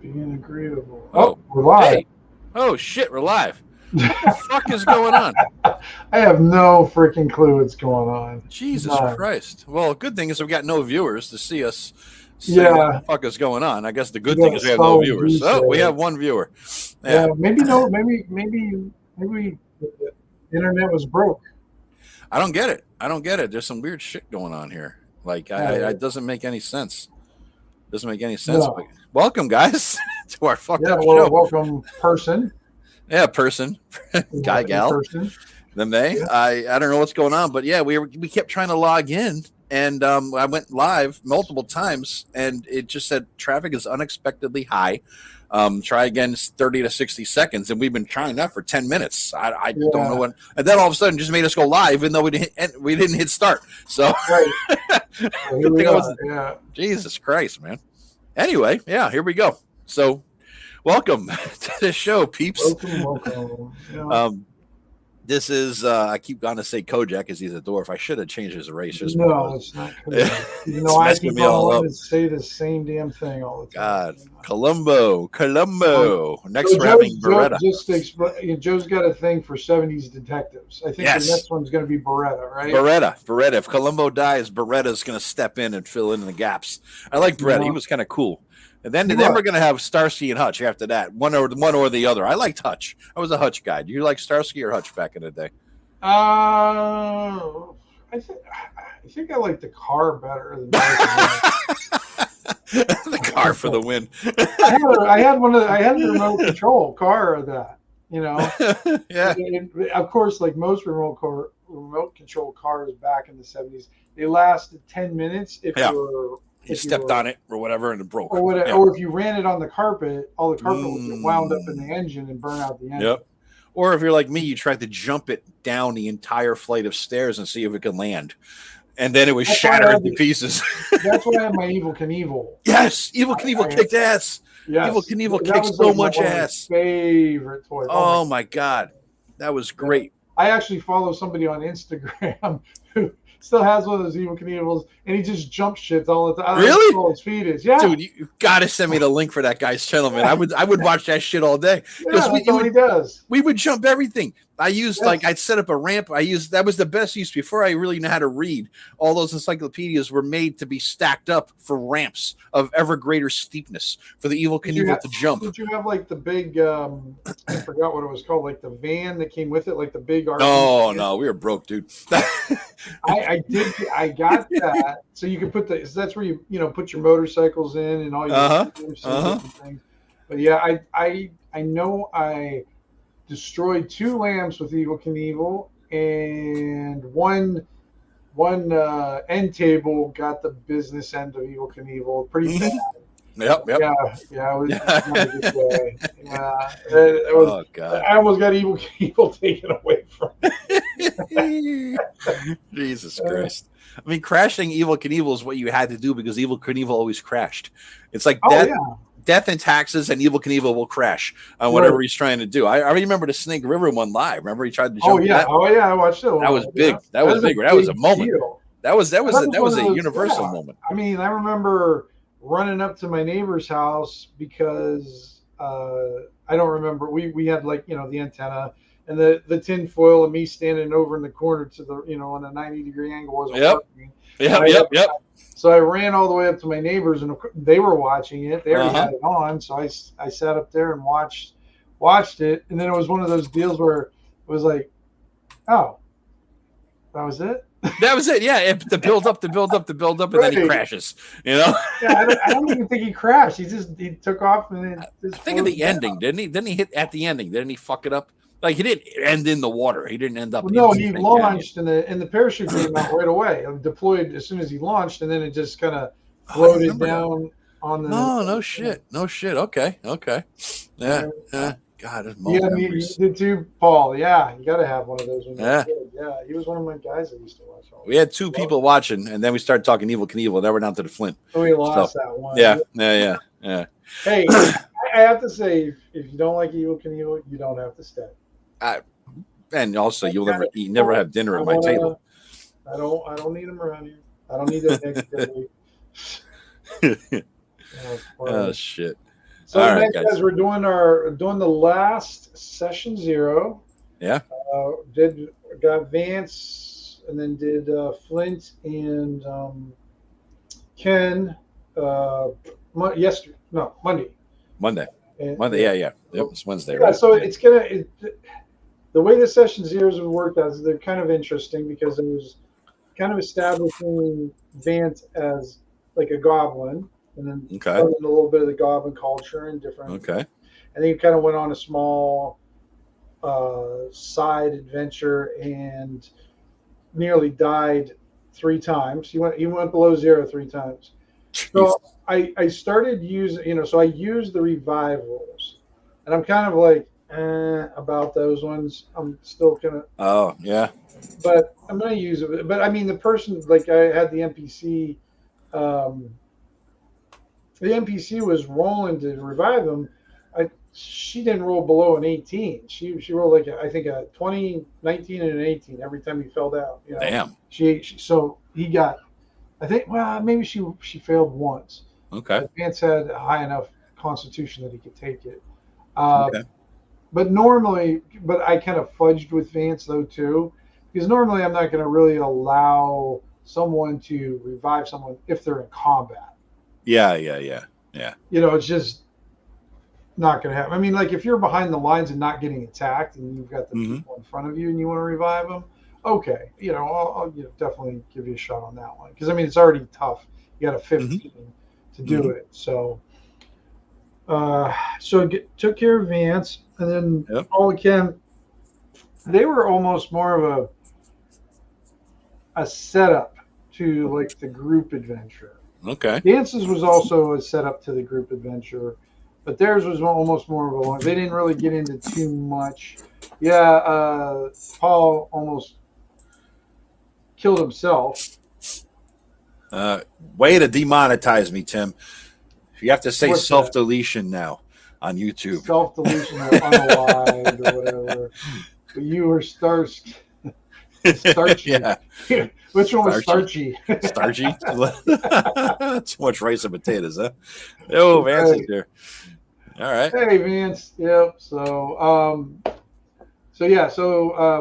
Being agreeable. Oh, we're live. Hey. Oh, shit, we're live. What the fuck is going on? I have no freaking clue what's going on. Jesus Christ. Well, good thing is we've got no viewers to see us say Yeah. what the fuck is going on. I guess the good We thing got is we have no solid viewers. views Oh, we there. have one viewer. Yeah, maybe the internet was broke. I don't get it. There's some weird shit going on here. Like, it doesn't make any sense. Doesn't make any sense. No. But welcome, guys, to our fucked up well, show. welcome, person. Yeah, person. Guy, gal. Person. The May. Yeah. I don't know what's going on, but yeah, we kept trying to log in, and I went live multiple times, and it just said traffic is unexpectedly high. Try again 30 to 60 seconds, and we've been trying that for 10 minutes. I don't know when, and then all of a sudden just made us go live, even though we didn't hit start. So Right. Jesus Christ, man. Anyway, yeah, here we go. So welcome to the show, peeps. Welcome. Yeah. This is I keep going to say Kojak because he's a dwarf. I should have changed his race. Just no, it's not Kojak. Even though I keep on to say the same damn thing all the time. God, Columbo. Next, we're having Beretta. Joe's got a thing for 70s detectives. I think the next one's going to be Beretta, right? Beretta. If Columbo dies, Beretta's going to step in and fill in the gaps. I like Beretta. He was kind of cool. And then we're going to have Starsky and Hutch after that. One or the other. I liked Hutch. I was a Hutch guy. Do you like Starsky or Hutch back in the day? I think I like the car better than the car for the win. I had the remote control car of that. You know. Yeah. Of course, like most remote control cars back in the 70s, they lasted 10 minutes if you stepped on it or whatever and it broke. Or if you ran it on the carpet, all the carpet would get wound up in the engine and burn out the engine. Yep. Or if you're like me, you tried to jump it down the entire flight of stairs and see if it could land. And then it was shattered to pieces. That's why I had my Evil Knievel. Yes, Evil Knievel kicked ass. Yes. Evil Knievel kicked so much ass. Favorite toy. Oh my God. That was great. I actually follow somebody on Instagram who still has one of those Evil Knievels, and he just jump shits all the time. Really? All his feet is. Yeah. Dude, you gotta send me the link for that guy's channel, man. I would watch that shit all day. Yeah, that's all he does. We would jump everything. I used I'd set up a ramp. That was the best use before I really knew how to read. All those encyclopedias were made to be stacked up for ramps of ever greater steepness for the Evil Knievel to jump. Did you have like the big I forgot what it was called, like the van that came with it, like the big RV? No, we were broke, dude. I got that. So you could put that's where you put your motorcycles in and all your things. But yeah, I know I destroyed 2 lamps with Evil Knievel, and one end table got the business end of Evil Knievel pretty bad. Yep. Yeah, it was not a good way. Yeah, it was, oh God! I almost got Evil Knievel taken away from me. Jesus Christ! I mean, crashing Evil Knievel is what you had to do because Evil Knievel always crashed. It's like Death and Taxes and Evil Knievel will crash on whatever he's trying to do. I remember the Snake River one live. Remember he tried to jump? Oh yeah, I watched it. That was big. That was big. That was a moment. That was a universal moment. I mean, I remember running up to my neighbor's house because I don't remember. We had the antenna and the tin foil and me standing over in the corner to the on a 90-degree angle wasn't working. Yep. So I ran all the way up to my neighbors, and they were watching it. They already had it on, so I sat up there and watched it. And then it was one of those deals where it was like, oh, that was it? That was it. Yeah, the build up, and then he crashes. Yeah, I don't even think he crashed. He took off and then. I think of the ending, didn't he? Didn't he hit at the ending? Didn't he fuck it up? Like he didn't end in the water. He didn't end up. Well, no, he launched and the parachute came out right away. It deployed as soon as he launched, and then it just kind of floated down on the. No shit. Okay. Yeah. God, you did too, Paul. Yeah, you got to have one of those. Yeah, he was one of my guys that used to watch. We had 2 people watching, and then we started talking Evil Knievel. Then we're down to the Flint. So we lost that one. Yeah. Hey, I have to say, if you don't like Evil Knievel, you don't have to stay. And also, you never have dinner at my table. I don't need him around here. I don't need that next day. Oh shit! So All right, tonight, guys, we're doing the last session 0. Yeah. Got Vance, and then did Flint and Ken. Monday. Monday. And, Monday. Yeah. Yep. It's Wednesday, yeah, right? so it's the way the session zeros have worked out is they're kind of interesting because it was kind of establishing Vance as like a goblin, and then learning a little bit of the goblin culture and different. Okay. And then you kind of went on a small side adventure and nearly died 3 times. He went below 0 3 times. So I started using, so I used the revivals, and I'm kind of like about those ones. I'm still gonna. Oh yeah. But I'm gonna use it. But I mean, the person, like, I had the NPC. The NPC was rolling to revive him. She didn't roll below an 18. She rolled like I think a 20, 19, and an 18 every time he fell down. Damn. So he got. I think maybe she failed once. Okay. Vance had a high enough constitution that he could take it. Okay. But I kind of fudged with Vance though too, because normally I'm not going to really allow someone to revive someone if they're in combat. Yeah. It's just not going to happen. I mean, like if you're behind the lines and not getting attacked, and you've got the people in front of you and you want to revive them, okay, I'll definitely give you a shot on that one, because I mean it's already tough. You got a 15 to do it, so took care of Vance, and then all Ken. They were almost more of a setup to like the group adventure. Okay. Vance's was also a setup to the group adventure, but theirs was almost more of a one. They didn't really get into too much. Yeah, Paul almost killed himself. Way to demonetize me, Tim. You have to say self-deletion now on YouTube. Self-deletion or unalive or whatever. But you were starchy. Yeah. Which one was starchy? Starchy? Too much rice and potatoes, huh? Oh, Vance is here. All right. Hey, Vance. Yep. So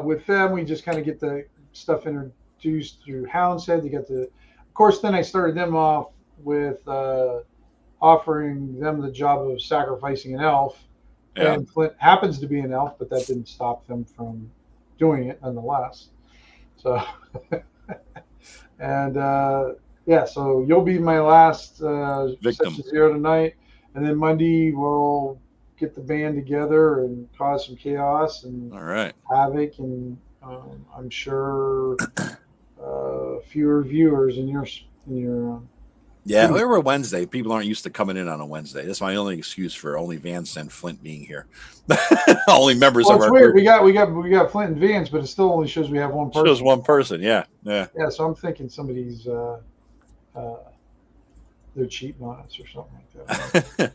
with them, we just kind of get the stuff introduced through Houndshead. Of course, then I started them off with offering them the job of sacrificing an elf. Yeah. And Flint happens to be an elf, but that didn't stop them from doing it nonetheless. So, and so you'll be my last victim. Session 0 tonight, and then Monday we'll get the band together and cause some chaos and havoc, and I'm sure fewer viewers in your. Yeah, we were Wednesday. People aren't used to coming in on a Wednesday. That's my only excuse for only Vance and Flint being here. Only members of our weird. group. We got Flint and Vance, but it still only shows we have one person. Shows one person. Yeah. So I'm thinking somebody's they're cheating on us or something like that.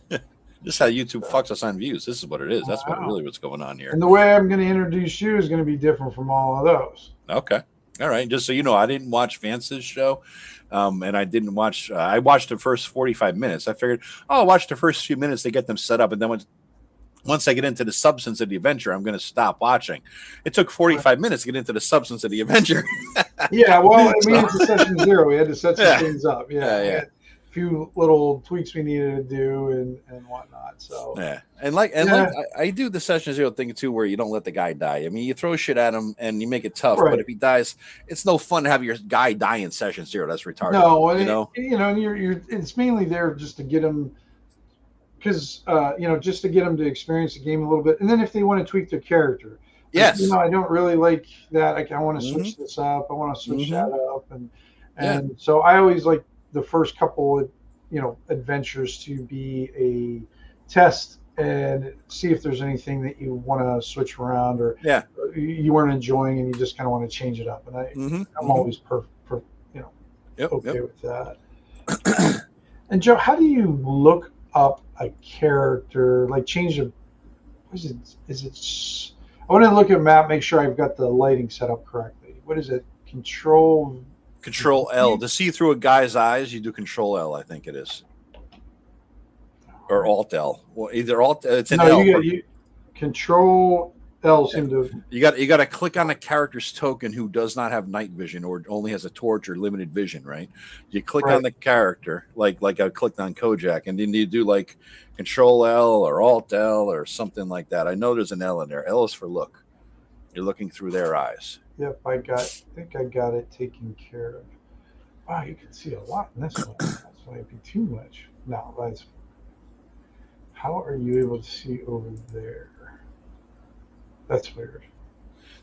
This is how YouTube fucks us on views. This is what it is. That's what's going on here. And the way I'm going to introduce you is going to be different from all of those. Okay. All right. Just so you know, I didn't watch Vance's show. And I didn't watch. I watched the first 45 minutes. I figured, I'll watch the first few minutes to get them set up, and then once I get into the substance of the adventure, I'm going to stop watching. It took 45 minutes to get into the substance of the adventure. Yeah, well, it's a session 0. We had to set some things up. Yeah. A few little tweaks we needed to do and whatnot. So like I do the session 0 thing too, where you don't let the guy die. I mean, you throw shit at him and you make it tough, but if he dies, it's no fun to have your guy die in session 0. That's retarded. No, you're it's mainly there just to get him, because just to get them to experience the game a little bit, and then if they want to tweak their character. Yes. I don't really like that. Like, I want to switch this up. I want to switch that up, and so I always like the first couple of adventures to be a test and see if there's anything that you want to switch around or you weren't enjoying and you just kind of want to change it up. And I'm always okay with that. And Joe, how do you look up a character, like change a? I want to look at a map, make sure I've got the lighting set up correctly. What is it? Control L to see through a guy's eyes. You do Control L, I think it is. or Alt L. Well, either Alt. It's an No, L. you Control L seem to. You got to click on the character's token who does not have night vision or only has a torch or limited vision, right? You click on the character like I clicked on Kojak, and then you do like Control L or Alt L or something like that. I know there's an L in there. L is for look. You're looking through their eyes. Yep, I think I got it taken care of. Wow, you can see a lot in this one. That might be too much. No, that's. How are you able to see over there? That's weird.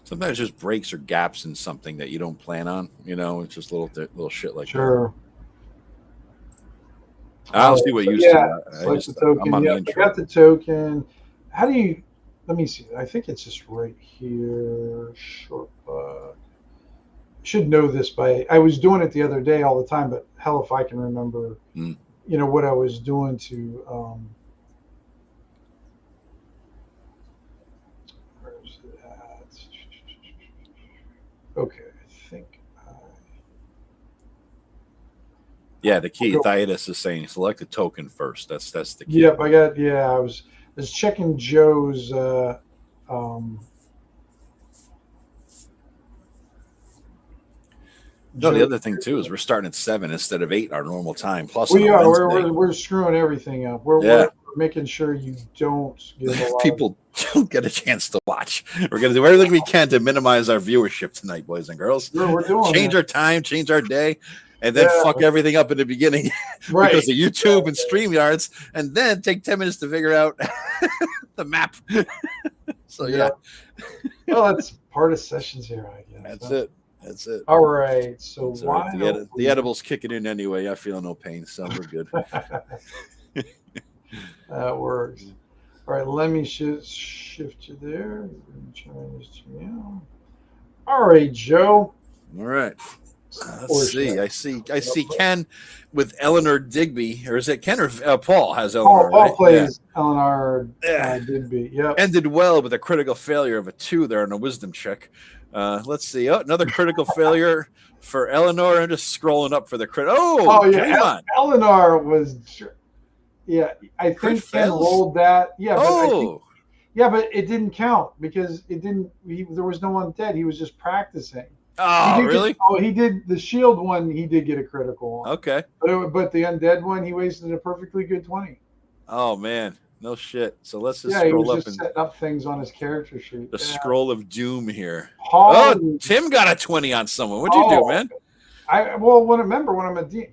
Sometimes just breaks or gaps in something that you don't plan on. It's just little shit like that. Sure. I don't see what you see. The token. I got the token. How do you? Let me see. I think it's just right here. Short. Should know this by. I was doing it the other day all the time, but hell if I can remember. What I was doing to. Where's that? Okay, I think. Yeah, the key. Thaitis is saying select the token first. That's the key. Yep, I got. Yeah, I was checking Joe's. No, the other thing too is we're starting at 7 instead of 8 our normal time. Plus, we're screwing everything up. We're making sure you don't get people don't get a chance to watch. We're going to do everything we can to minimize our viewership tonight, boys and girls. We're doing change our time, change our day, and then fuck everything up in the beginning because of YouTube and StreamYards, and then take 10 minutes to figure out the map. So well, that's part of sessions here, I guess. That's it. All right. So why the edible's kicking in anyway. I feel no pain, so we're good. That works. All right, let me shift you there. All right, Joe. All right. Let's see. I see Ken with Eleanor Digby, or is it Ken or Paul has Eleanor? Paul plays Eleanor Digby. Yeah. Ended well with a critical failure of a 2 there on a wisdom check. Let's see. Another critical failure for Eleanor. I'm just scrolling up for the crit. Oh yeah. Eleanor was. Yeah, I think Ken rolled that. Yeah, but but it didn't count because it didn't. There was no one dead. He was just practicing. Oh, really? He did the shield one. He did get a critical. Okay. But the undead one, he wasted a perfectly good 20. Oh man, no shit. So let's just scroll he was up just and setting up things on his character sheet. The scroll of doom here. Tim got a 20 on someone. What'd you do, man? Remember when I'm a D,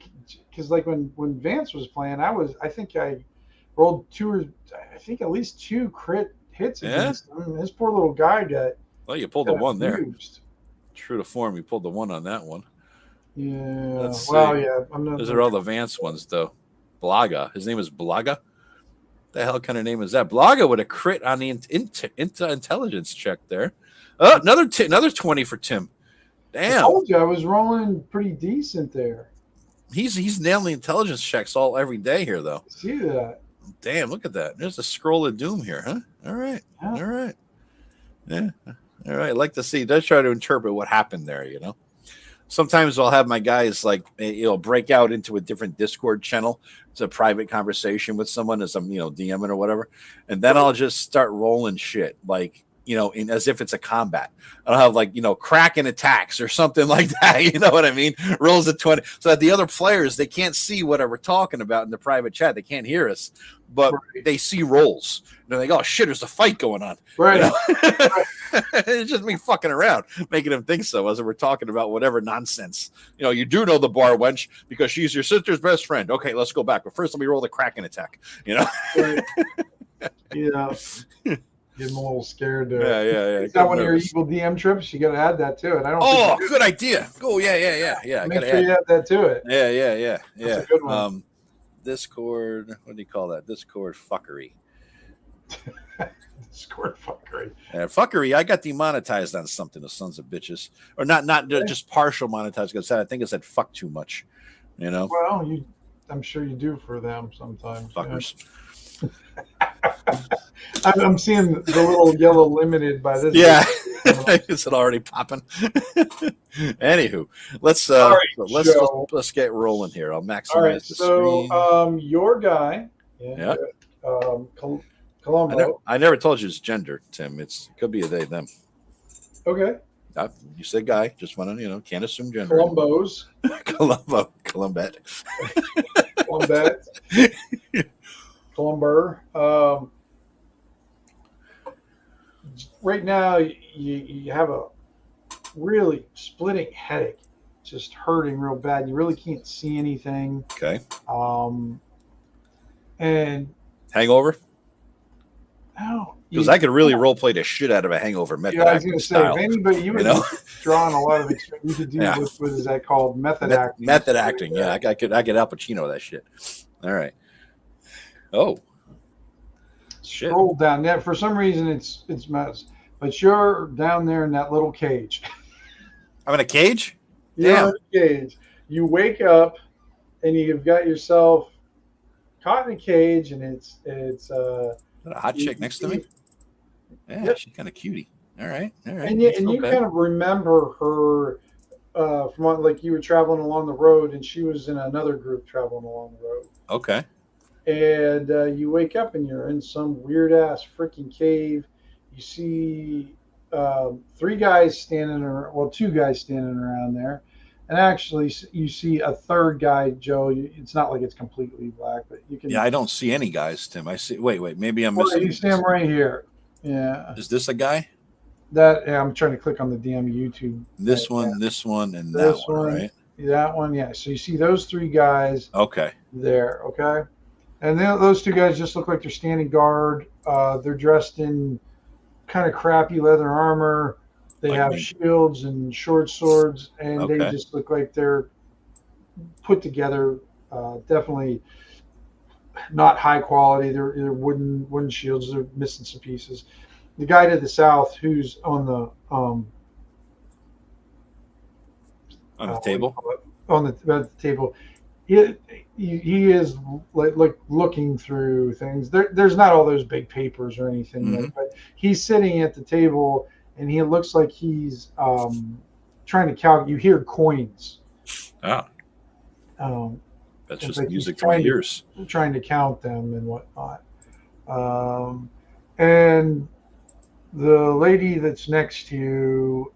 because like when Vance was playing, I think I rolled at least 2 crit hits against him. His poor little guy got. Well, you pulled the 1 there. Used. True to form, you pulled the 1 on that one. Yeah. Yeah. Those are all the Vance ones, though. Blaga. His name is Blaga. The hell kind of name is that? Blaga with a crit on the intelligence check there. Oh, another 20 for Tim. Damn. I told you I was rolling pretty decent there. He's nailing the intelligence checks every day here, though. See that? Damn, look at that. There's a scroll of doom here, huh? All right. Yeah. All right. Yeah. All right. I'd like to see. Let's try to interpret what happened there, Sometimes I'll have my guys break out into a different Discord channel. It's a private conversation with someone as I'm, DMing or whatever. And then I'll just start rolling shit as if it's a combat. I'll have Kraken attacks or something like that. You know what I mean? Rolls a 20. So that the other players, they can't see what we're talking about in the private chat. They can't hear us, but they see rolls. And they're like, oh shit, there's a fight going on. Right. It's just me fucking around, making them think so as we're talking about whatever nonsense. You do know the bar wench because she's your sister's best friend. Okay, let's go back. But first let me roll the Kraken attack. Right. Yeah. Get them a little scared. Yeah. Is that one of your evil DM trips? You got to add that to it. I don't. Oh, good idea. Oh, yeah. Make sure you add that to it. Yeah. That's a good one. Discord. What do you call that? Discord fuckery. Discord fuckery. Fuckery. I got demonetized on something. The sons of bitches, or not just partial monetized. Because I think it said fuck too much. Well, I'm sure you do for them sometimes. Fuckers. Yeah. I'm seeing the little yellow limited by this. Yeah, is it already popping? Anywho, let's get rolling here. I'll maximize the screen. So, your guy. Yeah. Colombo. I never told you his gender, Tim. It could be a they, them. Okay. You said guy. Just want to, can't assume gender. Colombos. Columbet. Colombet. Columber. Right now, you have a really splitting headache, just hurting real bad. You really can't see anything. Okay. And hangover. Oh, because I could really role play the shit out of a hangover method. I was going to say, if anybody, you would drawing a lot of experience. You could do what is that called? Method acting. Method acting. Yeah, I could Al Pacino that shit. All right. Oh. Shit. Scroll down there. For some reason, it's mess. But you're down there in that little cage. I'm in a cage? You're in a cage. You wake up and you've got yourself caught in a cage, and it's a hot chick next to me. Yeah, yep. She's kind of cutie. All right. And you kind of remember her from like you were traveling along the road, and she was in another group traveling along the road. Okay. And you wake up and you're in some weird ass freaking cave. You see two guys standing around there. And actually, you see a third guy, Joe. It's not like it's completely black, but you can. Yeah, I don't see any guys, Tim. I see. Wait. Maybe I'm missing. You see him right here. Yeah. Is this a guy? I'm trying to click on the damn YouTube. This one, and that one, right? That one, yeah. So you see those three guys. Okay. There, okay. And then those two guys just look like they're standing guard. They're dressed in kind of crappy leather armor. They have shields and short swords, and they just look like they're put together. Definitely not high quality. They're wooden shields. They're missing some pieces. The guy to the south, who's on the table, at the table, he is like looking through things. There's not all those big papers or anything, but he's sitting at the table. And he looks like he's trying to count. You hear coins. That's just like music to my ears. Trying to count them and whatnot. And the lady that's next to you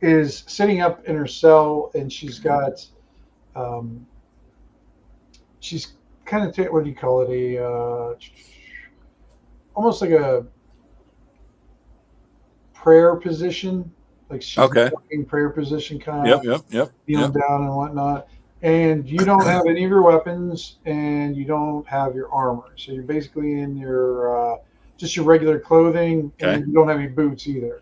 is sitting up in her cell, and she's got, she's kind of, what do you call it? Almost like a prayer position, like she's in prayer position, kind of kneeling down and whatnot. And you don't have any of your weapons, and you don't have your armor, so you're basically in your just your regular clothing, and you don't have any boots either.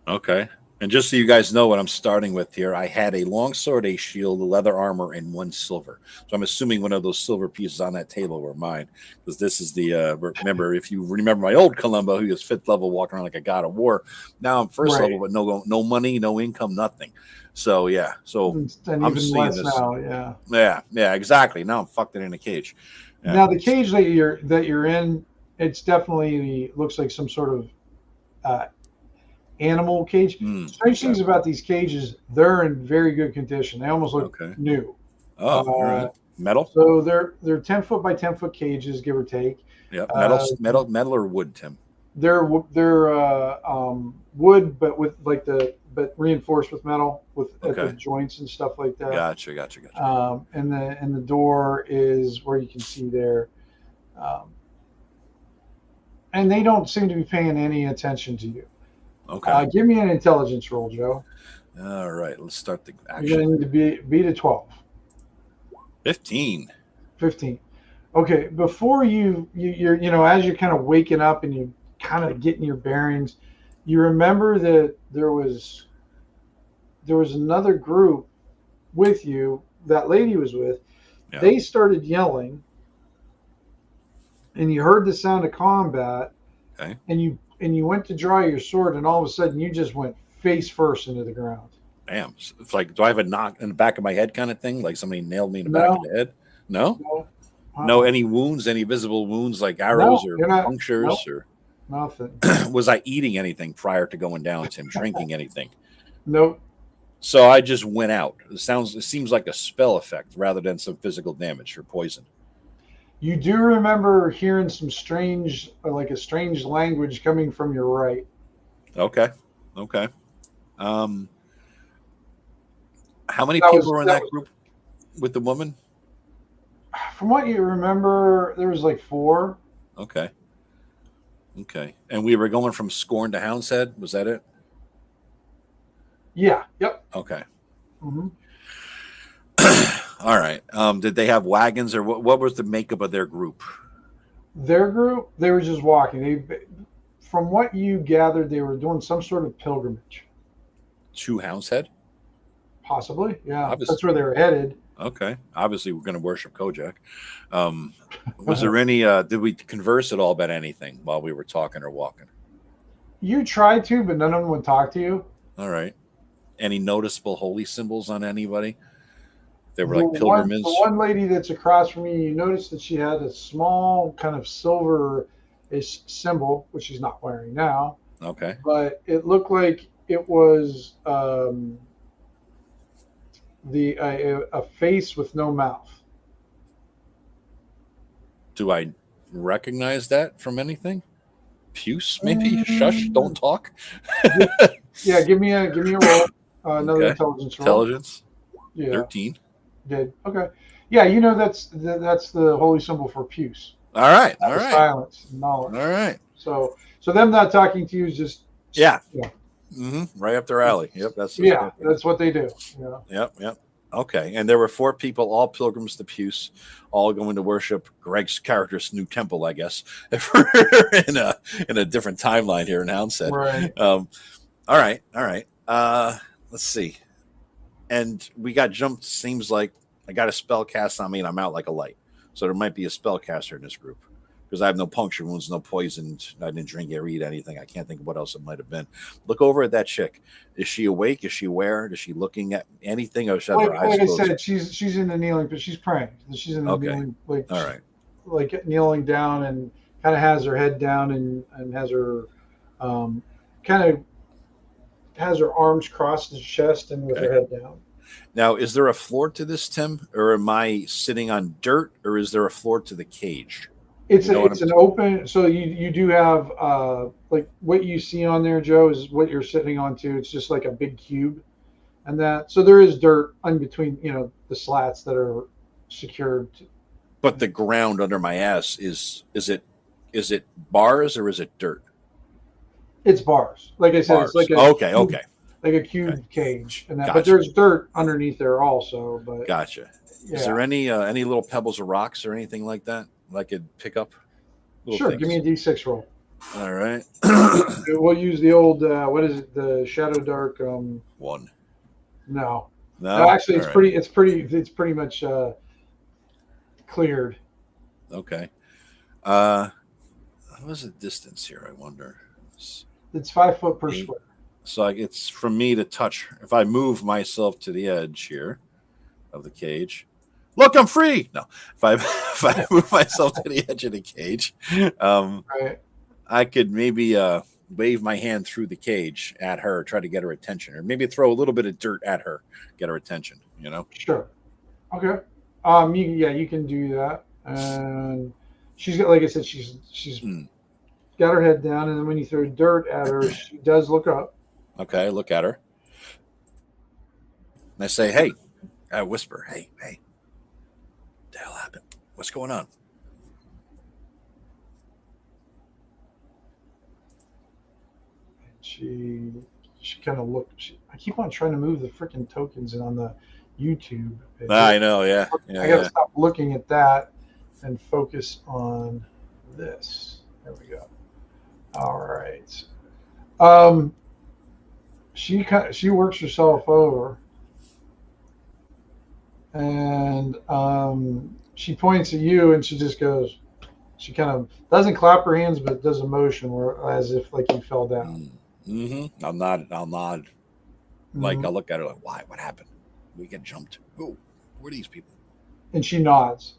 Okay. And just so you guys know what I'm starting with here, I had a long sword, a shield, a leather armor, and 1 silver. So I'm assuming one of those silver pieces on that table were mine, because this is the remember, if you remember my old Columbo, he was 5th level, walking around like a god of war. Now I'm 1st level, but no money, no income, nothing. So yeah, I'm seeing this now. Yeah, exactly. Now I'm fucked in a cage. Yeah. Now the cage that you're in, it's definitely looks like some sort of animal cage. Strange things about these cages, they're in very good condition. They almost look new. Metal. So they're 10 foot by 10 foot cages, give or take. Yeah, metal or wood, Tim. They're wood, but with but reinforced with metal at the joints and stuff like that. Gotcha. And the door is where you can see there. And they don't seem to be paying any attention to you. Okay. Give me an intelligence roll, Joe. All right, let's start the action. You're going to need to beat a 12. 15. Okay, before you're as you're kind of waking up and you're kind of getting your bearings, you remember that there was another group with you. That lady was with. Yeah. They started yelling, and you heard the sound of combat. Okay. And you went to draw your sword, and all of a sudden you just went face first into the ground. Damn. It's like, do I have a knock in the back of my head kind of thing? Like somebody nailed me in the back of the head? No? No, any wounds, any visible wounds like arrows or punctures? Or nothing. Was I eating anything prior to going down, Tim? Drinking anything? Nope. So I just went out. It seems like a spell effect rather than some physical damage or poison. You do remember hearing some strange, like a strange language coming from your right. Okay. Okay. Um, how many That people was were in that that was group with the woman? from what you remember. There was like four. Okay. Okay. And we were going from Scorn to Hounshead. Was that it? Yeah. Yep. Okay. Hmm. All right. Did they have wagons or what was the makeup of their group? Their group, they were just walking. From what you gathered, they were doing some sort of pilgrimage. To Hounshead? Possibly, yeah. Obviously. That's where they were headed. Okay. Obviously, we're going to worship Kojak. Um, was there any, did we converse at all about anything while we were talking or walking? You tried to, but none of them would talk to you. All right. Any noticeable holy symbols on anybody? They were The like one, the pilgrims. one lady that's across from you noticed that she had a small kind of silver-ish symbol, which she's not wearing now, Okay. but it looked like it was a face with no mouth. Do I recognize that from anything? Puce, maybe? Shush, don't Mm, talk. yeah, give me a roll, another Okay. intelligence roll. Intelligence, Yeah, 13. did okay. Yeah, that's the holy symbol for puce, All right. All the right. silence, All knowledge. right. So them not talking to you is just Yeah. yeah, Right up their alley. Yep. That's yeah, perfect. that's what they do. Yeah. Yep. Yep. Okay. And there were 4 people, all pilgrims to Puce, all going to worship Greg's character's new temple, I guess, if we're in a different timeline here in Hounshead. Right. All right. All right. Let's see. And we got jumped. Seems like I got a spell cast on me and I'm out like a light. So there might be a spellcaster in this group because I have no puncture wounds, no poison. I didn't drink or eat anything. I can't think of what else it might have been. Look over at that chick. Is she awake? Is she aware? Is she looking at anything? Or should her eyes Like I closed? said, she's in the kneeling, but she's praying. She's in the Okay. kneeling, All right. like kneeling down and kind of has her head down and has her kind of has her arms crossed his chest and with Okay. her head down. Now, is there a floor to this, Tim, or am I sitting on dirt, or is there a floor to the cage? It's You know what it's an open, so you do have like what you see on there, Joe, is what you're sitting onto. It's just like a big cube, and that so there is dirt in between, the slats that are secured. But the ground under my ass is it bars or is it dirt? It's bars, like I said, Bars. it's like Okay. Okay. like a cube cage, and that. But Gotcha. there's dirt underneath there also. But Gotcha. yeah, Is there any little pebbles or rocks or anything like that I could pick up? sure. Things? Give me a D6 roll. All right. We'll use the old what is it? The Shadow Dark. 1. No, No. actually, All right. it's pretty much cleared. Okay. What was the distance here? I wonder. It's 5 foot per 8. square. So it's from me to touch. If I move myself to the edge here of the cage, look, I'm free. No, if I move myself to the edge of the cage, Right. I could maybe wave my hand through the cage at her, try to get her attention, or maybe throw a little bit of dirt at her, get her attention. Sure. Okay. You can do that, and she's got, like I said, she's got her head down, and then when you throw dirt at her, she does look up. Okay, look at her. And I say, hey, I whisper, hey, what the hell happened? What's going on? She kind of looked. I keep on trying to move the freaking tokens in on the YouTube. I know, yeah. I got to stop looking at that and focus on this. There we go. All right. She works herself over, and she points at you, and she just goes. She kind of doesn't clap her hands, but does a motion where as if like you fell down. Mm-hmm. I'll nod. Like I'll look at her like, why? What happened? We get jumped. Oh, who are these people? And she nods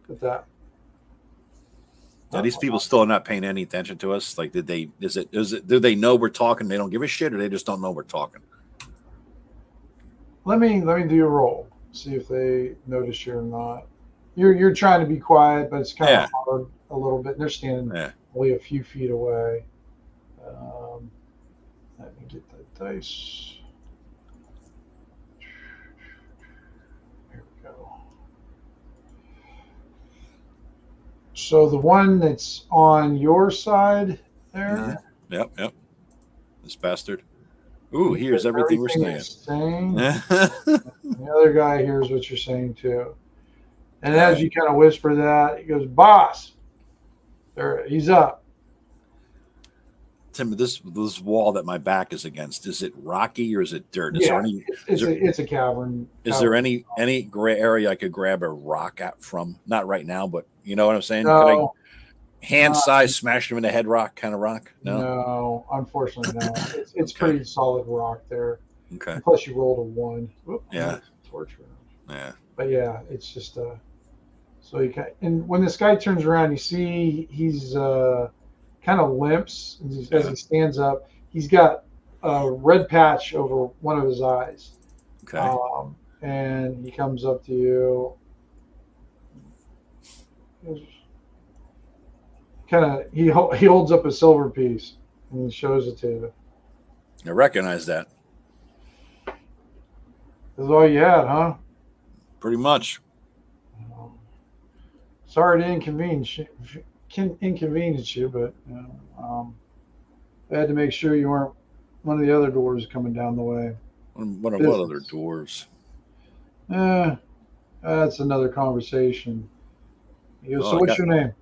at that. Are these people still not paying any attention to us? Like, do they know we're talking? They don't give a shit, or they just don't know we're talking? Let me do a roll. See if they notice you or not. you're trying to be quiet, but it's kind Yeah. of hard a little bit. And they're standing only a few feet away. Let me get the dice. Here we go. So the one that's on your side there. Mm-hmm. Yep. This bastard. Ooh, he hears everything we're saying. The other guy hears what you're saying too. And as you kind of whisper that, he goes, "Boss, there, he's up." Tim, this wall that my back is against, is it rocky or is it dirt? Is there any? It's a cavern. Is there any gray area I could grab a rock at from? Not right now, but you know what I'm saying? No, could I hand size smash him in the head rock kind of rock? No, unfortunately, no. It's pretty solid rock there. Okay. And plus, you rolled a 1. Whoop, torch round. Yeah. But yeah, it's just so you can. And when this guy turns around, you see he's kind of limps as he stands up. He's got a red patch over one of his eyes. Okay. And he comes up to you. He holds up a silver piece and he shows it to you. I recognize that. This is all you had, huh? Pretty much. Sorry to inconvenience you, but I had to make sure you weren't one of the other dwarves coming down the way. What other dwarves? That's another conversation. He goes, so what's your name?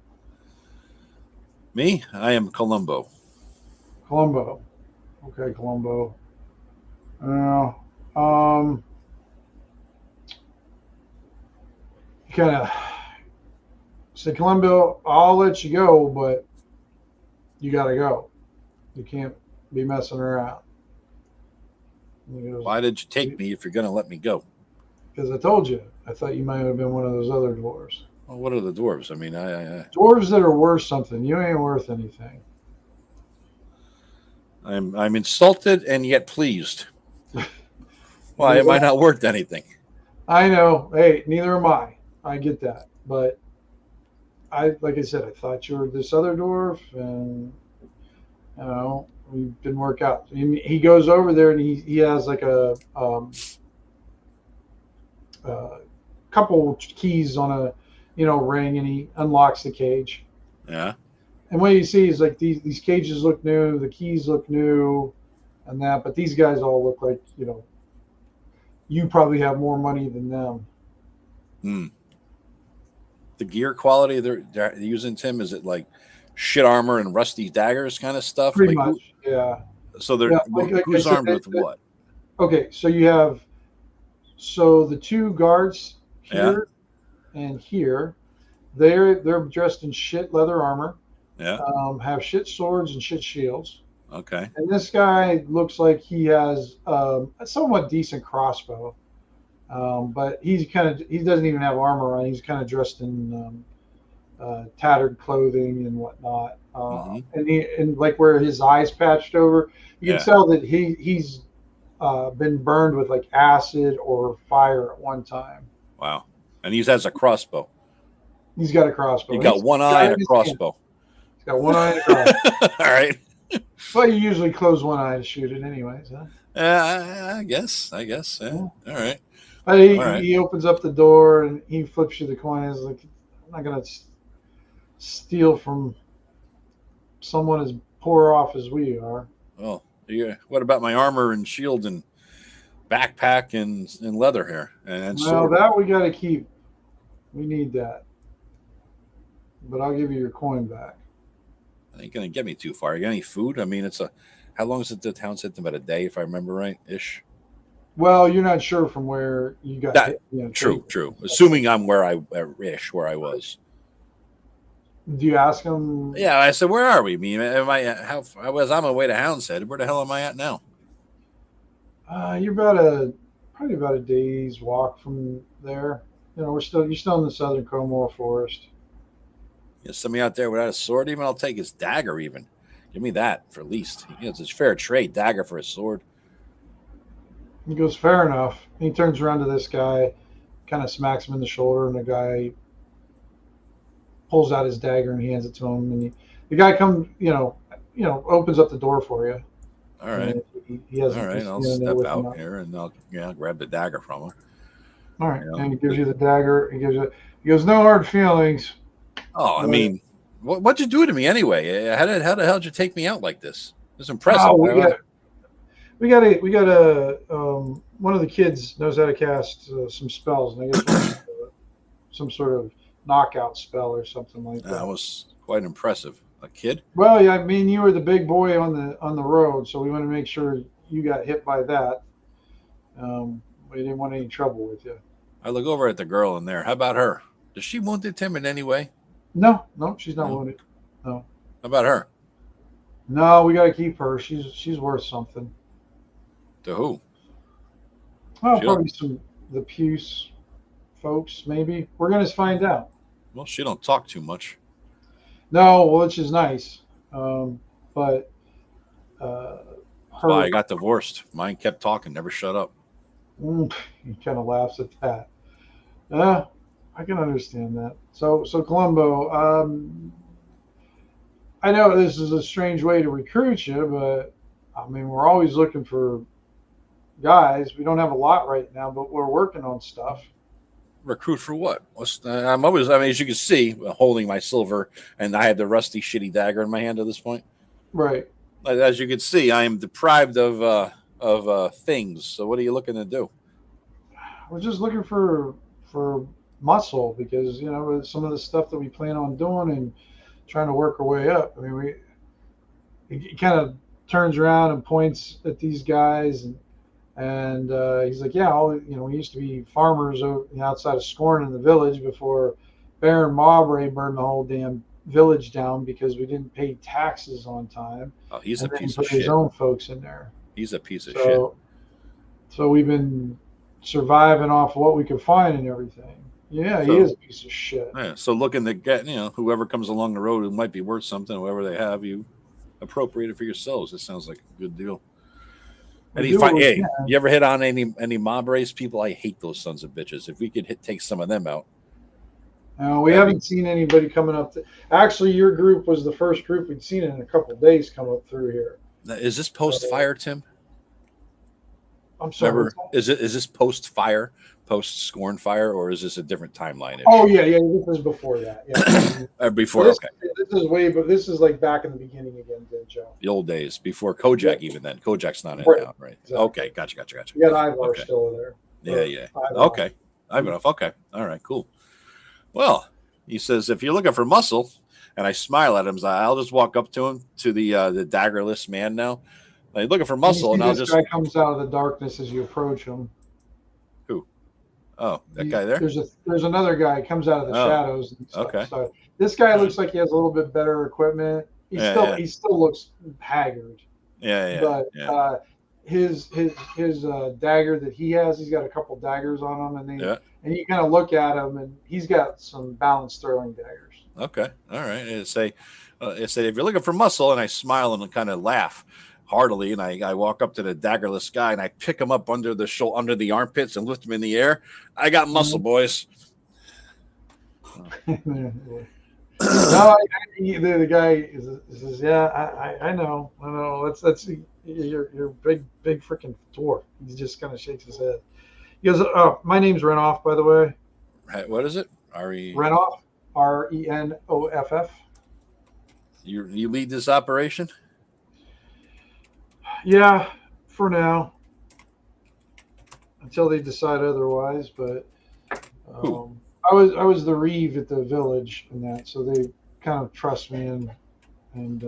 Me? I am Columbo. Columbo. Okay, Columbo. You kind of say, Columbo, I'll let you go, but you got to go. You can't be messing around. Goes, why did you take me if you're going to let me go? Because I told you. I thought you might have been one of those other dwarves. Well, what are the dwarves? I mean, dwarves that are worth something. You ain't worth anything. I'm insulted and yet pleased. Why am I not worth anything? I know. Hey, neither am I. I get that, but like I said, I thought you were this other dwarf, and it didn't work out. He goes over there and he has like a couple keys on a ring, and he unlocks the cage. Yeah. And what you see is like these cages look new, the keys look new, and that, but these guys all look like you probably have more money than them. The gear quality they're using, Tim, is it like shit armor and rusty daggers kind of stuff? Pretty much, yeah. So they're who's armed with what? Okay, so you have the two guards here and here, they're dressed in shit leather armor. Yeah. Have shit swords and shit shields. Okay. And this guy looks like he has a somewhat decent crossbow. But he doesn't even have armor on. He's kind of dressed in tattered clothing and whatnot. And like where his eyes patched over, you can tell that he's been burned with like acid or fire at one time. Wow. And he has a crossbow. He's got a crossbow. He got one eye and a crossbow. He's got one eye and a crossbow. All right. Well, you usually close one eye to shoot it anyways, huh? I guess. Yeah. All right. But he opens up the door and he flips you the coin. He's like, I'm not going to steal from someone as poor off as we are. Well, yeah. What about my armor and shield and backpack and leather here? And sword? That we got to keep. We need that. But I'll give you your coin back. I ain't going to get me too far. You got any food? I mean, how long is it the town sent about a day, if I remember right, ish? Well, you're not sure from where you got that. True. Assuming I'm where I was. Do you ask him? Yeah, I said, where are we? I mean, I'm on my way to Houndshead. Where the hell am I at now? You're probably about a day's walk from there. You're still in the southern Comor Forest. You send me out there without a sword, even I'll take his dagger. Even give me that for at least. It's a fair trade, dagger for a sword. He goes, fair enough. He turns around to this guy, kind of smacks him in the shoulder, and the guy pulls out his dagger and hands it to him, and the guy comes, opens up the door for you. All right. And he has All right. I'll step out here and I'll grab the dagger from him. All right, and he gives you the dagger. He goes, no hard feelings. Oh, I mean, what'd you do to me anyway? How the hell did you take me out like this? It's impressive. Oh, we got a one of the kids knows how to cast some spells, and I guess some sort of knockout spell or something like that. That was quite impressive. A kid? Well, yeah, I mean, you were the big boy on the road, so we want to make sure you got hit by that. We didn't want any trouble with you. I look over at the girl in there. How about her? Does she wounded Tim in any way? No, she's not wounded. No. How about her? No, we got to keep her. She's worth something. To who? Oh, probably the Puce folks, maybe. We're gonna find out. Well, she don't talk too much. No, which is nice. But I got divorced. Mine kept talking, never shut up. He kind of laughs at that. I can understand that. So Columbo, I know this is a strange way to recruit you, but I mean, we're always looking for guys. We don't have a lot right now, but we're working on stuff. Recruit for what? I'm always, I mean, as you can see, holding my silver, and I have the rusty, shitty dagger in my hand at this point. Right. As you can see, I am deprived of things. So what are you looking to do? We're just looking for muscle, because some of the stuff that we plan on doing and trying to work our way up. I mean, he kind of turns around and points at these guys, and he's like, yeah, we used to be farmers outside of Scorn in the village before Baron Mowbray burned the whole damn village down because we didn't pay taxes on time. Oh, he's a piece of shit. His own folks in there. He's a piece of shit. So we've been surviving off what we could find and everything. Yeah, he is a piece of shit. Yeah, so looking to get, whoever comes along the road who might be worth something, whoever they have, you appropriate it for yourselves. It sounds like a good deal. You ever hit on any mob race people? I hate those sons of bitches. If we could take some of them out. We haven't seen anybody coming up. Actually, your group was the first group we'd seen in a couple of days come up through here. Is this post-fire, Tim? I'm sorry. Remember, is this post-fire, post-Scorn fire, or is this a different timeline? Oh, yeah. This is before that. Yeah. Before, so okay. This is like back in the beginning again, Joe. The old days, before Kojak even then. Kojak's not in now, right? Exactly. Okay, gotcha. You got Ivar still there. Yeah. Okay. Ivanov, okay. All right, cool. Well, he says, if you're looking for muscle, and I smile at him, I'll just walk up to him, to the daggerless man now. Like, looking for muscle, and I'll just. This guy comes out of the darkness as you approach him. Who? Oh, that guy there. There's another guy comes out of the shadows. And stuff. Okay. So this guy looks like he has a little bit better equipment. He still looks haggard. Yeah. But his dagger that he has, he's got a couple daggers on him, and you kind of look at him, and he's got some balanced throwing daggers. Okay, all right. It say if you're looking for muscle, and I smile and kind of laugh heartily, and I walk up to the daggerless guy, and I pick him up under the armpits and lift him in the air. I got muscle, boys. The guy says, yeah, I know. That's you're big freaking dwarf. He just kind of shakes his head. He goes, my name's Renoff, by the way. What is it? Renoff, Renoff. You lead this operation? Yeah, for now, until they decide otherwise. But I was the reeve at the village and that, so they kind of trust me, and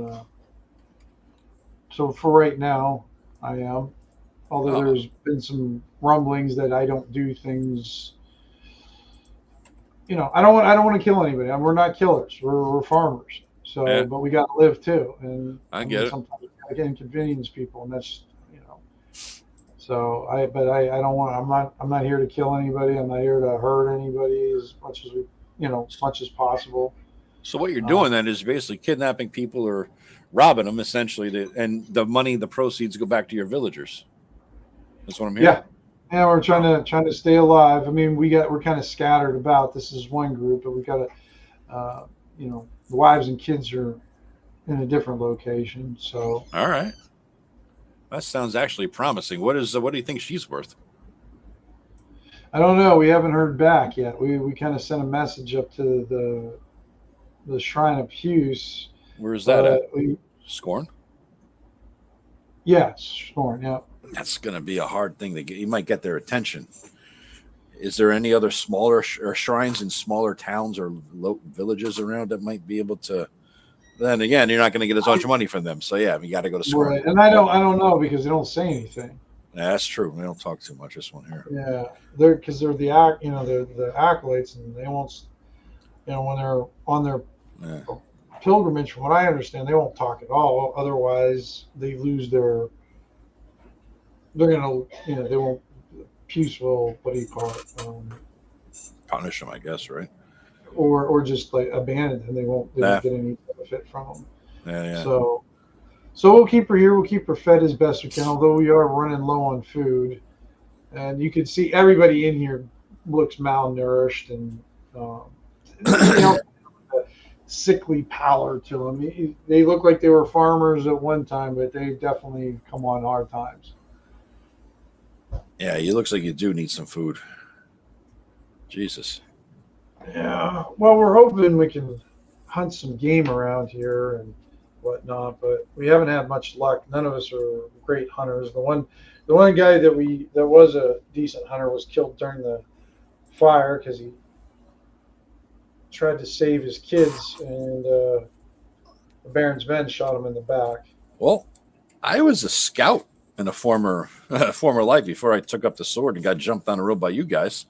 so for right now, I am. Although there's been some rumblings that I don't do things. I don't want to kill anybody. We're not killers. We're farmers. So, but we got to live too, and I get it. Sometimes I can inconvenience people, and that's So I don't want. I'm not here to kill anybody. I'm not here to hurt anybody as much as possible. So what you're doing then is basically kidnapping people or robbing them, essentially, and the money, the proceeds go back to your villagers. That's what I'm hearing. Yeah, we're trying to stay alive. I mean, we're kind of scattered about. This is one group, but we got to, the wives and kids are in a different location. So, all right, that sounds actually promising. What do you think she's worth? I don't know. We haven't heard back yet. We kind of sent a message up to the Shrine of Hughes. Where's that at? Scorn? Yeah, Scorn, yeah. That's going to be a hard thing to get. You might get their attention. Is there any other smaller shrines in smaller towns or villages around that might be able to? Then again, you're not going to get as much money from them. So yeah, you got to go to Scorn. Right. And I don't know because they don't say anything. Yeah, that's true. They don't talk too much. This one here. Yeah, they're the acolytes, and they won't. When they're on their pilgrimage, from what I understand, they won't talk at all. Otherwise, they lose their. They're gonna, they won't. Puce will, what do you call it? Punish them, I guess, right? Or just like abandon them. They won't get any benefit from them. Yeah. So we'll keep her here. We'll keep her fed as best we can. Although we are running low on food, and you can see everybody in here looks malnourished and sickly pallor to them. They look like they were farmers at one time, but they've definitely come on hard times. Yeah, it looks like you do need some food. Jesus. Yeah. Well, we're hoping we can hunt some game around here and whatnot, but we haven't had much luck. None of us are great hunters. The one guy that was a decent hunter was killed during the fire because he tried to save his kids, and the Baron's men shot him in the back. Well, I was a scout in a former life before I took up the sword and got jumped on the road by you guys.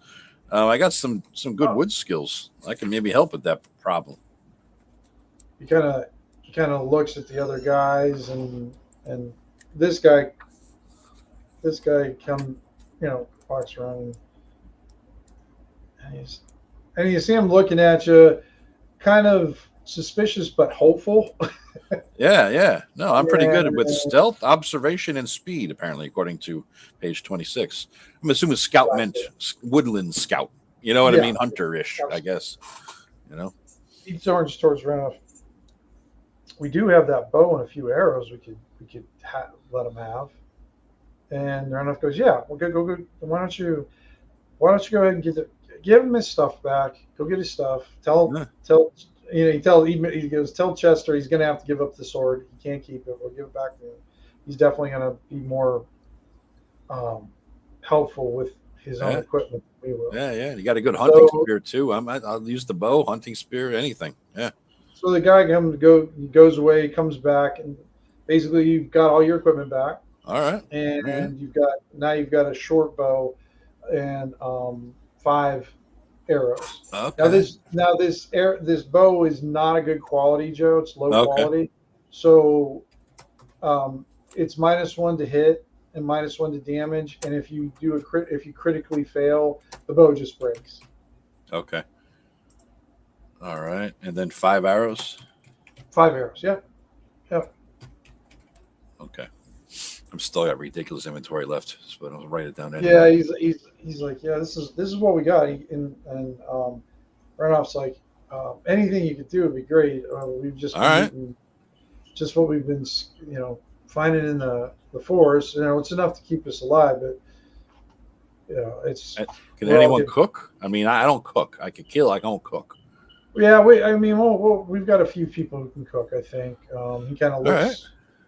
I got some good wood skills. I can maybe help with that problem. He kind of looks at the other guys, and this guy walks around and you see him looking at you, kind of suspicious but hopeful. Yeah. No, I'm pretty good with stealth, observation, and speed, apparently, according to page 26. I'm assuming scout meant woodland scout. You know what I mean? Hunter-ish, I guess. He turns towards Renoff. We do have that bow and a few arrows we could let him have. And Renoff goes, yeah, well, go. Why don't you go ahead and give him his stuff back. Go get his stuff. He goes, tell Chester he's going to have to give up the sword. He can't keep it. We'll give it back to him. He's definitely going to be more helpful with his own equipment than we will. Yeah. You got a good hunting spear too. I'll use the bow, hunting spear, anything. Yeah. So the guy goes away, comes back, and basically you've got all your equipment back. All right. And you've got a short bow and 5 arrows. Okay. Now this bow is not a good quality, Joe. It's low quality, so it's -1 to hit and -1 to damage. And if you critically fail, the bow just breaks. Okay. All right, and then 5 arrows. 5 arrows. Yeah. Okay. I'm still got ridiculous inventory left, so I'll write it down. Anyway. Yeah, he's like, yeah, this is what we got. And Renoff's like, anything you could do would be great. We've just been just what we've been, finding in the forest. It's enough to keep us alive, but it's. Can anyone cook? I mean, I don't cook. I can kill. I don't cook. Yeah, we've got a few people who can cook. I think he kind of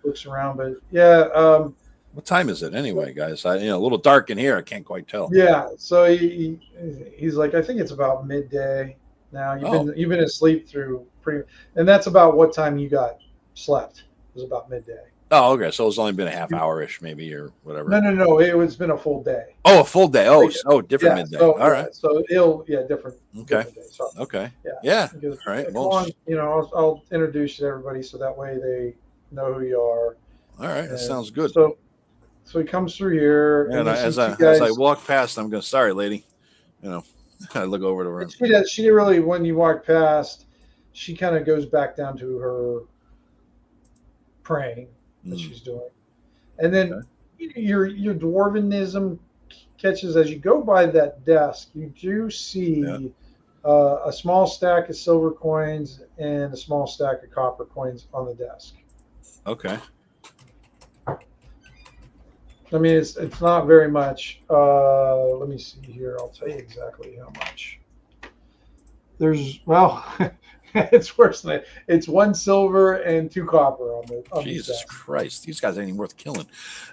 looks around, but yeah. What time is it anyway, guys? A little dark in here. I can't quite tell. Yeah, so he's like, I think it's about midday now. You've been asleep through and that's about what time you got slept. It was about midday. Oh, okay. So it's only been a half hour-ish, maybe, or whatever. No. It's been a full day. Oh, a full day. Different midday. So, all right. So different. Okay. Different day. So, okay. Yeah. All right. Well, I'll introduce you to everybody so that way they know who you are. All right. That sounds good. So he comes through here. And as I walk past, I'm going, sorry, lady. I look over to her. She didn't really, when you walk past, she kind of goes back down to her praying that she's doing. And then your dwarvenism catches as you go by that desk. You do see a small stack of silver coins and a small stack of copper coins on the desk. Okay. I mean, it's not very much. Let me see here. I'll tell you exactly how much. It's worse than that. It's 1 silver and 2 copper on the. On Jesus Christ, these guys ain't even worth killing.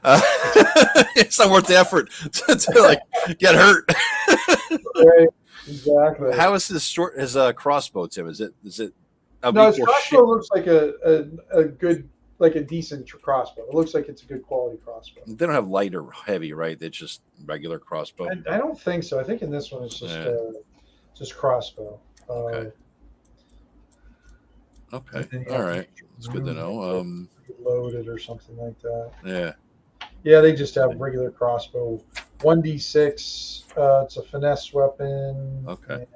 It's not worth the effort to like get hurt. Right. Exactly. How is this short? His crossbow, Tim? Is it? No, his crossbow looks like a good, like a decent crossbow. It looks like it's a good quality crossbow. They don't have light or heavy, right? They're just regular crossbow. I don't think so. I think in this one it's just crossbow. Okay. Okay. All right. It's good to know. Loaded or something like that. Yeah. Yeah, they just have regular crossbow. 1d6. It's a finesse weapon. Okay.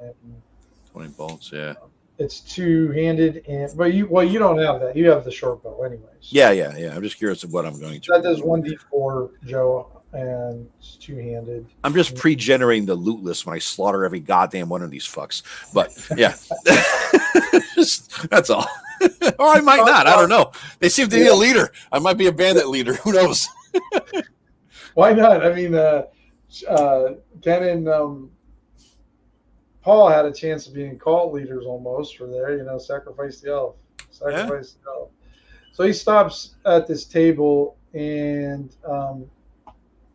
20 bolts. Yeah. It's 2-handed, but you don't have that. You have the short bow, anyways. Yeah. I'm just curious of what I'm going to. That does 1d4, Joe, and it's 2-handed. I'm just pre-generating the loot list when I slaughter every goddamn one of these fucks. But yeah, that's all. Or I might not. I don't know. They seem to need a leader. I might be a bandit leader. Who knows? Why not? I mean, Ken and Paul had a chance of being cult leaders almost for there. Sacrifice the elf. Sacrifice the elf. So he stops at this table, and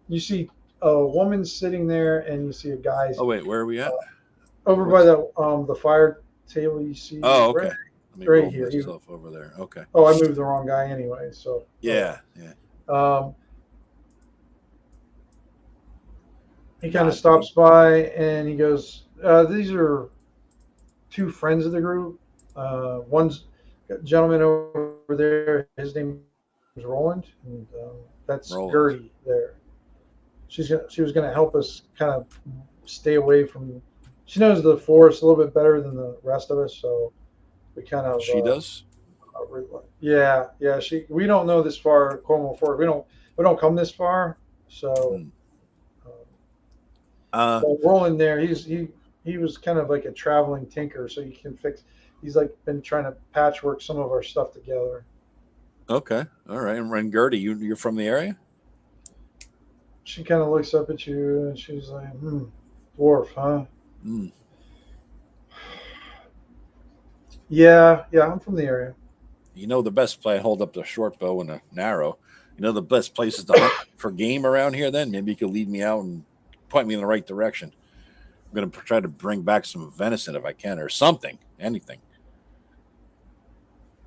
you see a woman sitting there, and you see a guy. Oh wait, where are we at? Over by the fire table. You see. Oh, okay. Right here. Over there. Okay. Oh, I moved the wrong guy anyway. So. Yeah. He kind of stops by and he goes, these are 2 friends of the group. One's a gentleman over there. His name is Roland, and that's Gertie there. She was going to help us kind of stay away from. She knows the forest a little bit better than the rest of us, so we kind of. She does. Yeah. We don't know this far, Como Forest. We don't come this far, so. Roland there, he was kind of like a traveling tinker, so he's like been trying to patchwork some of our stuff together. Okay, all right. And Gertie, you're from the area? She kind of looks up at you and she's like, dwarf, huh? Yeah, I'm from the area. The best play, hold up the short bow and a narrow. The best places to hunt for game around here. Then maybe you could lead me out and point me in the right direction. I'm going to try to bring back some venison if I can, or something, anything.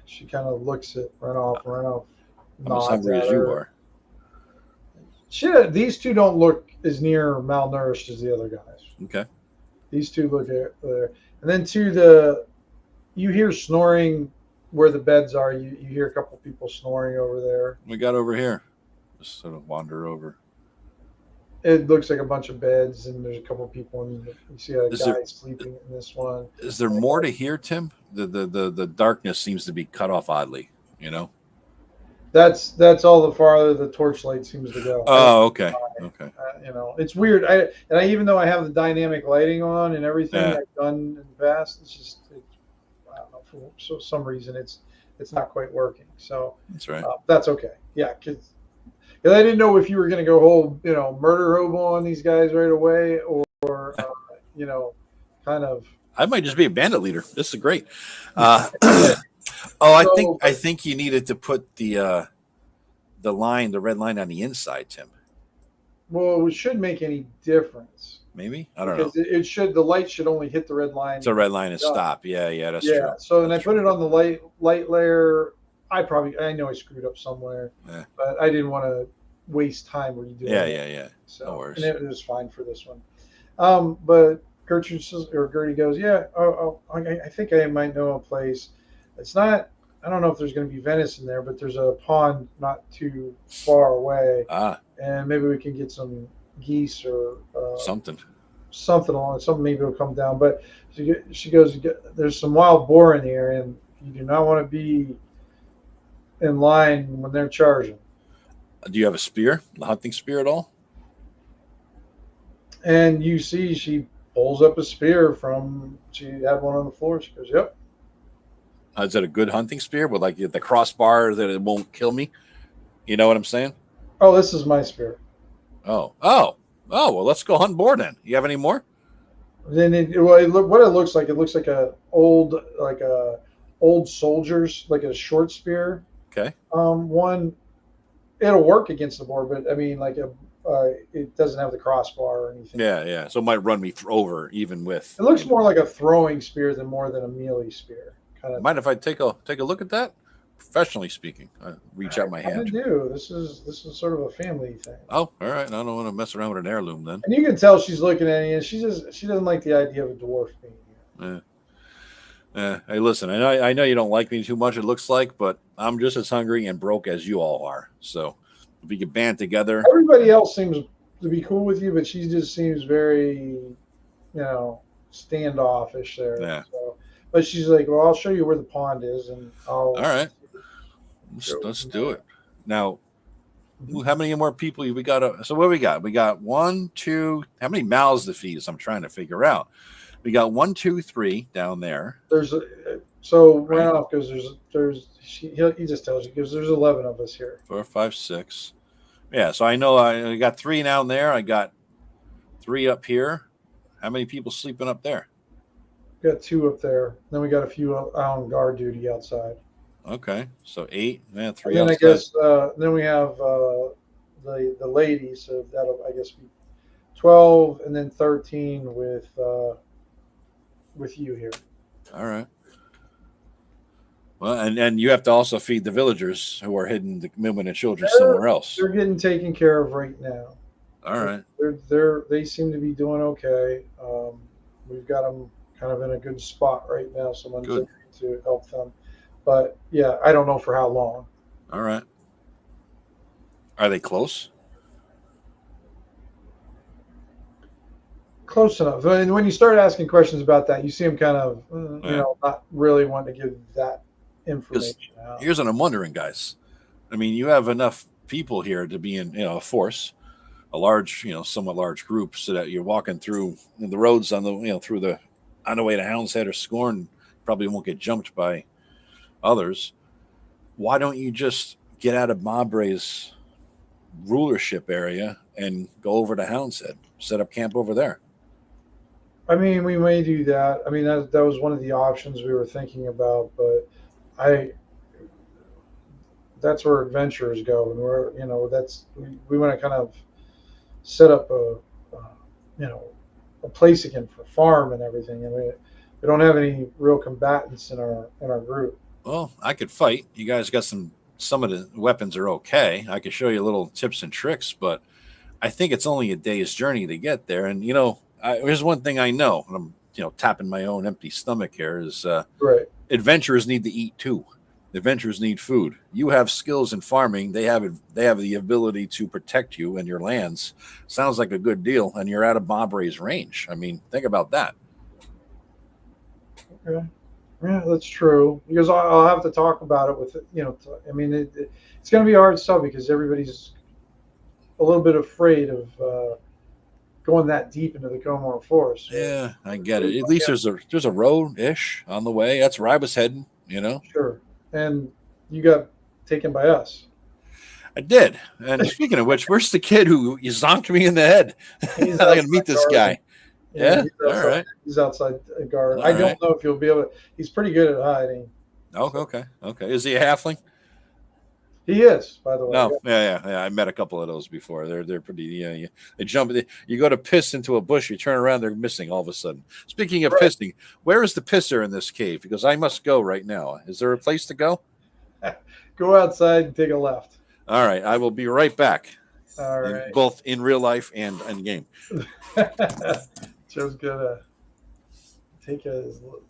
She kind of looks at Renoff. I'm as hungry as you are. These 2 don't look as near malnourished as the other guys. Okay. These 2 look at there. And then you hear snoring where the beds are. You hear a couple people snoring over there. We got over here. Just sort of wander over. It looks like a bunch of beds, and there's a couple of people, and you see a guy sleeping in this one. Is there more to hear, Tim? The darkness seems to be cut off oddly. That's all the farther the torchlight seems to go. Oh, okay. Okay. It's weird. I even though I have the dynamic lighting on and everything I've done in the past, I don't know, for some reason it's not quite working. So that's right. That's okay. Yeah, because I didn't know if you were going to go whole, murder hobo on these guys right away, or kind of. I might just be a bandit leader. This is great. I think you needed to put the red line on the inside, Tim. Well, it shouldn't make any difference. Maybe I don't know. The light should only hit the red line. It's a red line and stop. Yeah, that's true. So I put it on the light layer. I know I screwed up somewhere, but I didn't want to waste time redoing it. Yeah. So no worries. And it was fine for this one. But Gertie goes, I think I might know a place. It's not. I don't know if there's going to be venison there, but there's a pond not too far away, and maybe we can get some geese or something along. Something maybe will come down. But she goes, there's some wild boar in the area, and you do not want to be in line when they're charging. Do you have a hunting spear at all? And you see she pulls up a spear from. She had one on the floor. She goes, "Yep." Is that a good hunting spear with like the crossbar that it won't kill me? You know what I'm saying? Oh, this is my spear. Oh. Well, let's go hunt more then. You have any more? Then what it looks like. It looks like a old soldier's, like a short spear. Okay. One, it'll work against the boar, but I mean, it doesn't have the crossbar or anything. Yeah. So it might run me over even with. It looks more like a throwing spear than a melee spear. Kind of. Mind if I take a look at that? Professionally speaking, I reach out my hand. I do. This is sort of a family thing. Oh, all right. I don't want to mess around with an heirloom then. And you can tell she's looking at it, and she doesn't like the idea of a dwarf being here. Hey, listen. I know you don't like me too much. It looks like, but I'm just as hungry and broke as you all are. So if we could band together. Everybody else seems to be cool with you, but she just seems very, standoffish there. Yeah. So, but she's like, "Well, I'll show you where the pond is, and I'll." All right. Let's do it. Now, how many more people we got? So what we got? We got 1, 2. How many mouths to feed? I'm trying to figure out. We got 1, 2, 3 down there. Randolph goes, he just tells you, because there's 11 of us here. 4, 5, 6. Yeah. So I know I got 3 down there. I got 3 up here. How many people sleeping up there? We got 2 up there. Then we got a few on guard duty outside. Okay, so 8, 3 and then outside. I guess then we have the ladies, so that'll I guess be 12, and then 13 with you here. All right. Well, and you have to also feed the villagers who are hidden, the women and children somewhere else. They're getting taken care of right now. All right. They seem to be doing okay. We've got them kind of in a good spot right now. Someone's looking to help them. But yeah, I don't know for how long. All right. Are they close? Close enough. And when you start asking questions about that, you see them kind of, not really wanting to give that information out. Here's what I'm wondering, guys. I mean, you have enough people here to be in, a force, a large, somewhat large group, so that you're walking through the roads on the way to Hound's Head or Scorn, probably won't get jumped by others. Why don't you just get out of Mabre's rulership area and go over to Hound's Head, set up camp over there? I mean, we may do that. I mean, that was one of the options we were thinking about, but that's where adventurers go, and we want to kind of set up a place again for farm and everything. I mean, we don't have any real combatants in our group. Well, I could fight. You guys got some of the weapons are okay. I could show you little tips and tricks, but I think it's only a day's journey to get there. And here's one thing I know, and I'm tapping my own empty stomach here, is right. Adventurers need to eat too. Adventurers need food. You have skills in farming. They have the ability to protect you and your lands. Sounds like a good deal, and you're out of Mabre's range. I mean, think about that. Okay. Yeah, that's true. Because I'll have to talk about it with I mean, it's going to be hard stuff because everybody's a little bit afraid of going that deep into the Comor Forest. Yeah, I get it. At least there's a road-ish on the way. That's where I was heading. Sure. And you got taken by us. I did. And speaking of which, where's the kid who you zonked me in the head? I'm going to meet this guy. Yeah. All right. He's outside a guard. I don't know if you'll be able to. He's pretty good at hiding. Oh, okay. Is he a halfling? He is, by the way. No. Yeah. I met a couple of those before. They're pretty. They jump. You go to piss into a bush. You turn around. They're missing all of a sudden. Speaking of pissing, where is the pisser in this cave? Because I must go right now. Is there a place to go? Go outside and take a left. All right. I will be right back. All right. Both in real life and in game. Joe's gonna take what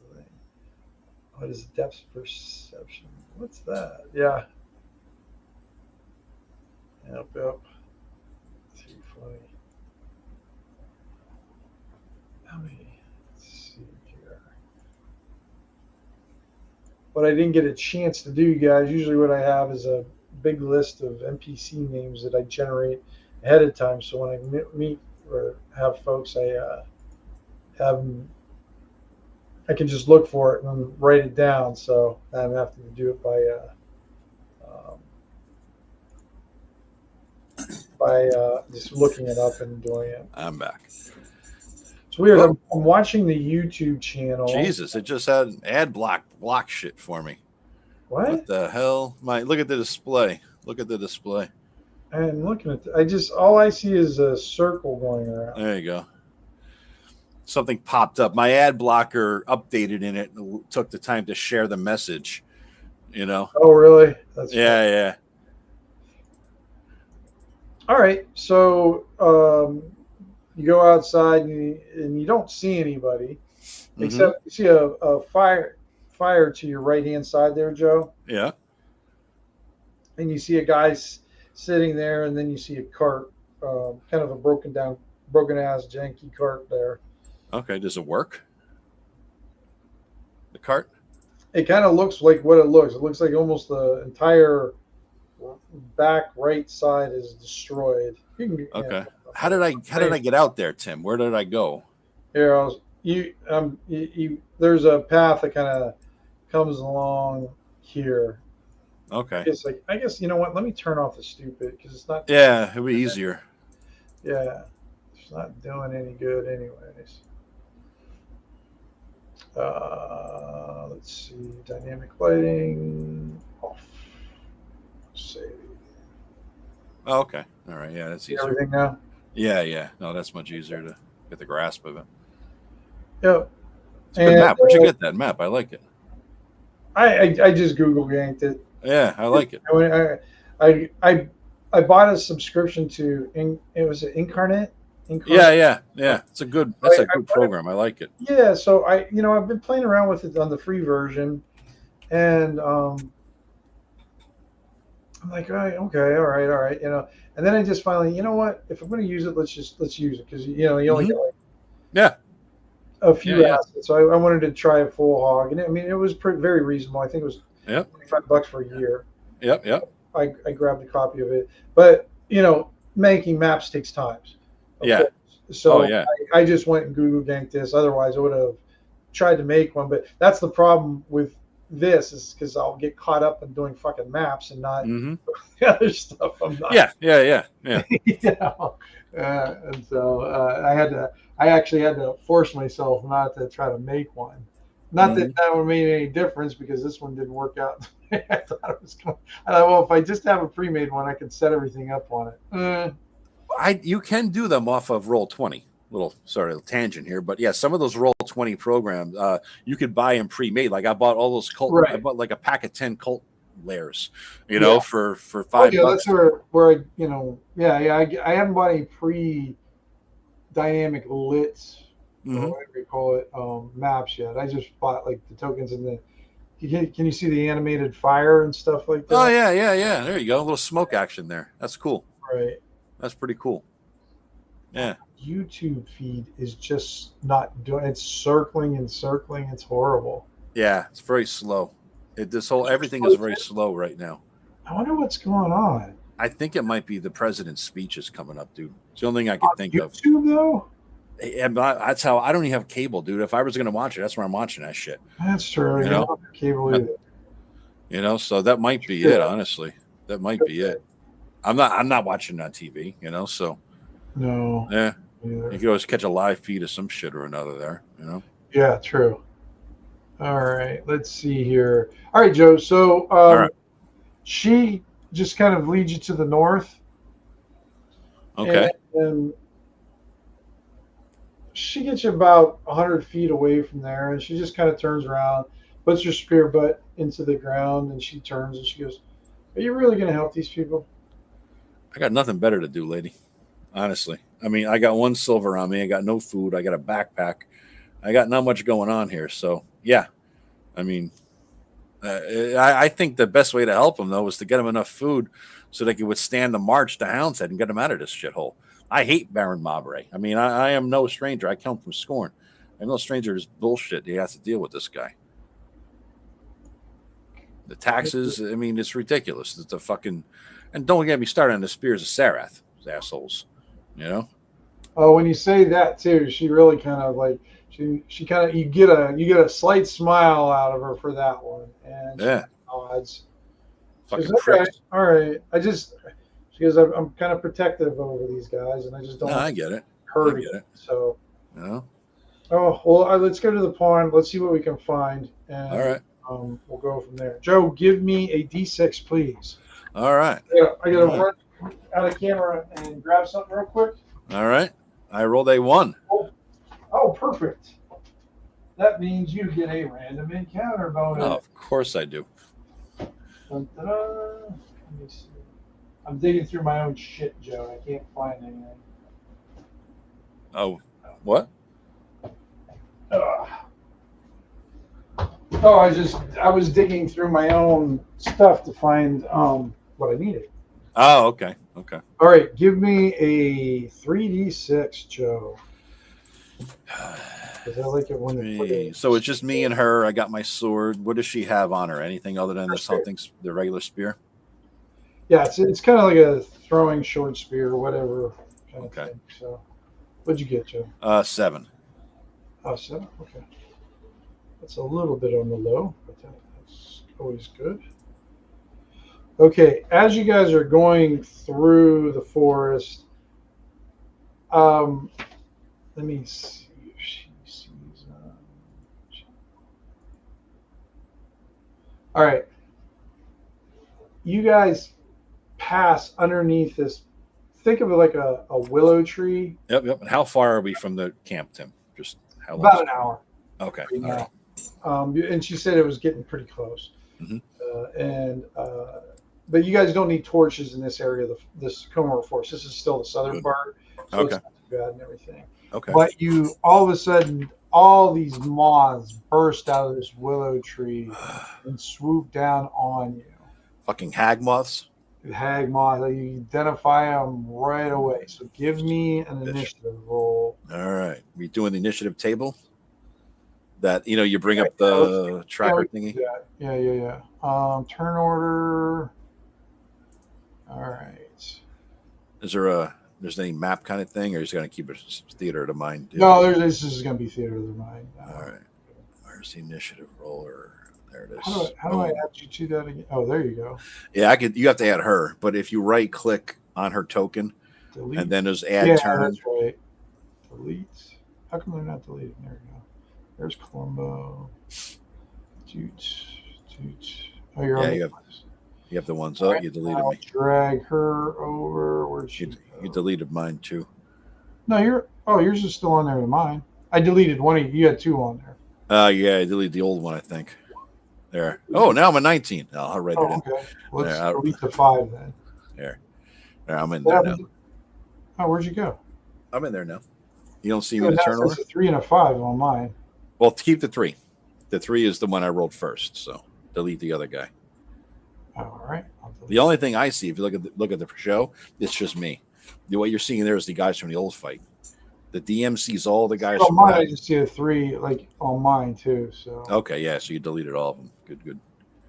is depth perception? What's that? Yeah. Yep. 220. How many? Let's see here. What I didn't get a chance to do, guys, usually what I have is a big list of NPC names that I generate ahead of time. So when I meet or have folks, I I can just look for it and write it down. So I'm having to do it by just looking it up and doing it. I'm back. It's weird. I'm watching the YouTube channel. Jesus, it just had ad block shit for me. What the hell? Look at the display. Look at the display. I'm looking at. All I see is a circle going around. There you go. Something popped up. My ad blocker updated in it and took the time to share the message. You know. Oh, really? That's yeah. All right. So you go outside and you don't see anybody, except you see a fire to your right hand side there, Joe. Yeah. And you see a guy sitting there, and then you see a cart, kind of a broken ass janky cart there. Okay, does it work? The cart? It kind of looks like what it looks. It looks like almost the entire back right side is destroyed. Okay. Yeah. How did I get out there, Tim? Where did I go? Here, there's a path that kind of comes along here. Okay. I guess you know what? Let me turn off the stupid because it's not. Yeah, it'll be easier. Yeah, it's not doing any good, anyways. Let's see. Dynamic lighting off. Save. Oh, okay. All right. Yeah, that's easier. Everything now. Yeah. No, that's much easier to get the grasp of it. Yep. It's a good map. Where'd you get that map? I like it. I just Google yanked it. Yeah, I like it. I bought a subscription to it was an Incarnate. Yeah. It's a good program. I like it. Yeah, so I've been playing around with it on the free version, and I'm like, all right, and then I just finally, you know what? If I'm going to use it, let's use it because you only get a few assets. So I wanted to try a full hog, and it was very reasonable. I think it was $25 for a year. Yep. I grabbed a copy of it, but making maps takes time. Yeah. So I just went and Google ganked this. Otherwise, I would have tried to make one. But that's the problem with this is because I'll get caught up in doing fucking maps and not the other stuff. I'm not. Yeah. And so I actually had to force myself not to try to make one. Not that would have made any difference because this one didn't work out. I thought it was going. I thought, well, if I just have a pre-made one, I can set everything up on it. You can do them off of Roll20. Little tangent here, but yeah, some of those Roll20 programs you could buy them pre-made. Like I bought all those cult. Right. I bought like a pack of 10 cult layers, for $5. That's where I haven't bought any pre-dynamic lit or whatever you call it maps yet. I just bought like the tokens and can you see the animated fire and stuff like that? Oh yeah. There you go, a little smoke action there. That's cool. Right. That's pretty cool. Yeah. YouTube feed is just not doing. It's circling and circling. It's horrible. Yeah, it's very slow. Everything is very slow right now. I wonder what's going on. I think it might be the president's speech is coming up, dude. It's the only thing I could think of. YouTube though. And that's how I don't even have cable, dude. If I was going to watch it, that's where I'm watching that shit. That's true. You don't have cable either. So that might be it. Honestly, that might be it. I'm not watching on TV. So. No. Yeah. You could always catch a live feed of some shit or another there. Yeah. True. All right. Let's see here. All right, Joe. So she just kind of leads you to the north. Okay. And she gets you about 100 feet away from there, and she just kind of turns around, puts her spear butt into the ground, and she turns and she goes, "Are you really going to help these people?" I got nothing better to do, lady. Honestly. I mean, I got 1 silver on me. I got no food. I got a backpack. I got not much going on here. So, yeah. I mean, I think the best way to help them, though, is to get them enough food so they can withstand the march to Hound's Head and get them out of this shithole. I hate Baron Mabray. I mean, I am no stranger. I come from Scorn. I'm no stranger to this bullshit. He has to deal with this guy. The taxes, I mean, it's ridiculous. It's a fucking... And don't get me started on the Spears of Sarath, those assholes. Oh, when you say that too, she really kind of like She kind of you get a slight smile out of her for that one, and Yeah. she nods. Fucking She goes, pricks. all right. She goes, I'm kind of protective over these guys, and I just don't No, want I to get it. hurt I get it. it. So, No. oh well, let's go to the pond. Let's see what we can find, and All right. we'll go from there. Joe, give me a D6, please. All right. I gotta run out of camera and grab something real quick. All right. I rolled a 1. Oh, perfect. That means you get a random encounter bonus. Oh, of course I do. Dun, dun, dun. Let me see. I'm digging through my own shit, Joe. I can't find anything. Oh, what? Ugh. Oh, I was digging through my own stuff to find what I needed. Oh, okay. Okay. All right, give me a 3d6, Joe. Because I like it when they put it. So it's just me and her. I got my sword. What does she have on her? Anything other than the regular spear? Yeah, it's kind of like a throwing short spear or whatever. Kind of thing. So, what'd you get, Joe? 7. Oh, 7? Okay. That's a little bit on the low, but that's always good. Okay, as you guys are going through the forest, let me see if she sees. All right, you guys pass underneath this. Think of it like a willow tree. Yep. And how far are we from the camp, Tim? Just how long? About an hour. Okay. Right now. And she said it was getting pretty close. Mm-hmm. But you guys don't need torches in this area of this Comor Forest. This is still the southern part, so it's not too bad and everything. Okay. But you all of a sudden, all these moths burst out of this willow tree and swoop down on you. Fucking hag moths. Hag moth. You identify them right away. So give me an initiative roll. All right. We doing the initiative table. That you bring up the tracker thingy. Yeah. Turn order. All right. There's any map kind of thing, or are you going to keep it theater of the mind? No, this is going to be theater of the mind. All right. Where's the initiative roller? There it is. How do I add you to that again? Oh, there you go. Yeah, you have to add her, but if you right click on her token, delete. And then there's add turn. That's right. Delete. How come they're not deleted? There we go. There's Columbo. Toot. Oh, you're on. You have the ones up. You deleted me. Drag her over. Where'd she go? You deleted mine too. No, yours is still on there with mine. I deleted one of you. You had 2 on there. Yeah, I deleted the old one, I think. There. Oh, now I'm a 19. I'll write it in. Okay. Let's delete the 5 then. There, I'm in there now. Oh, where'd you go? I'm in there now. You don't see me in the turn order? It's a 3 and a 5 on mine. Well, keep the 3. The 3 is the one I rolled first, so delete the other guy. All right. The only thing I see, if you look at the show, it's just me. What you're seeing there is the guys from the old fight. The DM sees all the guys. On mine, I just see a 3, like on mine too. So okay, yeah. So you deleted all of them. Good.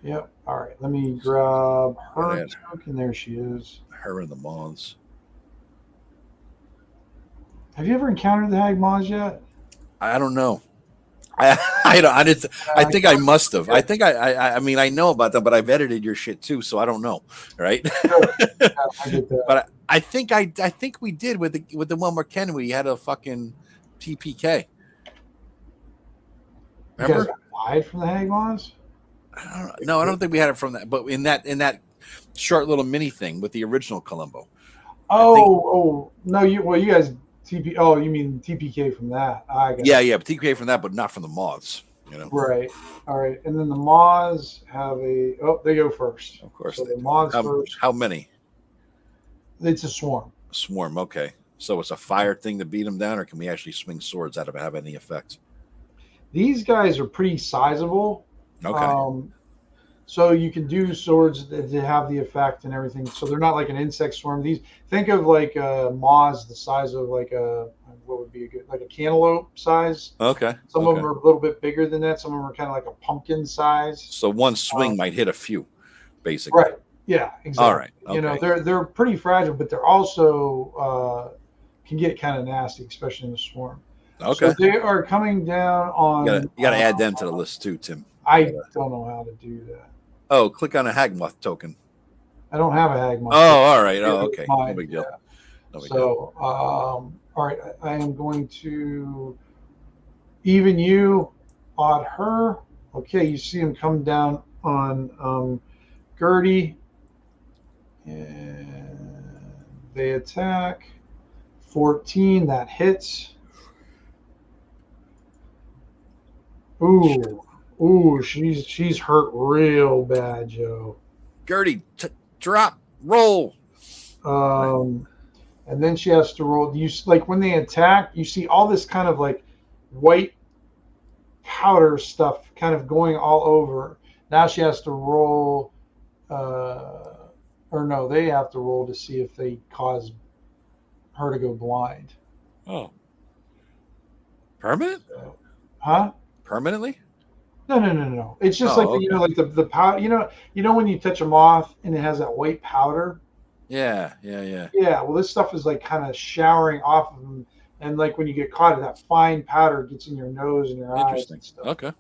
Yep. All right. Let me grab her token. There she is. Her and the moths. Have you ever encountered the hag moths yet? I don't know. I think I must have. I think I mean I know about them, but I've edited your shit too, so I don't know, right? Sure. Yeah, I get that. But I think we did with the one where Ken we had a fucking TPK. Remember? You guys died from the hag moths? I don't think we had it from that, but in that short little mini thing with the original Columbo. No, you guys. Oh, you mean TPK from that? Yeah, but TPK from that, but not from the moths. Right. All right, and then the moths have they go first. Of course. So the moths first. How many? It's a swarm. A swarm. Okay. So it's a fire thing to beat them down, or can we actually swing swords out of it, have any effect? These guys are pretty sizable. Okay. So you can do swords that have the effect and everything. So they're not like an insect swarm. Think of like moths the size of like what would be like a cantaloupe size. Okay. Some of them are a little bit bigger than that. Some of them are kind of like a pumpkin size. So one swing might hit a few, basically. Right. Yeah. Exactly. All right. Okay. They're pretty fragile, but they're also can get kind of nasty, especially in the swarm. Okay. So they are coming down on. You gotta add them to the list too, Tim. I don't know how to do that. Oh, click on a Hagmoth token. I don't have a Hagmoth. Oh, all right. Oh, okay. No big deal. Yeah. No big deal. All right. I am going to even you, odd her. Okay, you see him come down on Gertie, and they attack. 14, that hits. Ooh, she's hurt real bad, Joe. Gertie, drop, roll. And then she has to roll. You like when they attack, you see all this kind of like white powder stuff kind of going all over. Now she has to roll, or no, they have to roll to see if they cause her to go blind. Oh, permanent? Huh? Permanently? No. It's just like okay. Like the powder. You know when you touch a moth and it has that white powder. Yeah. Yeah. Well, this stuff is like kind of showering off of them, and like when you get caught, that fine powder gets in your nose and your eyes and stuff. Okay.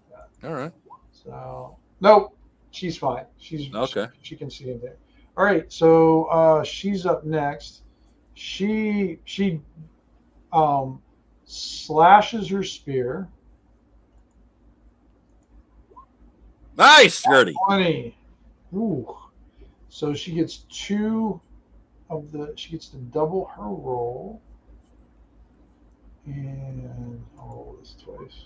All right. So nope, she's fine. She's okay. She can see in there. All right. So she's up next. She slashes her spear. Nice, Gertie. 20. Ooh. So she gets she gets to double her roll. And I'll roll this twice.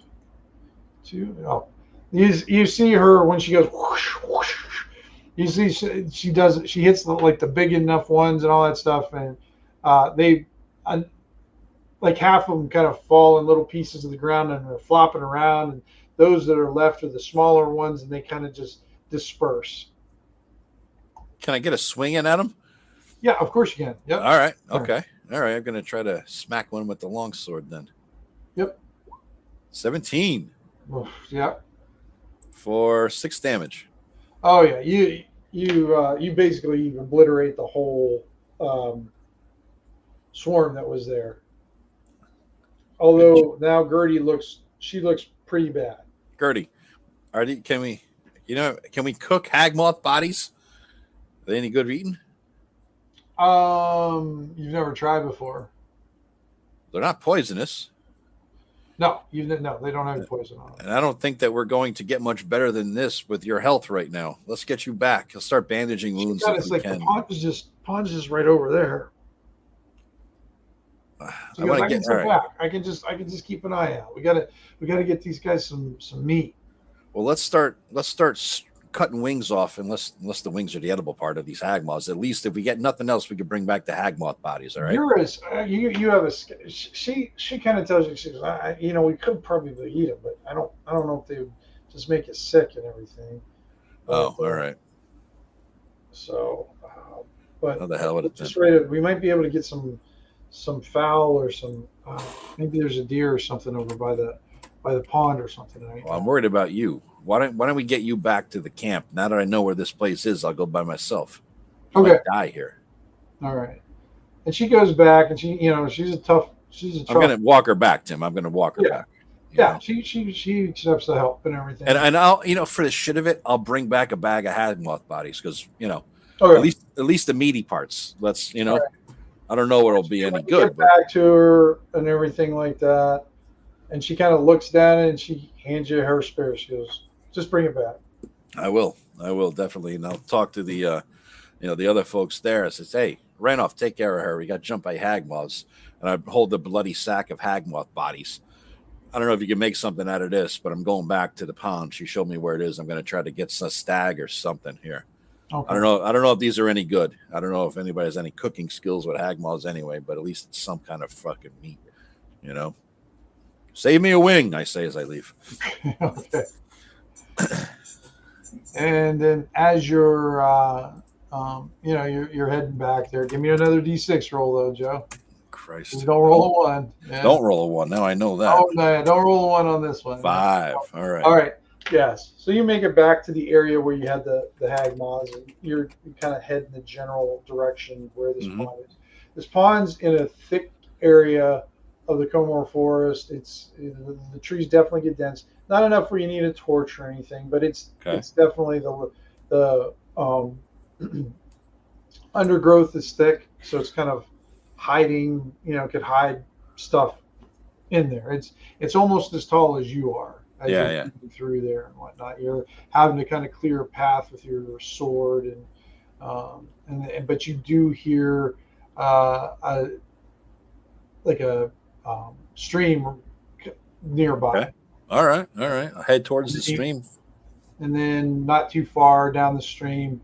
2. Oh. You see her when she goes whoosh, whoosh. You see she does it. She hits the big enough ones and all that stuff, and they like half of them kind of fall in little pieces of the ground and they're flopping around, and those that are left are the smaller ones, and they kind of just disperse. Can I get a swing in at them? Yeah, of course you can. Yep. All right. Okay. All right. I'm going to try to smack one with the longsword then. Yep. 17. Oof, yeah. For 6 damage. Oh yeah, you basically obliterate the whole swarm that was there. Although now Gertie looks pretty bad. Gertie, can we cook hagmoth bodies? Are they any good eating? You've never tried before. They're not poisonous. No, they don't have poison on them. And I don't think that we're going to get much better than this with your health right now. Let's get you back. I'll start bandaging wounds if we can. The pond's just right over there. So I can sit back. I can just keep an eye out. We gotta get these guys some meat. Well, let's start cutting wings off, unless the wings are the edible part of these hagmoths. At least if we get nothing else, we can bring back the hagmoth bodies. All right. You have a. She kind of tells you, she goes, we could probably eat them, but I don't know if they would just make you sick and everything. All right. So, but how the hell would it just right? We might be able to get some fowl or some. Maybe there's a deer or something over by the pond or something. Well, I'm worried about you. Why don't we get you back to the camp? Now that I know where this place is, I'll go by myself. Okay. I might die here. All right. And she goes back, and she's a tough. I'm gonna walk her back, Tim. I'm gonna walk her back. Yeah. She accepts the help and everything. And I'll for the shit of it, I'll bring back a bag of hagmoth bodies because okay. at least the meaty parts. Let's right. I don't know what it'll be any good. Get back to her and everything like that, and she kind of looks down and she hands you her spear. She goes, just bring it back. I will definitely, and I'll talk to the the other folks there. I says, hey, Randolph, take care of her. We got jumped by hagmoths, and I hold the bloody sack of hagmoth bodies. I don't know if you can make something out of this, but I'm going back to the pond. She showed me where it is. I'm going to try to get a stag or something here. Okay. I don't know if these are any good. I don't know if anybody has any cooking skills with hagmoths anyway, but at least it's some kind of fucking meat, Save me a wing, I say as I leave. Okay. And then as you're you're heading back there, give me another D6 roll though, Joe. Christ. You don't roll a 1. Yeah. Don't roll a 1. Now I know that. Oh no, don't roll a 1 on this one. 5. All right. All right. Yes. So you make it back to the area where you had the hag moths, and you kind of head in the general direction where this pond is. This pond's in a thick area of the Comore Forest. The trees definitely get dense. Not enough where you need a torch or anything, but it's definitely the undergrowth is thick, so it's kind of hiding. Could hide stuff in there. It's almost as tall as you are as you're moving through there and whatnot. You're having to kind of clear a path with your sword, but you do hear like a stream nearby. Okay. All right. I'll head towards the stream. And then not too far down the stream,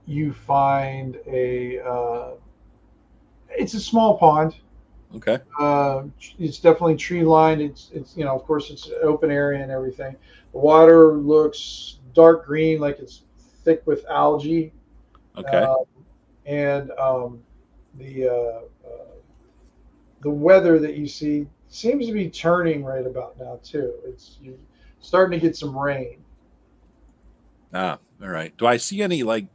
you find it's a small pond. Okay. It's definitely tree lined. It's of course it's an open area and everything. The water looks dark green, like it's thick with algae. Okay. And the weather that you see seems to be turning right about now too. You're starting to get some rain. All right. Do I see any like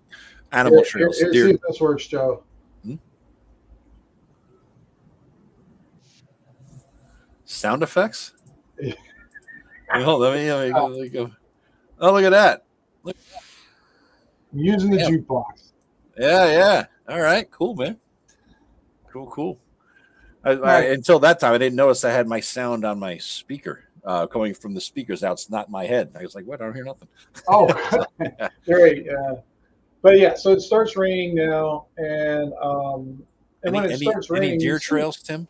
animal trails? Here, see if this works, Joe. Sound effects? Let me go. Oh, look at that. I'm using the jukebox. Yeah. All right. Cool, man. Cool. Until that time, I didn't notice I had my sound on my speaker coming from the speakers out. It's not my head. I was like, what? I don't hear nothing. Oh, great. But yeah, so it starts raining now. And when it starts raining. Any deer trails, Tim?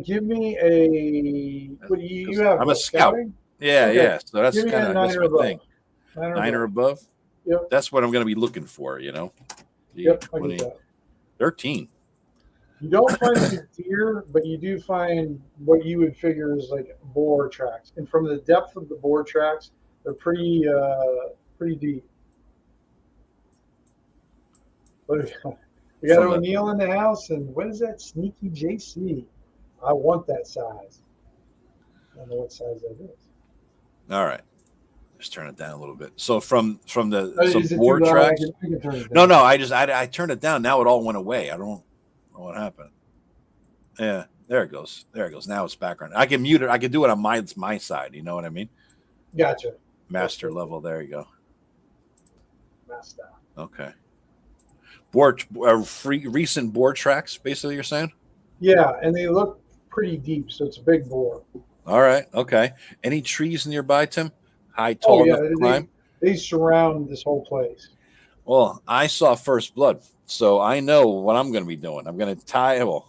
Give me a. What do you have? I'm a scout. Yeah, okay. yeah. So that's kind of my thing. 9 or above. Yep. That's what I'm going to be looking for. Yep. 20, I get that. 13. You don't find the deer, but you do find what you would figure is like boar tracks. And from the depth of the boar tracks, they're pretty deep. We got O'Neill in the house, and what is that sneaky JC? I want that size. I don't know what size that is. All right. Just turn it down a little bit. So from some boar tracks. I can turn it down. No. I turned it down. Now it all went away. I don't know what happened. Yeah, there it goes. Now it's background. I can mute it. I can do it on my side. You know what I mean? Gotcha. Master level. There you go. Master. Okay. Recent boar tracks. Basically, you're saying? Yeah, and they look pretty deep, so it's a big boar. All right. Okay. Any trees nearby, Tim? High, tall enough to climb? They surround this whole place. Well, I saw First Blood, so I know what I'm going to be doing. I'm going to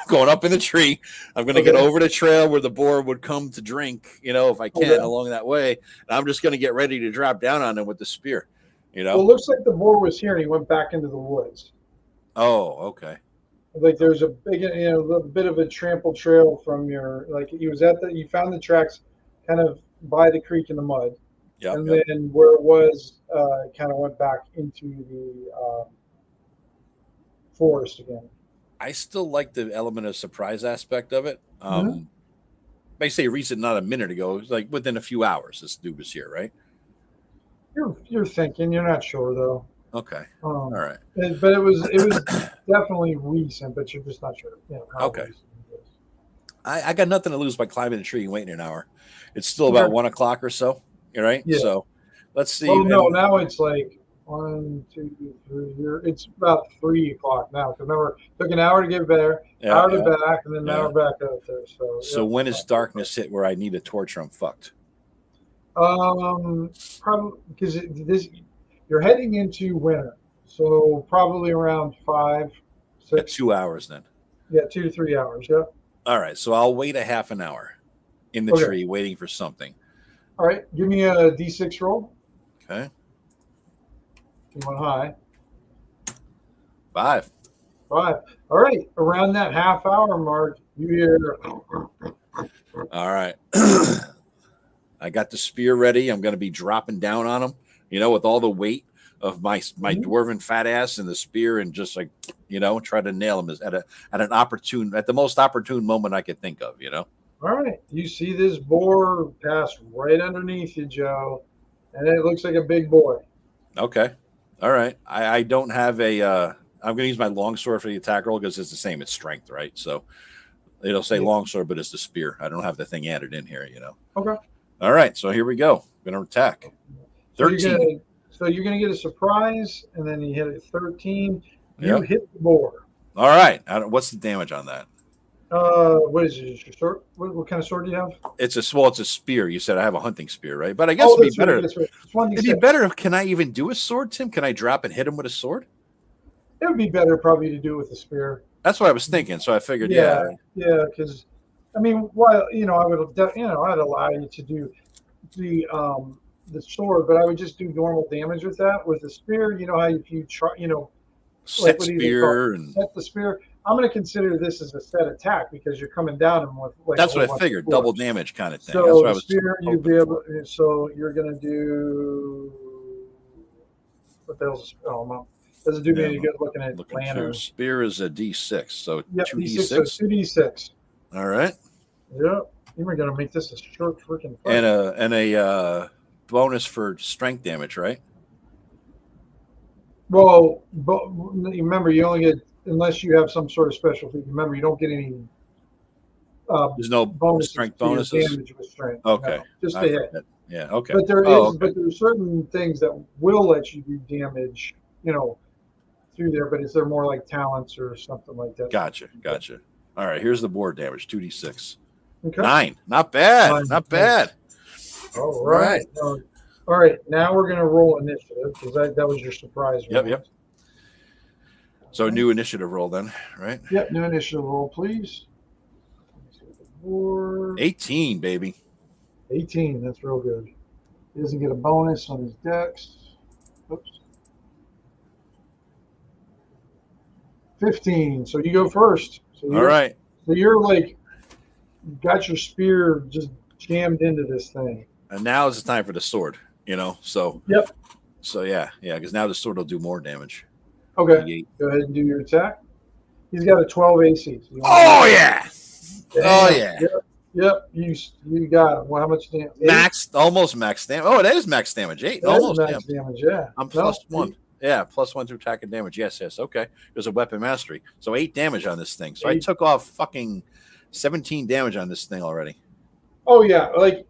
going up in the tree. I'm going to get over the trail where the boar would come to drink, if I can, along that way. And I'm just going to get ready to drop down on him with the spear, Well, it looks like the boar was here and he went back into the woods. Oh, okay. Like there's a big, a bit of a trampled trail from you found the tracks kind of by the creek in the mud. Yeah. And then where it was, kind of went back into the forest again. I still like the element of surprise aspect of it. I say recent, not a minute ago. It was like within a few hours, this dude was here, right? You're thinking. You're not sure though. Okay. All right. But it was definitely recent, but you're just not sure. Okay. I got nothing to lose by climbing the tree and waiting an hour. It's still about 1 o'clock or so. Right? Yeah. So let's see. Well, no, now it's like 1, 2, 3. It's about 3 o'clock now. Remember, it took an hour to get there, hour to back, and then an hour back out there. So when is darkness hit where I need a torch or I'm fucked? Probably because you're heading into winter, so probably around 5, 6. 2 hours then. Yeah, 2 to 3 hours. Yeah. All right, so I'll wait a half an hour in the tree waiting for something. All right, give me a D6 roll. Okay. You want high. 5. All right, around that half hour mark, you hear. All right. I got the spear ready. I'm going to be dropping down on him, with all the weight of my dwarven fat ass and the spear, and just like, try to nail him at the most opportune moment I could think of, All right, you see this boar pass right underneath you, Joe, and it looks like a big boy. Okay. All right. I don't have I'm going to use my longsword for the attack roll because it's the same. It's strength, right? So It'll say longsword, but it's the spear. I don't have the thing added in here, Okay. All right, so here we go. Gonna attack. 13. So you're gonna get a surprise, and then you hit a 13. You hit the boar. All right. What's the damage on that? What is it? Your sword? What kind of sword do you have? It's a spear. You said I have a hunting spear, right? But I guess it'd be better. It'd be better. Can I even do a sword, Tim? Can I drop and hit him with a sword? It would be better probably to do it with a spear. That's what I was thinking. So I figured, yeah, because I mean, while I would, I'd allow you to do the sword, but I would just do normal damage with that. With the spear, how if you try, set spear and set the spear. I'm going to consider this as a set attack because you're coming down and with like. That's what I figured. Double damage kind of thing. So that's what I was spear, you'd be able. So you're going to do. What the hell's? Oh no. Doesn't do me any good looking at lanterns. Spear is a D6, so 2D6. So 2D6. All right. Yep. You were gonna make this a short freaking fight. And a bonus for strength damage, right? Well, but remember, you only get unless you have some sort of special feat. Remember, you don't get any. There's no strength bonuses. Damage with strength. Okay. No, just a hit. Yeah. Okay. But there are certain things that will let you do damage. Through there, but is there more like talents or something like that? Gotcha. All right, here's the board damage, 2d6. Okay. 9. Not bad. Not bad. All right. All right. Now we're going to roll initiative because that was your surprise roll. Yep. So new initiative roll then, right? Yep. New initiative roll, please. 18, baby. 18. That's real good. He doesn't get a bonus on his dex. Oops. 15. So you go first. So all right. So you're like, got your spear just jammed into this thing. And now is the time for the sword, So. Yep. So yeah, because now the sword will do more damage. Okay. Go ahead and do your attack. He's got a 12 AC. So Yep. You got him. Well, how much damage? Almost max damage. Oh, it is max damage. 8. Almost max damage. Yeah. I'm plus 1. Yeah, +1 to attack and damage. Yes. Okay. There's a weapon mastery. So 8 damage on this thing. So 8. I took off fucking 17 damage on this thing already. Oh yeah, like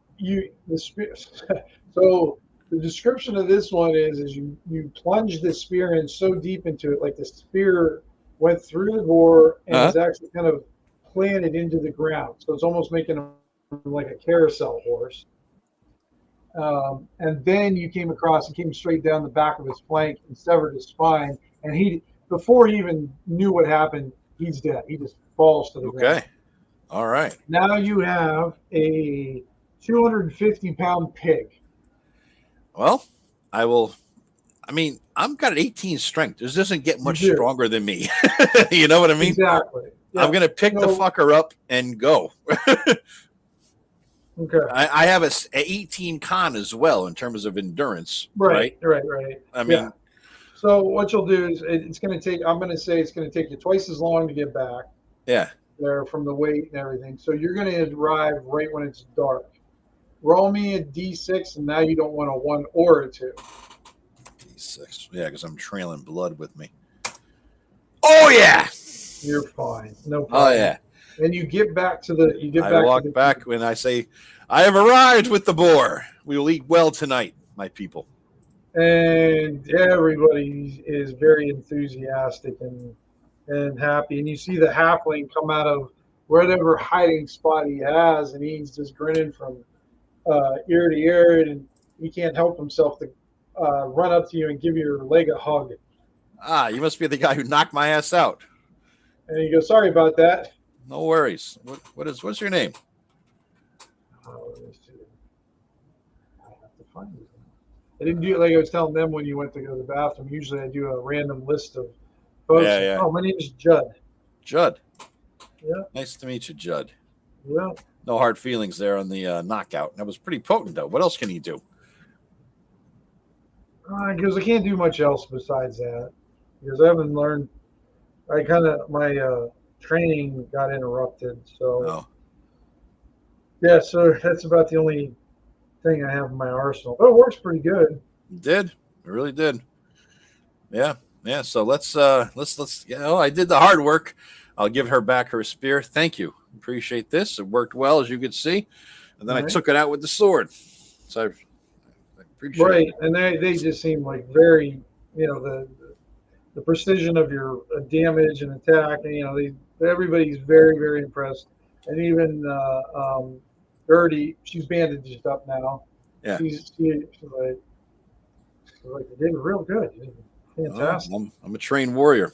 so the description of this one is you plunge the spear in so deep into it, like the spear went through the boar and is actually kind of planted into the ground. So it's almost making him like a carousel horse. And then you came across and came straight down the back of his flank and severed his spine. And before he even knew what happened, he's dead. He just falls to the ground. Okay. All right. Now you have a 250-pound pig. Well, I'm got an 18 strength. This doesn't get much stronger than me. You know what I mean? Exactly. Yeah. I'm going to pick the fucker up and go. Okay. I have a 18 con as well in terms of endurance. Right. I mean, so what you'll do is it's going to take. I'm going to say it's going to take you twice as long to get back. Yeah. There from the weight and everything. So you're going to arrive right when it's dark. Roll me a D6, and now you don't want a 1 or a 2. D6. Yeah, because I'm trailing blood with me. Oh yeah. You're fine. No problem. Oh yeah. And you get back to the. I walk back when I say, "I have arrived with the boar. We will eat well tonight, my people." And everybody is very enthusiastic and happy. And you see the halfling come out of whatever hiding spot he has, and he's just grinning from ear to ear, and he can't help himself to run up to you and give your leg a hug. Ah, you must be the guy who knocked my ass out. And he goes, "Sorry about that." No worries. What's your name? Let me see. I have to find it. I didn't do it like I was telling them when you went to go to the bathroom. Usually I do a random list of folks. Yeah. Oh, my name is Judd. Judd. Yeah. Nice to meet you, Judd. Yeah. No hard feelings there on the knockout. That was pretty potent, though. What else can he do? Because I can't do much else besides that. Because I haven't learned. My training got interrupted. So, yeah, so that's about the only thing I have in my arsenal. But it works pretty good. It did. It really did. Yeah. So let's I did the hard work. I'll give her back her spear. Thank you. Appreciate this. It worked well, as you could see. And then I took it out with the sword. So I appreciate it. And they just seem like very, the precision of your damage and attack, and everybody's very, very impressed. And even Gertie, she's bandaged up now. Yeah, she's like you did real good. Fantastic. I'm a trained warrior.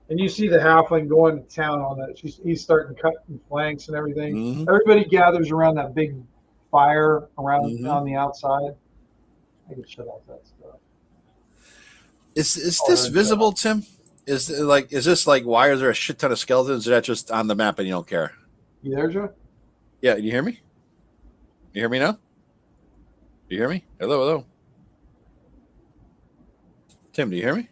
And you see the halfling going to town on that. He's starting cutting flanks and everything. Mm-hmm. Everybody gathers around that big fire around on the outside. I can shut off that stuff. Is this visible, Tim? Is this like why is there a shit ton of skeletons? Or is that just on the map and you don't care? You there, Joe? Yeah, you hear me? You hear me now? You hear me? Hello. Tim, do you hear me?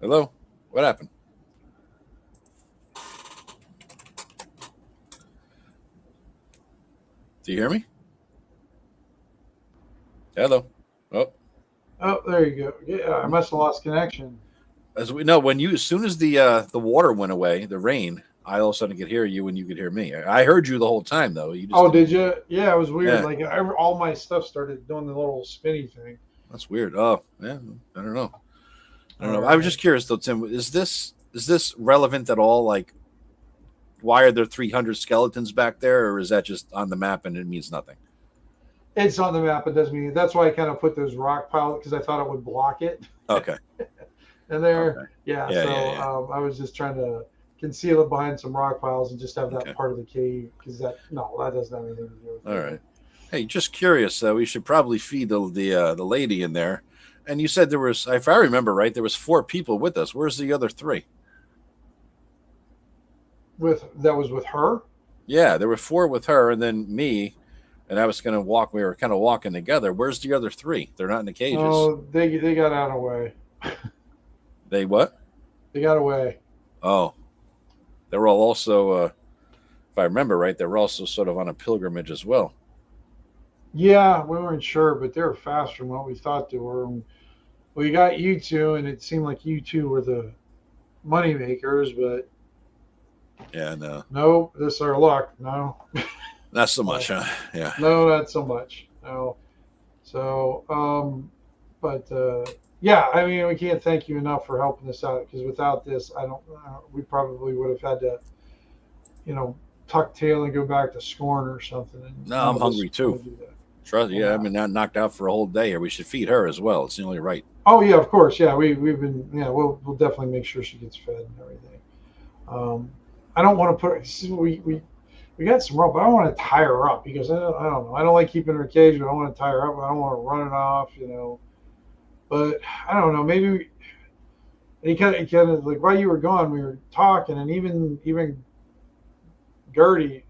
Hello? What happened? Do you hear me? Hello? Oh, there you go. Yeah, I must have lost connection. As we know, as soon as the water went away, the rain, I all of a sudden could hear you and you could hear me. I heard you the whole time, though. Did you? Yeah, it was weird. Yeah. Like all my stuff started doing the little spinny thing. That's weird. Oh, yeah. I don't know. I was just curious, though, Tim. Is this relevant at all? Like, why are there 300 skeletons back there, or is that just on the map and it means nothing? It's on the map. It doesn't mean. That's why I kind of put those rock piles because I thought it would block it. Okay. And there, okay. I was just trying to conceal it behind some rock piles and just have that part of the cave because that doesn't have anything to do with it. All right. Hey, just curious. We should probably feed the lady in there. And you said there was, if I remember right, there was 4 people with us. Where's the other 3? That was with her? Yeah, there were 4 with her, and then me. And I was going to walk. We were kind of walking together. Where's the other 3? They're not in the cages. Oh, they got out of the way. They what? They got away. Oh, they were all also, if I remember right, they were also sort of on a pilgrimage as well. Yeah, we weren't sure, but they were faster than what we thought they were. We got you 2, and it seemed like you 2 were the money makers, but yeah, no. No, this is our luck. No. Not so much, huh? Yeah. No, not so much. No. So, yeah, I mean, we can't thank you enough for helping us out because without this, we probably would have had to, tuck tail and go back to Scorn or something. No, I'm hungry too. Trust you. Yeah, I mean, not knocked out for a whole day here. We should feed her as well. It's the only right. Oh yeah, of course. Yeah, we've been. Yeah, we'll definitely make sure she gets fed and everything. I don't want to put. We got some rope. I don't want to tie her up because I don't know. I don't like keeping her caged. I don't want to tie her up. I don't want to run it off. But I don't know. Maybe he kind of like while you were gone, we were talking, and even Gertie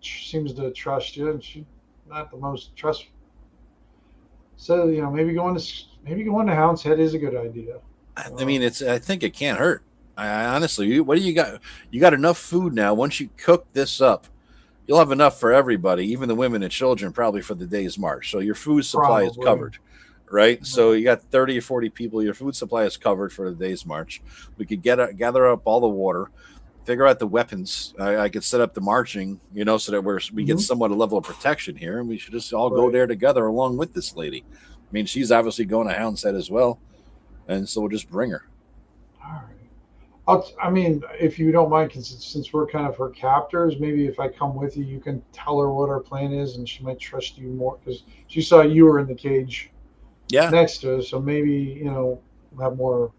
seems to trust you, and she's not the most trustful. So maybe going to Hound's Head is a good idea. I mean, I think it can't hurt. I honestly, what do you got? You got enough food now. Once you cook this up, you'll have enough for everybody, even the women and children, probably for the day's march. So your food supply is covered, right? So you got 30 or 40 people. Your food supply is covered for the day's march. We could gather up all the water, figure out the weapons. I could set up the marching, so that we get somewhat a level of protection here, and we should just all go there together along with this lady. I mean, she's obviously going to Hound's Head as well, and so we'll just bring her. All right. I mean, if you don't mind, since we're kind of her captors, maybe if I come with you, you can tell her what our plan is, and she might trust you more because she saw you were in the cage, next to us. So maybe have more.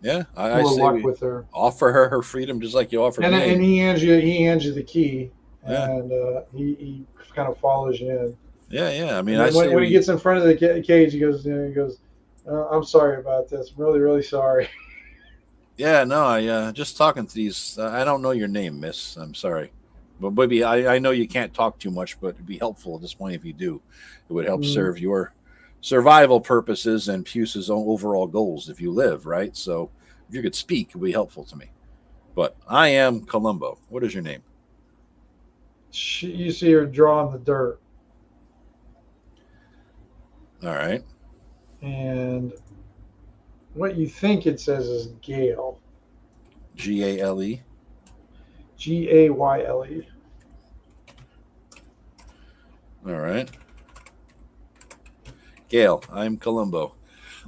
Yeah, I say luck with her. Offer her freedom, just like you offered me. And he hands you the key, and he kind of follows you in. Yeah. I mean, when he gets in front of the cage, he goes, "I'm sorry about this. I'm really, really sorry." Yeah, no, I just talking to these. I don't know your name, miss. I'm sorry. But maybe I know you can't talk too much, but it'd be helpful at this point if you do. It would help serve your survival purposes and Puce's overall goals if you live, right? So if you could speak, it would be helpful to me. But I am Columbo. What is your name? You see her draw in the dirt. All right. And what you think it says is Gale. Gale. Gayle. All right. Gail, I'm Columbo.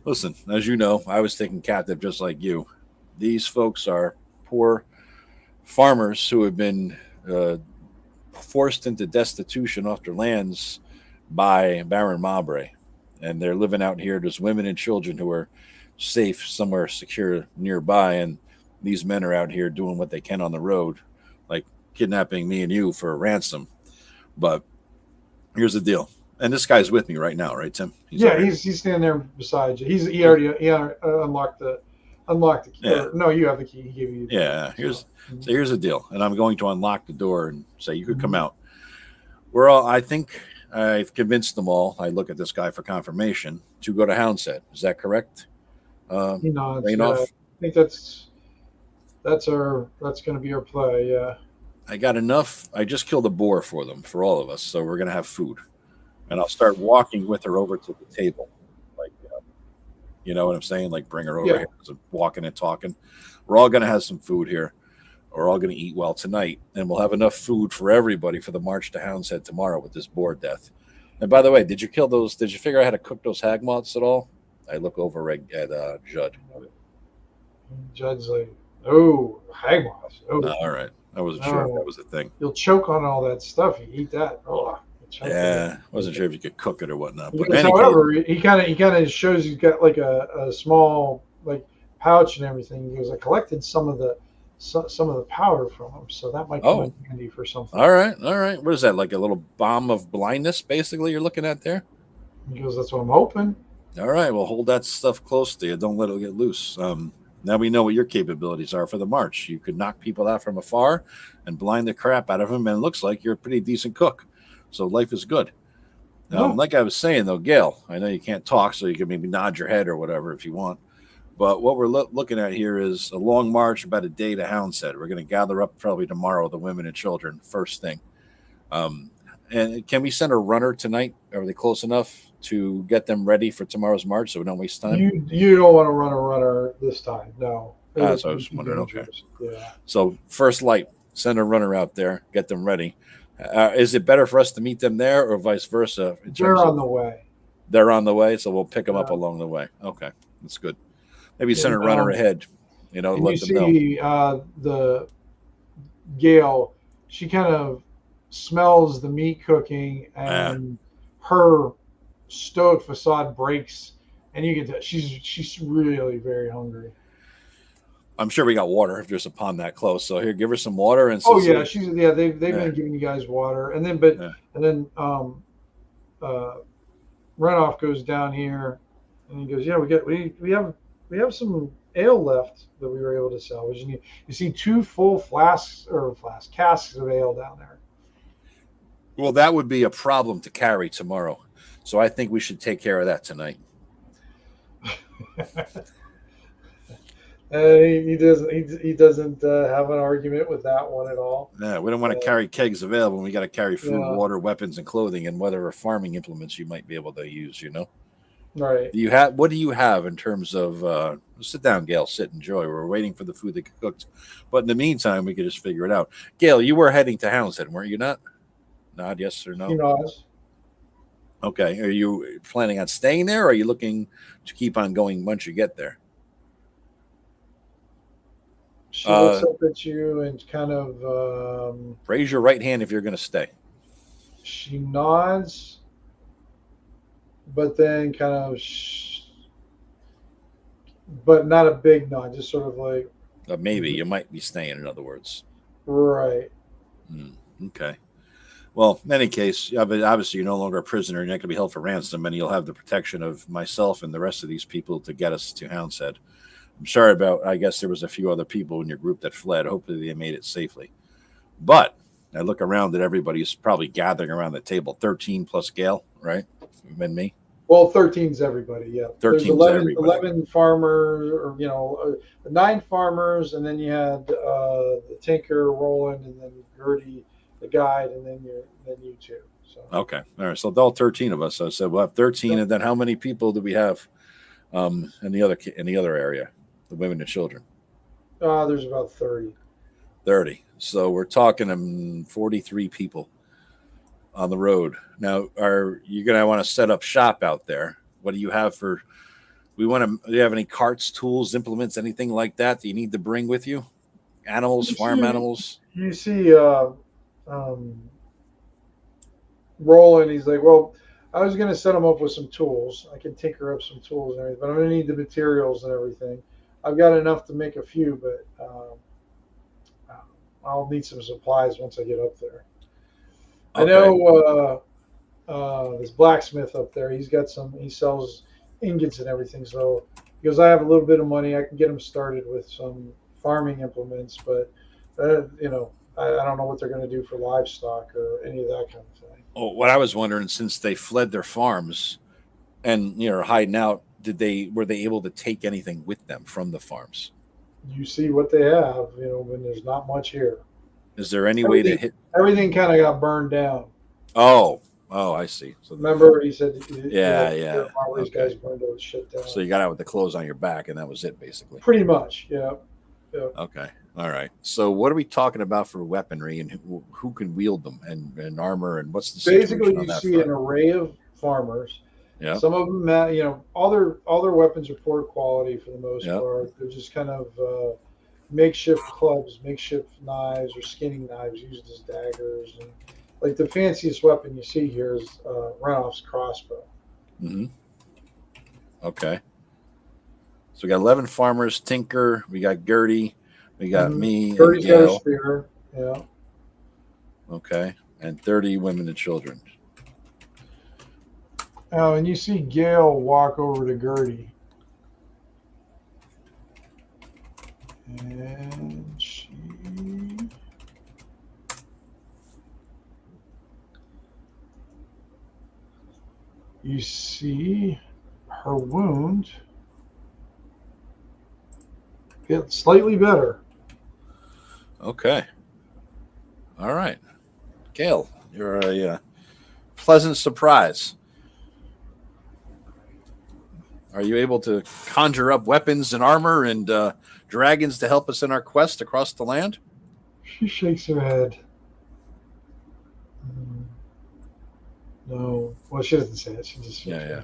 Listen, as you know, I was taken captive just like you. These folks are poor farmers who have been forced into destitution off their lands by Baron Mabray. And they're living out here. There's women and children who are safe somewhere secure nearby. And these men are out here doing what they can on the road, like kidnapping me and you for a ransom. But here's the deal. And this guy's with me right now, right, Tim? He's standing there beside you. He already unlocked the key. Yeah. No, you have the key. He gave you. Here's the deal. And I'm going to unlock the door and say you could come out. I think I've convinced them all. I look at this guy for confirmation to go to Houndset. Is that correct? He nods. I think that's going to be our play. Yeah. I got enough. I just killed a boar for them, for all of us. So we're going to have food. And I'll start walking with her over to the table. Like, you know what I'm saying? Like, bring her over here. So walking and talking. We're all going to have some food here. We're all going to eat well tonight. And we'll have enough food for everybody for the march to Houndshead tomorrow with this boar death. And by the way, did you figure out how to cook those hag moths at all? I look over at Judd. Judd's like, oh, hag moths. Oh. All right. I wasn't sure if that was a thing. You'll choke on all that stuff. You eat that. Oh. Yeah, wasn't sure if you could cook it or whatnot. But however, he kind of shows he's got like a small like pouch and everything. He goes, I collected some of the powder from him, so that might come in handy for something. All right. What is that? Like a little bomb of blindness, basically? You're looking at there. He goes, that's what I'm hoping. All right, well, hold that stuff close to you. Don't let it get loose. Now we know what your capabilities are for the march. You could knock people out from afar and blind the crap out of them, and it looks like you're a pretty decent cook. So life is good. Like I was saying, though, Gail, I know you can't talk, so you can maybe nod your head or whatever if you want. But what we're looking at here is a long march, about a day to Houndset. We're going to gather up probably tomorrow, the women and children, first thing. And can we send a runner tonight? Are they close enough to get them ready for tomorrow's march so we don't waste time? You don't want to run a runner this time, no. That's what I was wondering. Okay. Yeah. So first light, send a runner out there, get them ready. Is it better for us to meet them there or vice versa? They're on the way. They're on the way, so we'll pick them up along the way. Okay, that's good. Maybe send a runner ahead, let them know. The Gail, she kind of smells the meat cooking, and her stoic facade breaks, and you can tell she's really very hungry. I'm sure we got water if there's a pond that close. So here, give her some water and. They've been giving you guys water, and then Runoff goes down here, and he goes, we have some ale left that we were able to salvage. And you see two full casks of ale down there. Well, that would be a problem to carry tomorrow, so I think we should take care of that tonight. He doesn't have an argument with that one at all. Yeah, we don't want to carry kegs of ale when we got to carry food, water, weapons, and clothing, and whatever farming implements you might be able to use. Right. What do you have in terms of? Sit down, Gail. Sit, enjoy. We're waiting for the food to get cooked, but in the meantime, we could just figure it out. Gail, you were heading to Houndshead, weren't you not? Nod yes or no. He nods. Okay. Are you planning on staying there, or are you looking to keep on going once you get there? She looks up at you and kind of raise your right hand if you're going to stay. She nods, but then kind of, but not a big nod, just sort of like. Maybe you might be staying. In other words. Right. Okay. Well, in any case, obviously you're no longer a prisoner. You're not going to be held for ransom, and you'll have the protection of myself and the rest of these people to get us to Houndset. I'm sorry about, I guess there was a few other people in your group that fled. Hopefully they made it safely. But I look around at everybody's probably gathering around the table. 13 plus Gail, right? And me. Well, 13's everybody, yeah. 13's 11 farmers, or 9 farmers, and then you had the Tenkar, Roland, and then Gertie, the guide, and then you two. So. Okay. All right. So all 13 of us. So I said we'll have 13, and then how many people do we have in the other area, the women and children? There's about 30. 30. So we're talking 43 people on the road. Now, are you going to want to set up shop out there? What do you have for? Do you have any carts, tools, implements, anything like that you need to bring with you? Animals, farm animals. You see, um, Roland. He's like, well, I was going to set him up with some tools. I can tinker up some tools and everything, but I'm going to need the materials and everything. I've got enough to make a few, but I'll need some supplies once I get up there. Okay. I know this blacksmith up there. He's got some. He sells ingots and everything. So because I have a little bit of money, I can get him started with some farming implements. But I don't know what they're going to do for livestock or any of that kind of thing. Oh, what I was wondering, since they fled their farms and are hiding out, were they able to take anything with them from the farms? You see what they have, when there's not much here. Is there any way to hit? Everything kind of got burned down. Oh, I see. So remember, he said, yeah. All these guys burned all the shit down. So you got out with the clothes on your back, and that was it, basically. Pretty much, yeah. Okay, all right. So what are we talking about for weaponry, and who can wield them, and armor, and what's the basically you see front? An array of farmers. Yeah. Some of them, all their weapons are poor quality for the most part. They're just kind of makeshift clubs, makeshift knives, or skinning knives used as daggers. And like the fanciest weapon you see here is Renoff's crossbow. Mm-hmm. Okay. So we got 11 farmers, Tenkar, we got Gertie, we got me. Gertie's got a spear. Yeah. Okay. And 30 women and children. Oh, and you see Gail walk over to Gertie. And you see her wound get slightly better. Okay. All right. Gail, you're a pleasant surprise. Are you able to conjure up weapons and armor and dragons to help us in our quest across the land? She shakes her head. No. Well, she doesn't say it. She just yeah.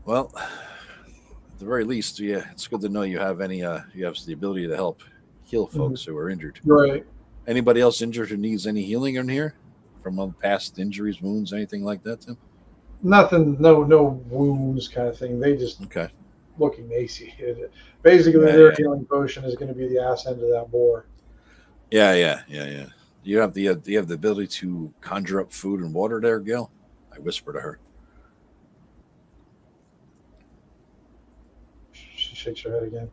Well, at the very least, it's good to know you have you have the ability to help heal folks who are injured. Right. Anybody else injured who needs any healing in here from past injuries, wounds, anything like that, Tim? Nothing, no wounds kind of thing. They just look emaciated. Basically, their healing potion is going to be the ass end of that boar. Yeah. You have the ability to conjure up food and water there, Gail? I whisper to her. She shakes her head again.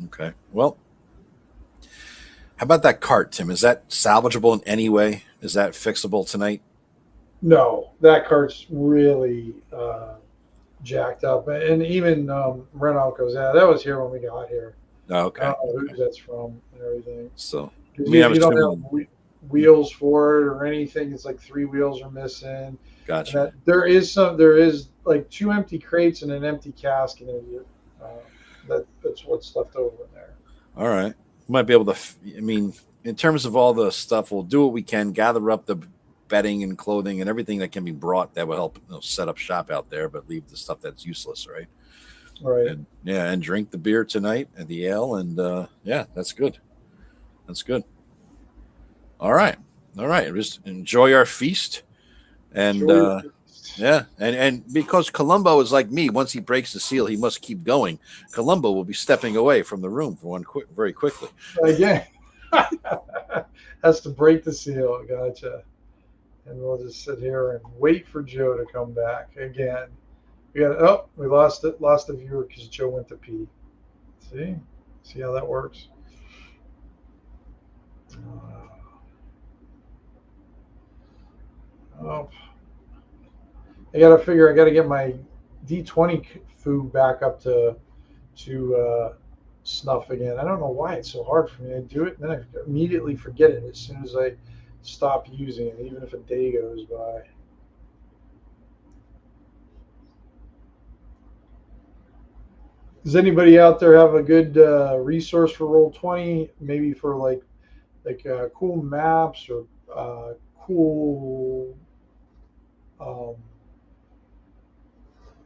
Okay. Well, how about that cart, Tim? Is that salvageable in any way? Is that fixable tonight? No, that cart's really jacked up. And even Renault goes, that was here when we got here. Oh, okay. I don't know who that's from and everything. So you don't have wheels for it or anything. It's like 3 wheels are missing. Gotcha. There is like 2 empty crates and an empty cask in it. That's what's left over in there. All right. We might be able to, in terms of all the stuff, we'll do what we can, gather up the bedding and clothing and everything that can be brought that will help set up shop out there, but leave the stuff that's useless, right? Right. And drink the beer tonight and the ale, and that's good. That's good. All right. Just enjoy our feast, and and because Columbo is like me, once he breaks the seal, he must keep going. Columbo will be stepping away from the room very quickly. Again, has to break the seal. Gotcha. And we'll just sit here and wait for Joe to come back again. We lost a viewer because Joe went to pee. See how that works. I got to get my D20 food back up to snuff again. I don't know why it's so hard for me. I do it and then I immediately forget it as soon as I stop using it, even if a day goes by. Does anybody out there have a good resource for Roll20? Maybe for like cool maps or cool, um,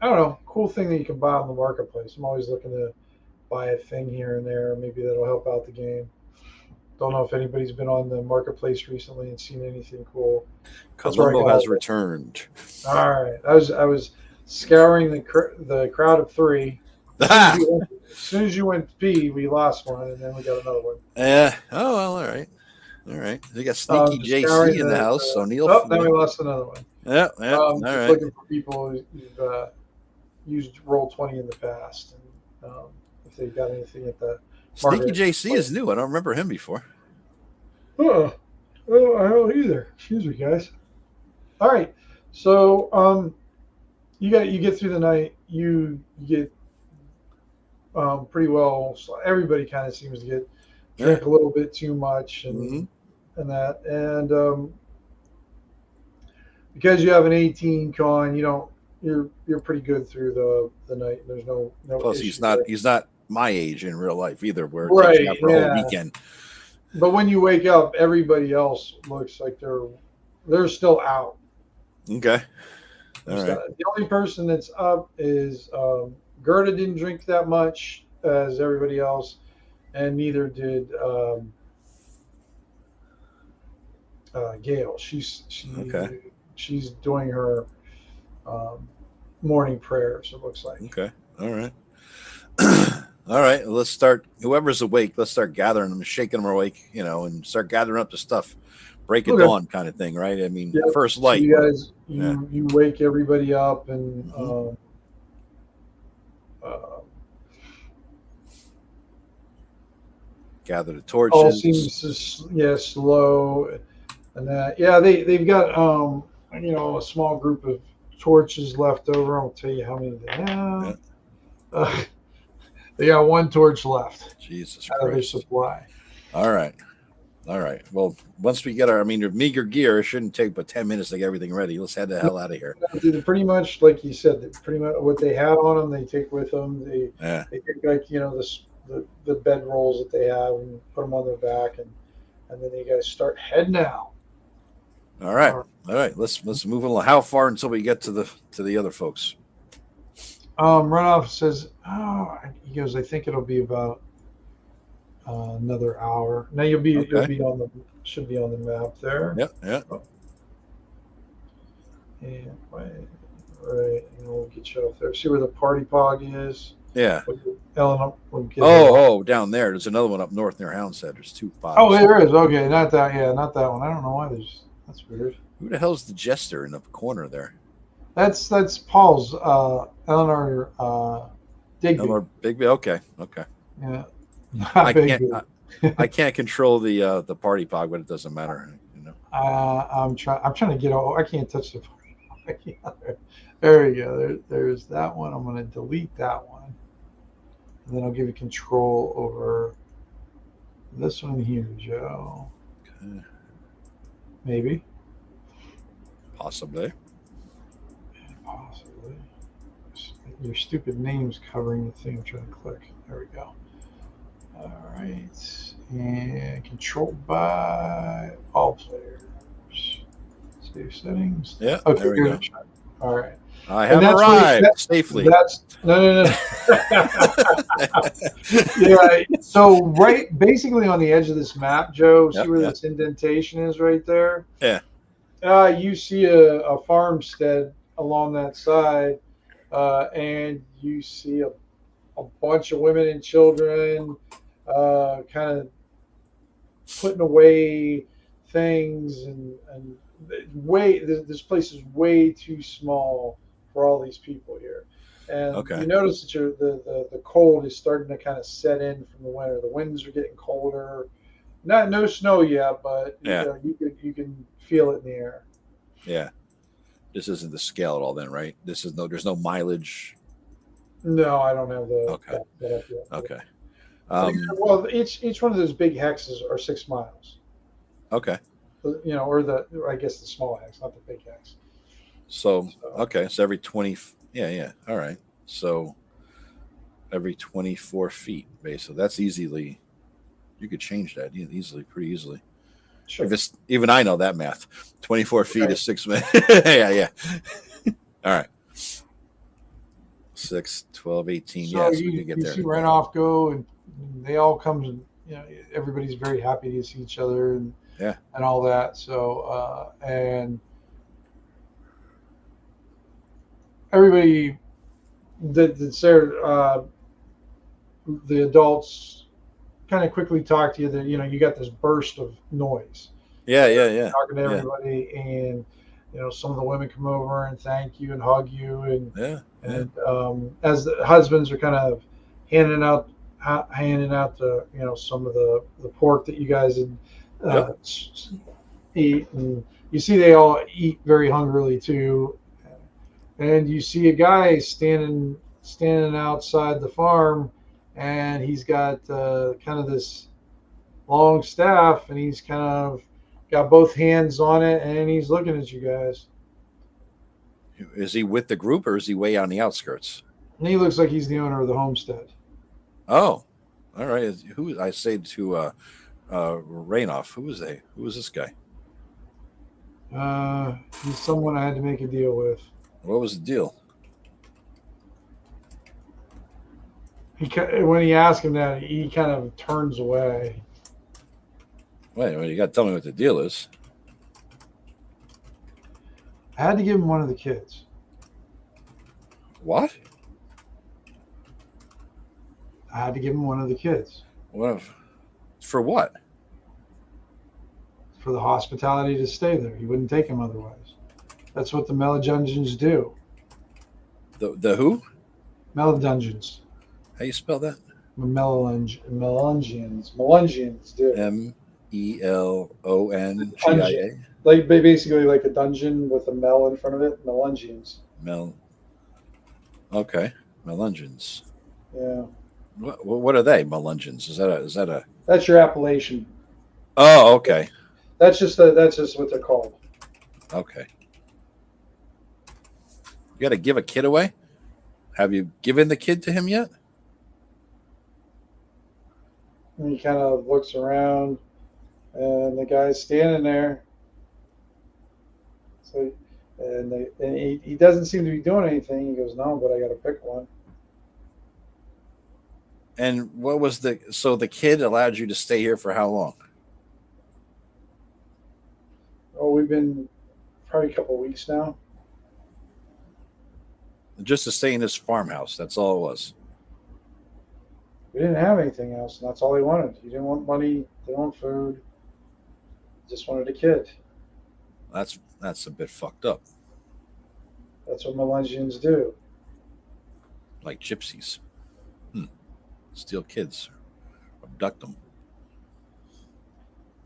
I don't know, cool thing that you can buy on the marketplace. I'm always looking to buy a thing here and there. Maybe that'll help out the game. Don't know if anybody's been on the marketplace recently and seen anything cool. Columbo has returned. All right, I was scouring the crowd of three. As soon as you went to pee, we lost one, and then we got another one. Yeah. Oh well. All right. All right. We got Sneaky JC in the house. So Neil. Oh, then we lost another one. Yeah. Yeah. All just right. looking for people who've used Roll20 in the past, and if they've got anything at the Sneaky JC is new. I don't remember him before. Oh, well, I don't either. Excuse me, guys. All right. So you get through the night. You get pretty well. So everybody kind of seems to drink a little bit too much and that. And because you have an 18 con, you're pretty good through the night. There's no Plus he's not my age in real life either, where it right, takes you out for a whole weekend. But when you wake up, everybody else looks like they're still out. Okay. All right. The only person that's up is Gerda didn't drink that much as everybody else, and neither did Gail. She's doing her morning prayers, it looks like. Okay. All right. All right. Let's start. Whoever's awake, let's start gathering them, shaking them awake, and start gathering up the stuff. Break it dawn kind of thing, right? I mean, first light. So you guys, you wake everybody up and gather the torches. All seems slow, and that they've got a small group of torches left over. I'll tell you how many they have. Yeah. They got one torch left. Jesus out Christ. of their supply. All right. Well, your meager gear, it shouldn't take but 10 minutes to get everything ready. Let's head the hell out of here. Pretty much, like you said, pretty much what they had on them, they take with them. They take the bed rolls that they have and put them on their back, and then you guys start heading out. All right. Let's move along. How far until we get to the other folks? Runoff says, he goes, I think it'll be about another hour. Now you'll be should be on the map there. Yeah. And right, and we'll get you off there. See where the party pog is. Yeah. Ellen, down there. There's another one up north near Houndstead. There's 2 pods. Oh, there is. Okay, not that. Yeah, not that one. I don't know why that's weird. Who the hell's the jester in the corner there? That's Paul's Eleanor Digby. Eleanor Bigby. Okay. Yeah. I can't control the party pog, but it doesn't matter. I'm trying to get all. I can't touch the party pog. There we go. There's that one. I'm going to delete that one, and then I'll give you control over this one here, Joe. Okay. Maybe. Possibly. Your stupid name's covering the thing I'm trying to click. There we go. All right. And controlled by all players. Save settings. Yeah. Okay, there we go. All right. I have arrived safely. No. Yeah. So basically on the edge of this map, Joe, see where this indentation is right there? Yeah. You see a farmstead along that side, and you see a bunch of women and children kind of putting away things, and this place is way too small for all these people here. And you notice that the cold is starting to kind of set in from the winter. The winds are getting colder. No snow yet, but you can feel it in the air. Yeah. This isn't the scale at all then, right? There's no mileage. No, I don't have the Okay. Well, each one of those big hexes are 6 miles. Okay. Or I guess the small hex, not the big hex. So okay, so every 20. Yeah. All right. So every 24 feet, basically. That's easily, you could change that easily, pretty easily. Sure. If it's, even I know that math. 24 feet Right. is 6 minutes. Yeah. All right. 6, 12, 18. So Yes, we can get you there. see Renoff go, and they all come, and everybody's very happy to see each other, and all that. So and everybody that's there, the adults kind of quickly talk to you that you got this burst of noise. Yeah. Talking to everybody, and some of the women come over and thank you and hug you, and as the husbands are kind of handing out the some of the pork that you guys had eat, and you see they all eat very hungrily too, and you see a guy standing outside the farm, and he's got kind of this long staff, and he's kind of got both hands on it, and he's looking at you guys. Is he with the group, or is he way on the outskirts? And he looks like he's the owner of the homestead. Oh, all right. Who I say to Rainoff? Who is this guy? He's someone I had to make a deal with. What was the deal? When he asked him that, he kind of turns away. Wait, you got to tell me what the deal is. I had to give him one of the kids. What? I had to give him one of the kids. What? For what? For the hospitality to stay there. He wouldn't take him otherwise. That's what the Melodungeons do. The who? Melodungeons. How you spell that? Melungians do. Melongia. Like basically like a dungeon with a mel in front of it. Melungians. Okay, Melungians. Yeah. What are they? Melungians? Is that a? That's your appellation. Oh, okay. That's just what they're called. Okay. You got to give a kid away? Have you given the kid to him yet? And he kind of looks around, and the guy's standing there. So, and he doesn't seem to be doing anything. He goes, "No, but I got to pick one." And what was the kid allowed you to stay here for how long? Oh, we've been probably a couple of weeks now. Just to stay in this farmhouse. That's all it was. We didn't have anything else, and that's all he wanted. He didn't want money. Didn't want food. He just wanted a kid. That's a bit fucked up. That's what Melungians do. Like gypsies. Steal kids. Abduct them.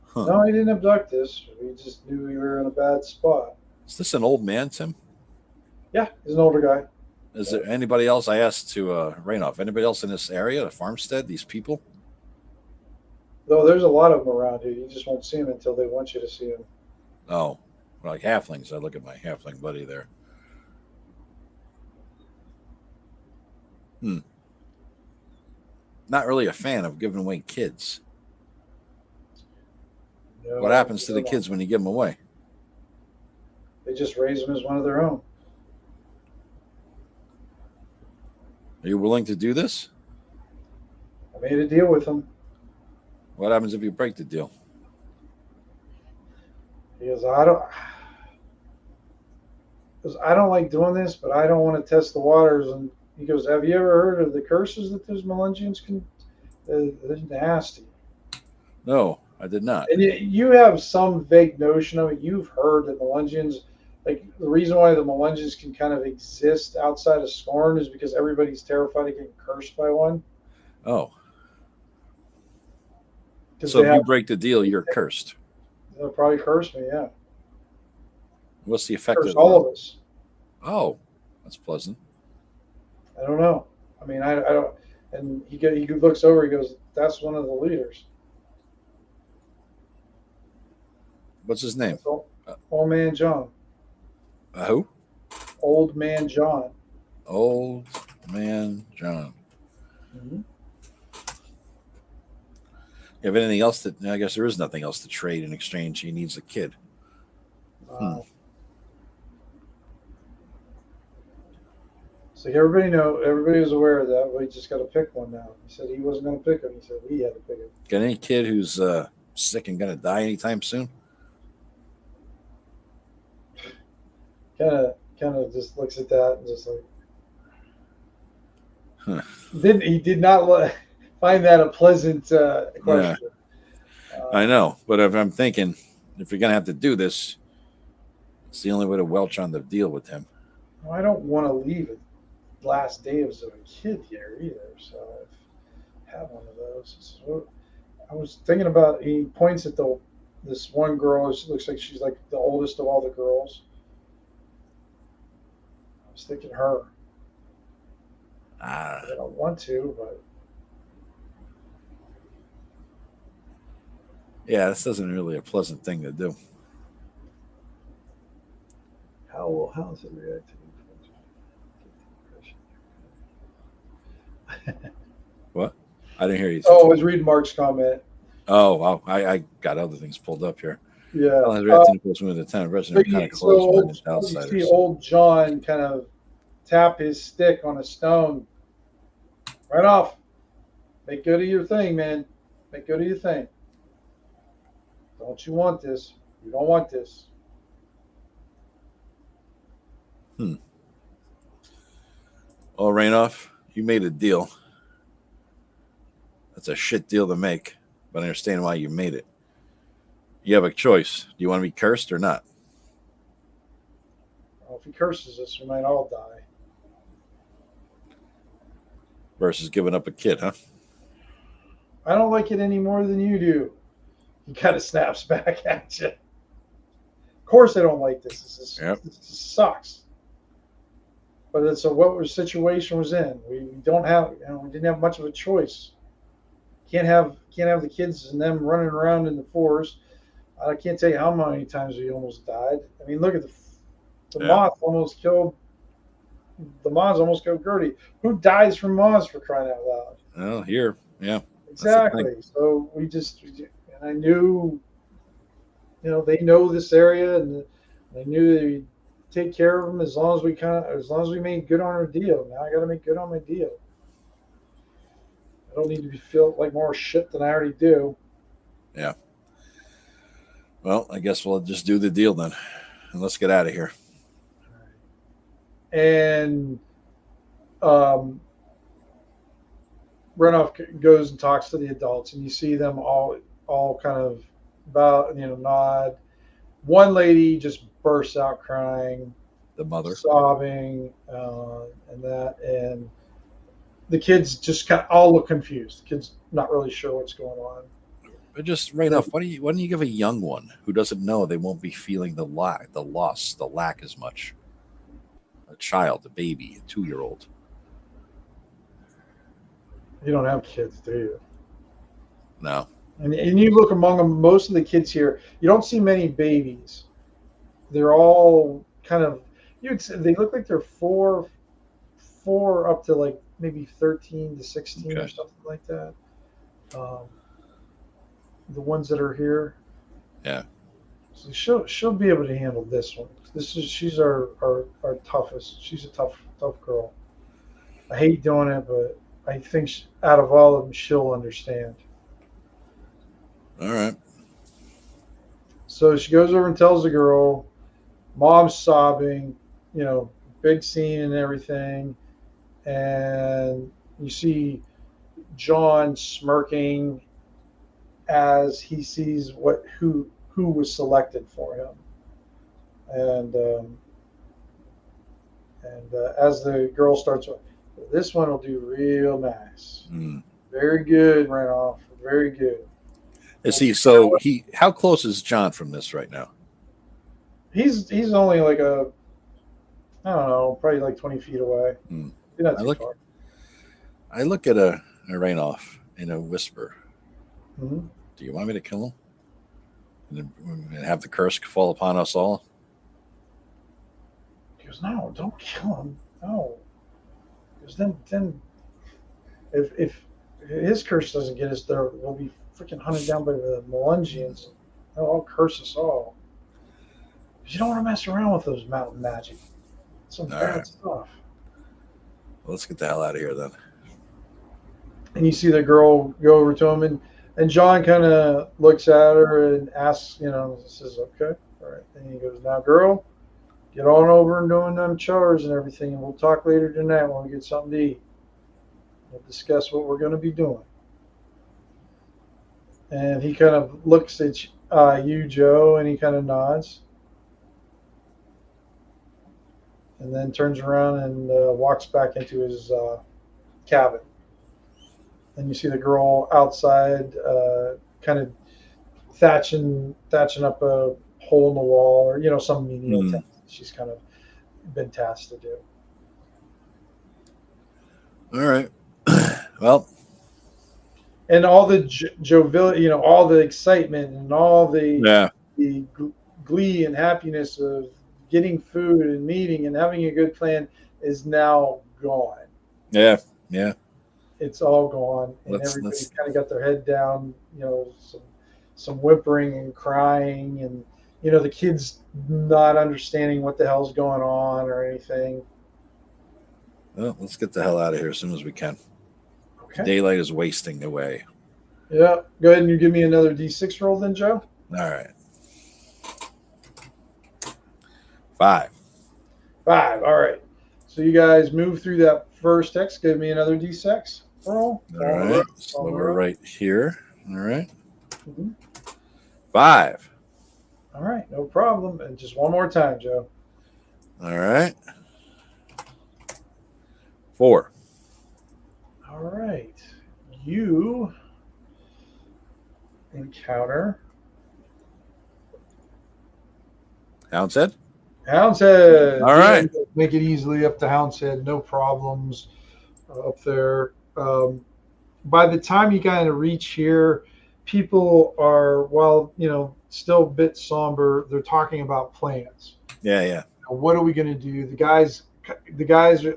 Huh. No, he didn't abduct us. We just knew we were in a bad spot. Is this an old man, Tim? Yeah, he's an older guy. Is there anybody else? I asked to Rainoff. Anybody else in this area, the farmstead, these people? Though there's a lot of them around here. You just won't see them until they want you to see them. Oh, like halflings. I look at my halfling buddy there. Not really a fan of giving away kids. No, what happens to the kids when you give them away? They just raise them as one of their own. Are you willing to do this? I made a deal with them. What happens if you break the deal? He goes, I don't like doing this, but I don't want to test the waters. And he goes, have you ever heard of the curses that those Melungians can? They're nasty. No, I did not. And you have some vague notion of it. You've heard that Melungians, like the reason why the Melungians can kind of exist outside of Scorn is because everybody's terrified of getting cursed by one. Oh. So if you break the deal, you're cursed. They'll probably curse me, yeah. What's the effect of all of us? Oh, that's pleasant. I don't know. I mean, I don't. And he looks over. He goes, "That's one of the leaders." What's his name? Old Man John. Who? Old Man John. Old Man John. Mm-hmm. You have anything else that? I guess there is nothing else to trade in exchange. He needs a kid. So everybody was aware of that. But he just got to pick one now. He said he wasn't going to pick him. He said we had to pick him. Got any kid who's sick and gonna die anytime soon? Kind of just looks at that and just like. He did not find that a pleasant question. Yeah. I know, but if I'm thinking, if you're gonna have to do this, it's the only way to welch on the deal with him. Well, I don't want to leave it last day of a kid here either, so I've had one of those. So I was thinking about. He points at this one girl. It looks like she's like the oldest of all the girls. I was thinking her. I don't want to, but yeah, this isn't really a pleasant thing to do. How does it react to What? I didn't hear you. Oh, I was reading Mark's comment. Oh, wow. I got other things pulled up here. Yeah. So you see old John kind of tap his stick on a stone. Right off. Make good of your thing, man. Make good of your thing. Don't you want this? You don't want this. Oh, Rainoff, you made a deal. That's a shit deal to make, but I understand why you made it. You have a choice. Do you want to be cursed or not? Well, if he curses us, we might all die. Versus giving up a kid, huh? I don't like it any more than you do. He kind of snaps back at you. Of course I don't like this. This sucks. But it's what the situation was in. We don't have, we didn't have much of a choice. Can't have the kids and them running around in the forest. I can't tell you how many times we almost died. I mean, look at the moth almost killed. The moths almost killed Gertie. Who dies from moths, for crying out loud? Oh, here, yeah, exactly. So and I knew, they know this area, and they knew they'd take care of them as long as we made good on our deal. Now I got to make good on my deal. I don't need to feel like more shit than I already do. Yeah. Well, I guess we'll just do the deal then, and let's get out of here. And Renoff goes and talks to the adults, and you see them all kind of nod. One lady just bursts out crying, the mother sobbing, and the kids just kind of all look confused. The kids not really sure what's going on. But just right off, why don't you give a young one who doesn't know, they won't be feeling the loss, the lack as much? A child, a baby, a 2-year-old. You don't have kids, do you? No. And you look among them, most of the kids here, you don't see many babies. They're all kind of, they look like they're four up to like maybe 13 to 16 or something like that. The ones that are here. Yeah. So she'll be able to handle this one. She's our toughest. She's a tough girl. I hate doing it, but I think out of all of them, she'll understand. All right. So she goes over and tells the girl, mom's sobbing, big scene and everything. And you see John smirking as he sees who was selected for him. And as the girl starts, this one will do real nice. Very good, Renoff. Very good. How close is John from this right now? He's only like I don't know, probably like 20 feet away. Not too far. I look at a Renoff in a whisper. Mm-hmm. Do you want me to kill him? And have the curse fall upon us all? He goes, no, don't kill him. No. Because then If his curse doesn't get us there, we'll be freaking hunted down by the Melungians. They'll all curse us all. You don't want to mess around with those mountain magic. It's some bad stuff. Well, let's get the hell out of here then. And you see the girl go over to him, and John kind of looks at her and asks, says, okay, all right. And he goes, now, girl, get on over and doing them chores and everything, and we'll talk later tonight when we get something to eat. We'll discuss what we're going to be doing. And he kind of looks at you, Joe, and he kind of nods. And then turns around and walks back into his cabin. And you see the girl outside kind of thatching up a hole in the wall, or, some menial task she's kind of been tasked to do. All right. Well. And all the joviality, all the excitement and all the glee and happiness of getting food and meeting and having a good plan is now gone. Yeah, yeah. It's all gone, and everybody's kind of got their head down. Some whimpering and crying, and the kids not understanding what the hell's going on or anything. Well, let's get the hell out of here as soon as we can. Okay. Daylight is wasting away. Yeah. Go ahead and you give me another D6 roll then, Joe. All right. 5. All right. So you guys move through that first text. Give me another D6 roll. All right. So we're right here. All right. Mm-hmm. 5. All right. No problem. And just one more time, Joe. All right. 4. All right. You encounter Houndshead? Houndshead. All right. Make it easily up to Houndshead. No problems up there. By the time you kind of reach here, people are, still a bit somber. They're talking about plans. Yeah. What are we going to do? The guys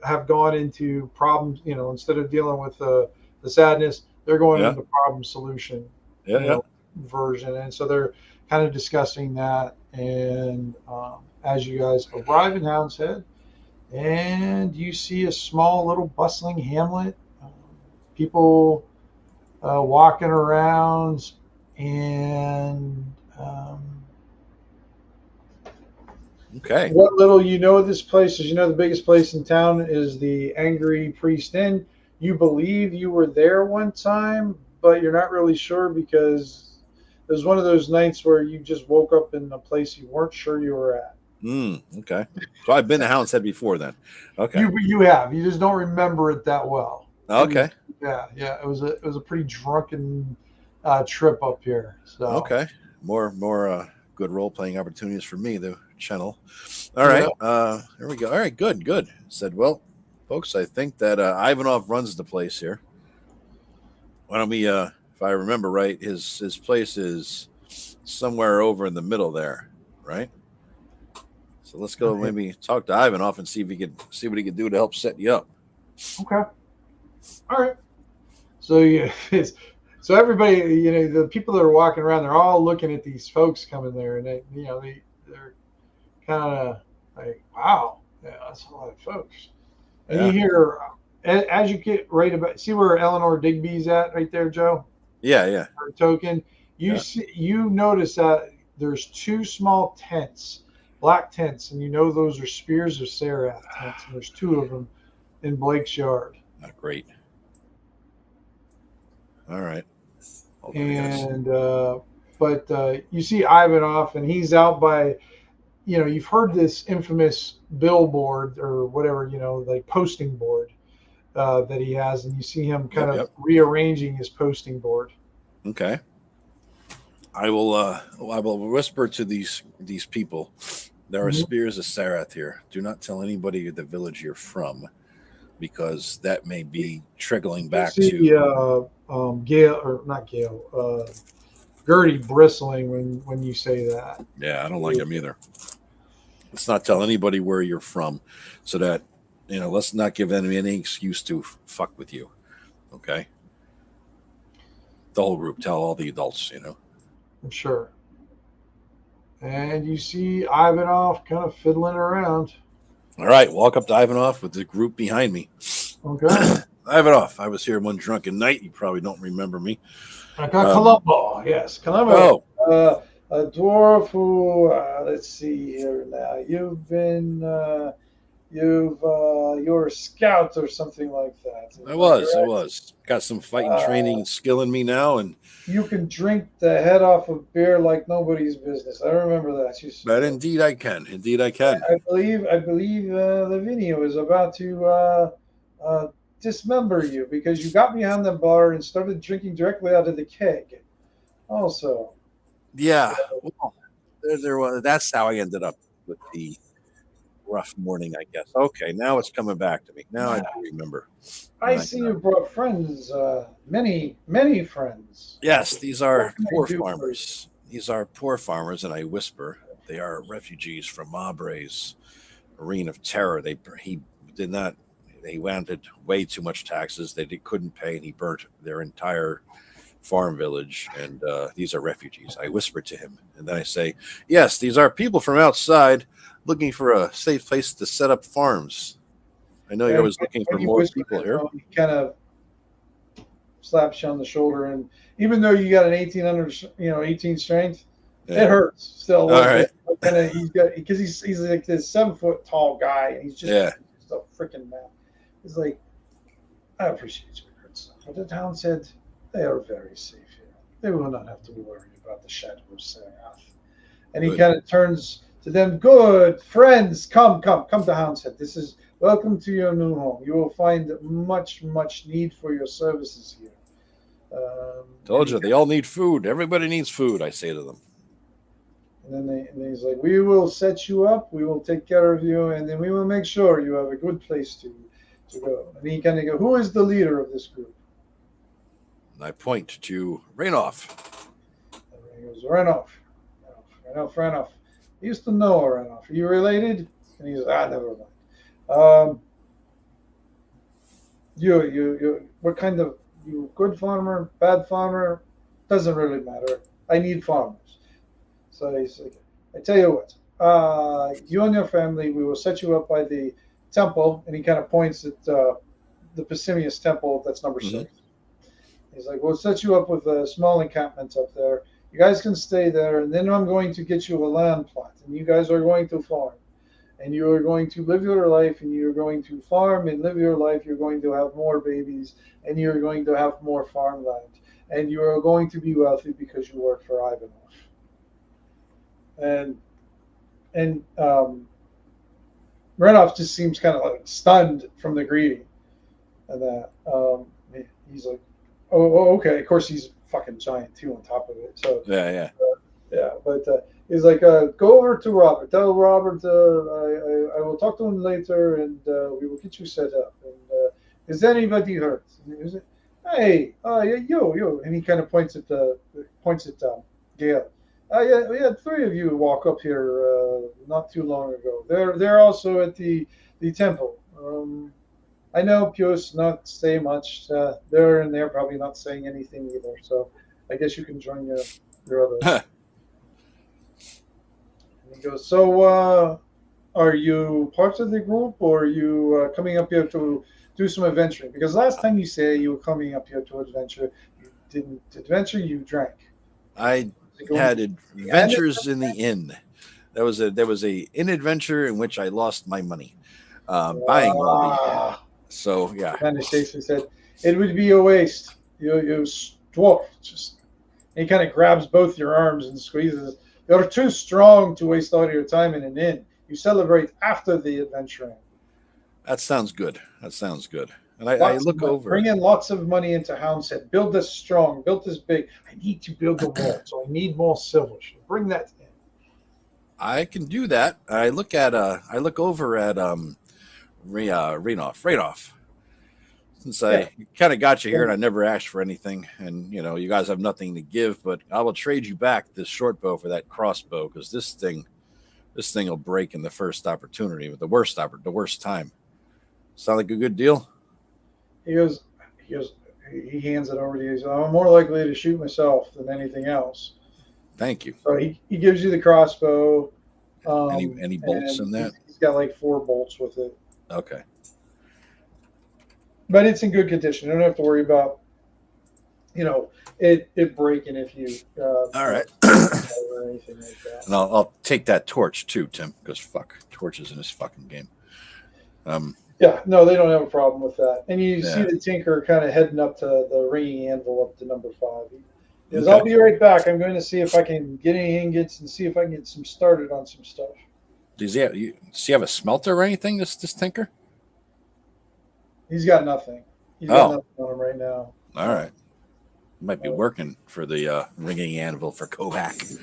have gone into problems. Instead of dealing with the sadness, they're going into problem solution version, and so they're kind of discussing that. And as you guys arrive in Houndshead, and you see a small little bustling hamlet, people walking around, and okay. What little you know of this place is, the biggest place in town is the Angry Priest Inn. You believe you were there one time, but you're not really sure because it was one of those nights where you just woke up in a place you weren't sure you were at. Okay. So I've been to Houndshead before then. Okay. You have. You just don't remember it that well. Okay. Yeah. It was a pretty drunken trip up here. So okay. More good role playing opportunities for me, the channel. All right. Here we go. All right. Good. Said, well, folks, I think that Ivanov runs the place here. Why don't we, if I remember right, his place is somewhere over in the middle there, right? So let's go maybe talk to Ivanov and see what he can do to help set you up. Okay. All right. So so everybody, the people that are walking around, they're all looking at these folks coming there, and they're kind of like, wow, that's a lot of folks. And you hear, as you get right about, see where Eleanor Digby's at right there, Joe? Yeah. Her token. You notice that there's 2 small tents, black tents, and those are Spears of Sarath tents, and there's 2 of them in Blake's yard. Not great. All right. And but you see Ivanov, and he's out by, you've heard this infamous billboard or whatever, like posting board that he has, and you see him kind of rearranging his posting board. Okay. I will whisper to these people. There are Spears of Sarath here. Do not tell anybody the village you're from, because that may be trickling back to Gail, or not Gail, Gertie bristling when you say that. Yeah, I don't like him either. Let's not tell anybody where you're from, so that let's not give them any excuse to fuck with you. Okay. The whole group, tell all the adults, I'm sure. And you see Ivanov kind of fiddling around. All right, walk up to Ivanov with the group behind me. Okay. Ivanov, I was here one drunken night. You probably don't remember me. I got Columbo. Yes, Columbo. Oh. A dwarf who, let's see here now. You're a scout or something like that. I was. Got some fighting training and skill in me now, and you can drink the head off of beer like nobody's business. I remember that. But indeed I can. I believe Lavinia was about to dismember you because you got behind the bar and started drinking directly out of the keg. Also. Yeah. Well, there was. That's how I ended up with the rough morning, I guess. Okay, now it's coming back to me. Now I remember. I see you brought friends, many friends. Yes, these are poor farmers. These are poor farmers, and I whisper, they are refugees from Mabre's reign of terror. He did not. They wanted way too much taxes. They couldn't pay, and he burnt their entire farm village. And these are refugees. I whisper to him, and then I say, yes, these are people from outside looking for a safe place to set up farms. I know you're always looking for more people here. He kind of slaps you on the shoulder, and even though you got an 18 strength, it hurts still. All right. Because he's like this 7 foot tall guy, and he's just a freaking man. He's like, I appreciate your words, but the town said they are very safe here. They will not have to worry about the shadow of Serath. And he kind of turns to them. Good friends, come to Houndshead. This is welcome to your new home. You will find much need for your services here. Told you, they all need food. Everybody needs food, I say to them. And then he's like, we will set you up. We will take care of you. And then we will make sure you have a good place to go. And he kind of goes, who is the leader of this group? And I point to Rainoff. And he goes, Rainoff. I used to know Rainoff. Are you related? And he's like, never mind. You what kind of, you good farmer, bad farmer? Doesn't really matter. I need farmers. So he's like, I tell you what, you and your family, we will set you up by the temple. And he kind of points at the Pesimius temple. That's number 6. He's like, we'll set you up with a small encampment up there. You guys can stay there. And then I'm going to get you a land plot. And you guys are going to farm. And you are going to live your life. And you're going to farm and live your life. You're going to have more babies. And you're going to have more farmland. And you are going to be wealthy because you work for Ivanov. And Renoff just seems kind of like stunned from the greeting, and that he's like, oh, okay. Of course, he's fucking giant too on top of it. So yeah. But he's like, go over to Robert. Tell Robert I will talk to him later, and we will get you set up. And is anybody hurt? Hey, yo, and he kind of points at Gail. We had 3 of you walk up here not too long ago. They're also at the temple. I know Pius not say much. They're in there probably not saying anything either. So I guess you can join your others. And he goes, so are you part of the group, or are you coming up here to do some adventuring? Because last time you say you were coming up here to adventure, you didn't adventure, you drank. I had adventures in the inn. There was a inn adventure in which I lost my money buying all the. So yeah. And Stacy said it would be a waste. You dwarf just. And he kind of grabs both your arms and squeezes. You're too strong to waste all your time in an inn. You celebrate after the adventuring. That sounds good. And I look over. Bring in lots of money into Houndshead. Build this strong. Build this big. I need to build a wall, so I need more silver. Bring that in. I can do that. I look over at Rainoff. Since I kind of got you here and I never asked for anything, and you guys have nothing to give, but I will trade you back this short bow for that crossbow, because this thing will break in the first opportunity, but the worst time. Sound like a good deal? He goes, he hands it over to you. So I'm more likely to shoot myself than anything else. Thank you. So he gives you the crossbow. Any bolts in that? He's got like 4 bolts with it. Okay. But it's in good condition. You don't have to worry about, it breaking if you. All right. Or anything like that. And I'll take that torch too, Tim, because fuck, torches in this fucking game. Yeah, no, they don't have a problem with that. And you see the Tinker kind of heading up to the ringing anvil up to number 5. He goes, I'll be right back. I'm going to see if I can get any ingots and see if I can get some started on some stuff. Does he have a smelter or anything, this Tinker? He's got nothing. He's got nothing on him right now. All right. Might be working for the ringing anvil for Kovac.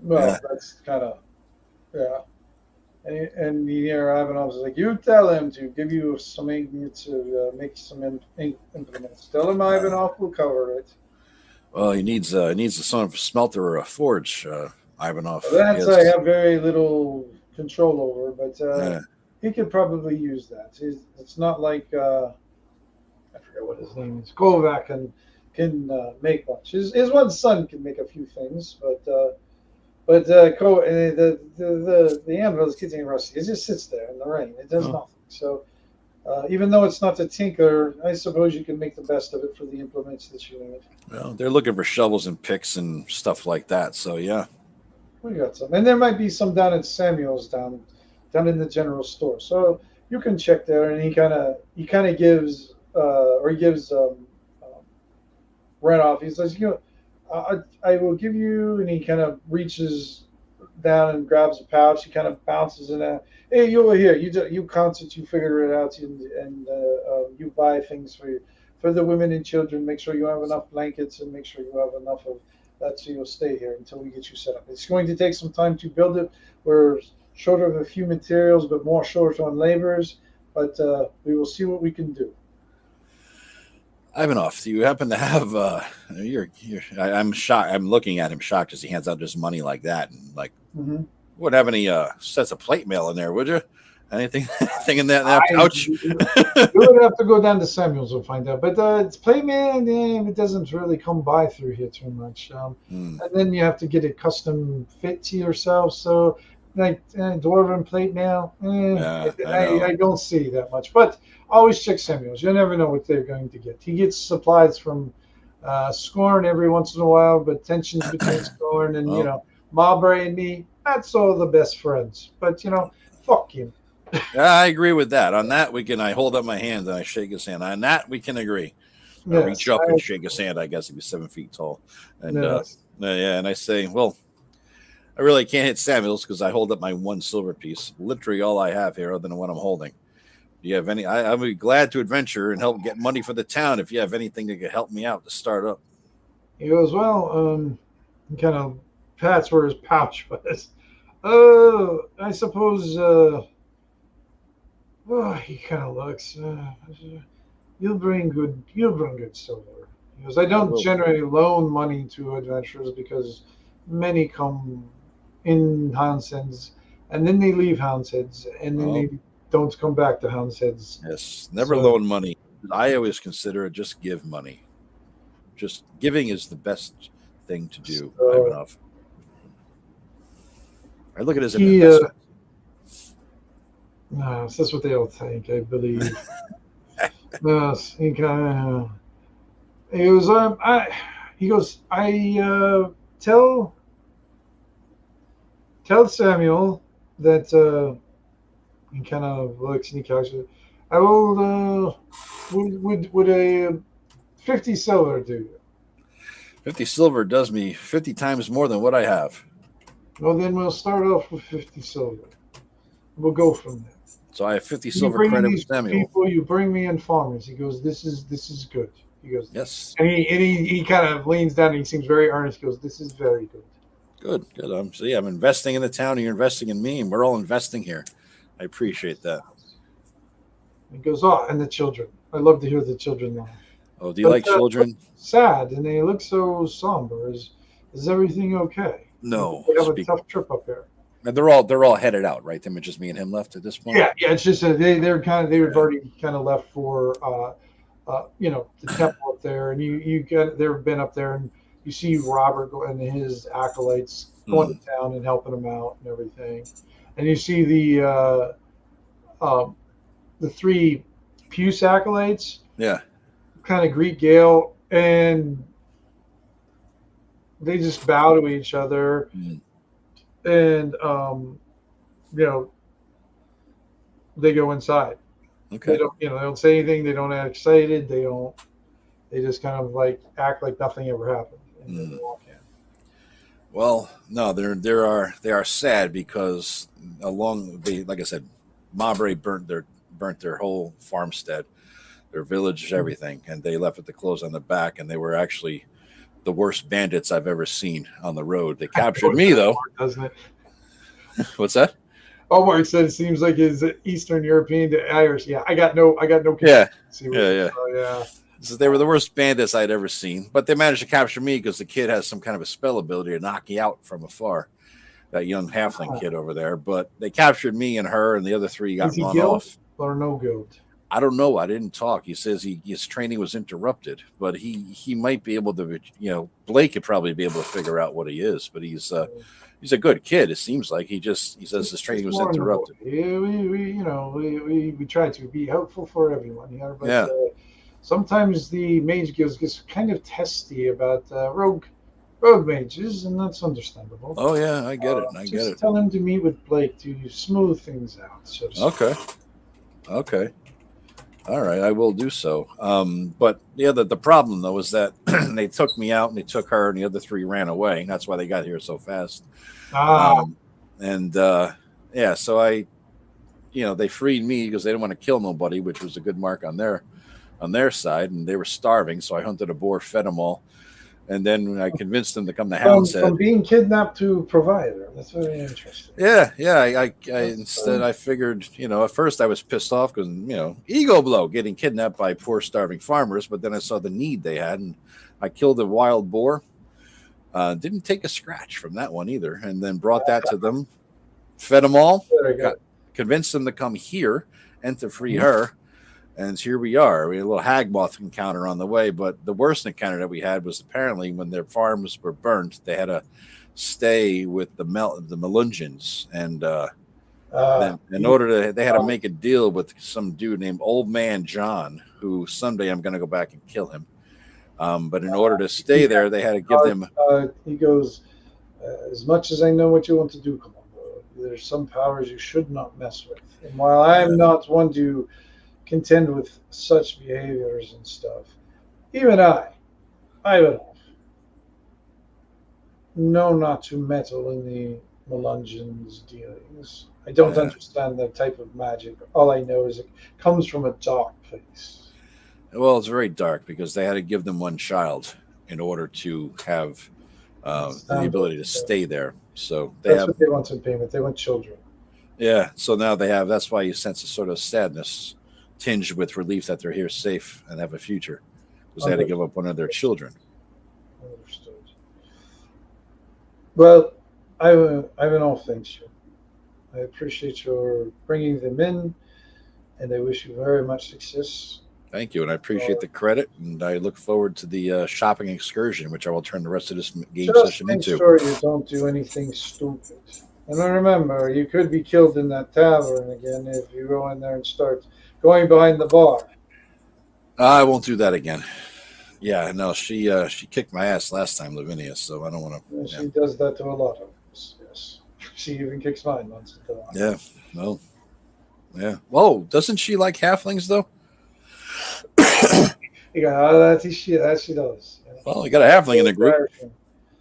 Well, that's kind of, yeah. And here Ivanov is like, you tell him to give you some ink to make some implements. Tell him Ivanov will cover it. Well, he needs a son of a smelter or a forge, Ivanov. That I have very little control over, but he could probably use that. It's not like I forget what his name is. Kovac can make much. His one son can make a few things, but the anvil is getting rusty. It just sits there in the rain. It does nothing. So even though it's not the Tinker, I suppose you can make the best of it for the implements that you need. Well, they're looking for shovels and picks and stuff like that. So yeah, we got some, and there might be some down at Samuel's down in the general store. So you can check there. And he kind of gives Renoff. He says, I will give you, and he kind of reaches down and grabs a pouch. He kind of bounces in there. Hey, you over here. You concert. You figure it out, and you buy things for the women and children. Make sure you have enough blankets, and make sure you have enough of that, so you'll stay here until we get you set up. It's going to take some time to build it. We're short of a few materials, but more short on laborers. But we will see what we can do. Ivanov, do you happen to have I'm shocked. I'm looking at him shocked as he hands out just money like that, and like wouldn't have any sets of plate mail in there, would you? Anything in that pouch? You would have to go down to Samuel's and find out. But it's plate mail, it doesn't really come by through here too much. And then you have to get it custom fit to yourself. So like dwarven plate mail, I don't see that much. But always check Samuel's. You never know what they're going to get. He gets supplies from Scorn every once in a while, but tensions between Scorn and Marbury and me, that's all the best friends. But fuck him. I agree with that. On that, I hold up my hand and I shake his hand. On that, we can agree. I reach up and shake his hand. I guess if he's 7 feet tall, and and I say, well, I really can't hit Samuel's because I hold up my 1 silver piece. Literally all I have here, other than what I'm holding. Do you have any? I'd be glad to adventure and help get money for the town if you have anything that could help me out to start up. He goes, well, he kind of pats where his pouch was. I suppose. He kind of looks. You'll bring good silver. He goes, I don't generally loan money to adventurers because many come in Houndsheads and then they leave Houndsheads and then they don't come back to Houndsheads. Yes, never loan money. I always consider it just give money. Just giving is the best thing to do. I look at it as an investment. No, that's what they all think, I believe. He goes, tell Samuel that he kind of looks and he calculates. I will would a 50 silver do? 50 silver does me 50 times more than what I have. Well, then we'll start off with 50 silver. We'll go from there. So I have 50 silver credit with Samuel. People, you bring me in farmers. He goes, this is good. He goes, yes. And he kind of leans down and he seems very earnest. He goes, this is very good. Good. I'm investing in the town and you're investing in me and we're all investing here. I appreciate that. He goes, and the children. I love to hear the children laugh. Oh, do you like children? Sad, and they look so somber. Is everything okay? No. We have a tough trip up here. And they're all headed out, right? Them just me and him left at this point. Yeah. It's just they've already kind of left for the temple up there, and you get there, been up there, and you see Robert and his acolytes going to town and helping him out and everything, and you see the three Puce acolytes, kind of greet Gale, and they just bow to each other, and they go inside. Okay. They don't say anything. They don't act excited. They just kind of like act like nothing ever happened, and then they walk in. Well, no, they are sad because like I said, Mabray burnt their whole farmstead, their village, everything, and they left with the clothes on the back, and they were actually the worst bandits I've ever seen on the road. They captured me though, doesn't it? What's that? Oh, Mark said it seems like his Eastern European to Irish. Yeah, I got no. Yeah. Yeah. So they were the worst bandits I'd ever seen, but they managed to capture me because the kid has some kind of a spell ability to knock you out from afar. That young halfling kid over there, but they captured me and her, and the other three got run off. Or no guilt? I don't know. I didn't talk. He says his training was interrupted, but he might be able to. Blake could probably be able to figure out what he is, but he's a good kid. It seems like he says his training was interrupted. Yeah, we try to be helpful for everyone, but sometimes the mage guilds gets kind of testy about rogue mages, and that's understandable. Oh yeah, I get it. Just tell him to meet with Blake to smooth things out. So Okay. All right, I will do so. But the problem though is that they took me out and they took her, and the other three ran away. That's why they got here so fast. So they freed me because they didn't want to kill nobody, which was a good mark on their side, and they were starving. So I hunted a boar, fed them all, and then I convinced them to come to Hound's Head. From being kidnapped to provider. That's very interesting. Yeah. I figured, at first I was pissed off because, ego blow, getting kidnapped by poor starving farmers. But then I saw the need they had, and I killed a wild boar. Didn't take a scratch from that one either, and then brought that to them, fed them all, convinced them to come here and to free her. And here we are. We had a little hag moth encounter on the way, but the worst encounter that we had was apparently when their farms were burnt, they had to stay with the Melungians, and they had to make a deal with some dude named Old Man John, who someday I'm going to go back and kill him. But in order to stay there, they had to give them. He goes, as much as I know what you want to do, Commander, there's some powers you should not mess with. And while I am not one to contend with such behaviors and stuff, even I would know not to meddle in the Melungians' dealings. I don't understand that type of magic. All I know is it comes from a dark place. Well, it's very dark because they had to give them one child in order to have the ability to stay there. So that's what they want in payment. They want children. Yeah. So now they have. That's why you sense a sort of sadness tinged with relief that they're here safe and have a future, because they had to give up one of their children. Understood. Well, I have an all thanks you. I appreciate your bringing them in, and I wish you very much success. Thank you, and I appreciate the credit, and I look forward to the shopping excursion, which I will turn the rest of this game session into. Just make sure you don't do anything stupid. And remember, you could be killed in that tavern again if you go in there and start going behind the bar. I won't do that again. Yeah, no, she kicked my ass last time, Lavinia, so I don't want to. Yeah, she does that to a lot of us, yes. She even kicks mine once in a while. Yeah, no. Yeah. Whoa, doesn't she like halflings, though? That she does. Yeah. Well, you got a halfling in the group.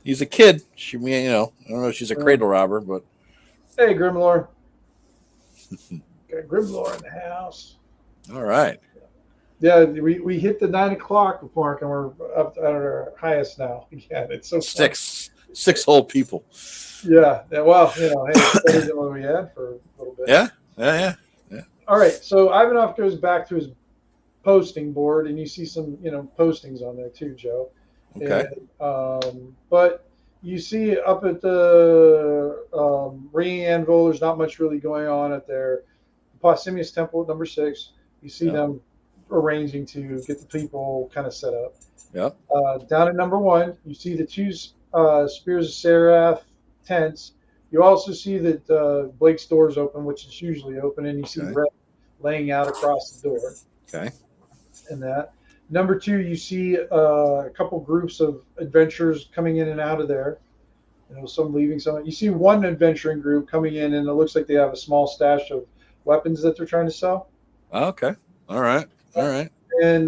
He's a kid. I don't know if she's a cradle robber, but. Hey, Grimlore. Got Grimlore in the house. All right. Yeah, we hit the 9 o'clock mark, and we're up at our highest now. Yeah, it's so fun. Six whole people. Yeah. Well, hey, it's better than what we had for a little bit. Yeah. All right, so Ivanov goes back to his posting board, and you see some, postings on there too, Joe. Okay. And, but you see up at the Ringing Anvil, there's not much really going on at their Posthumous Temple at number 6. You see them arranging to get the people kind of set up. Yep. Down at number 1, you see the 2 Spears of Seraph tents. You also see that Blake's door is open, which is usually open, and you see Okay. Red laying out across the door. Okay. And that. Number 2, you see a couple groups of adventurers coming in and out of there. Some leaving, some. You see one adventuring group coming in, and it looks like they have a small stash of weapons that they're trying to sell. Okay. All right. And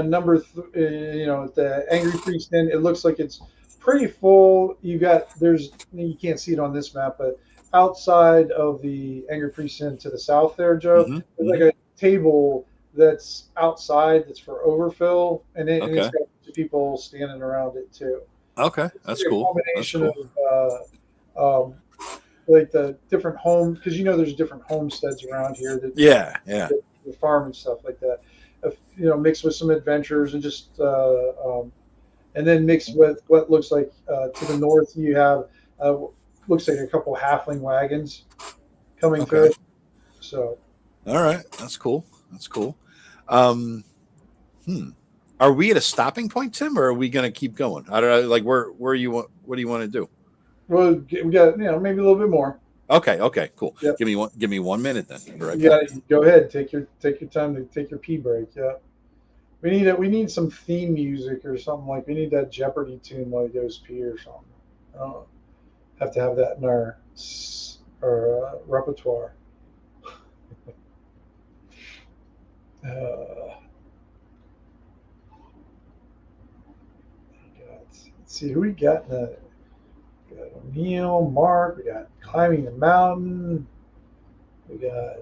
number, the Angry Priest Inn, it looks like it's pretty full. You can't see it on this map, but outside of the Angry Priest Inn to the south there, Joe, there's like a table that's outside that's for overfill, and it's got a bunch of people standing around it too. Okay, that's cool. Combination of like the different homes, because there's different homesteads around here. That farm and stuff like that. Mixed with some adventures and just and then mixed with what looks like to the north you have looks like a couple halfling wagons coming through. So, all right, that's cool. Are we at a stopping point, Tim, or are we going to keep going? I don't know. Like, where you want? What do you want to do? Well, we got maybe a little bit more. Okay, cool. Yep. Give me 1 minute then. Go ahead. Take your time to take your pee break. Yeah. We need some theme music or something like. We need that Jeopardy tune while he goes pee or something. Have to have that in our repertoire. Let's see who we got in the. We got O'Neill, Mark. We got Climbing the Mountain. We got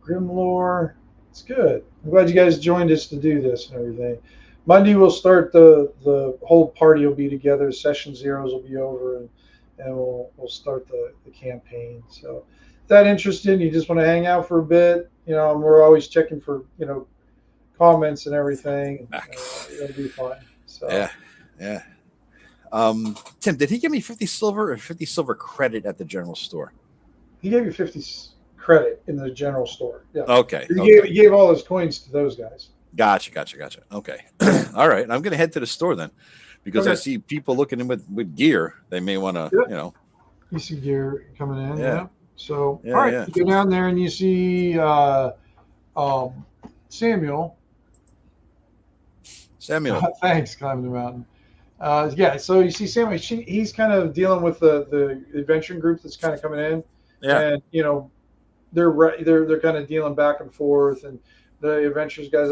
Grimlore. It's good. I'm glad you guys joined us to do this and everything. Monday we'll start the whole party will be together. Session zeros will be over, and we'll start the campaign. So if that interested, you just want to hang out for a bit. And we're always checking for comments and everything. It'll be fun. So yeah. Tim, did he give me 50 silver or 50 silver credit at the general store? He gave you 50 credit in the general store. Yeah. Okay. He gave all his coins to those guys. Gotcha. Okay. All right. I'm going to head to the store then, because I see people looking in with gear. They may want to, You see gear coming in. Yeah. So, all right. You go down there and you see Samuel. Thanks, Climbing the Mountain. So you see Samuel. He's kind of dealing with the adventuring group that's kind of coming in. Yeah. And they're kind of dealing back and forth, and the adventurers guys.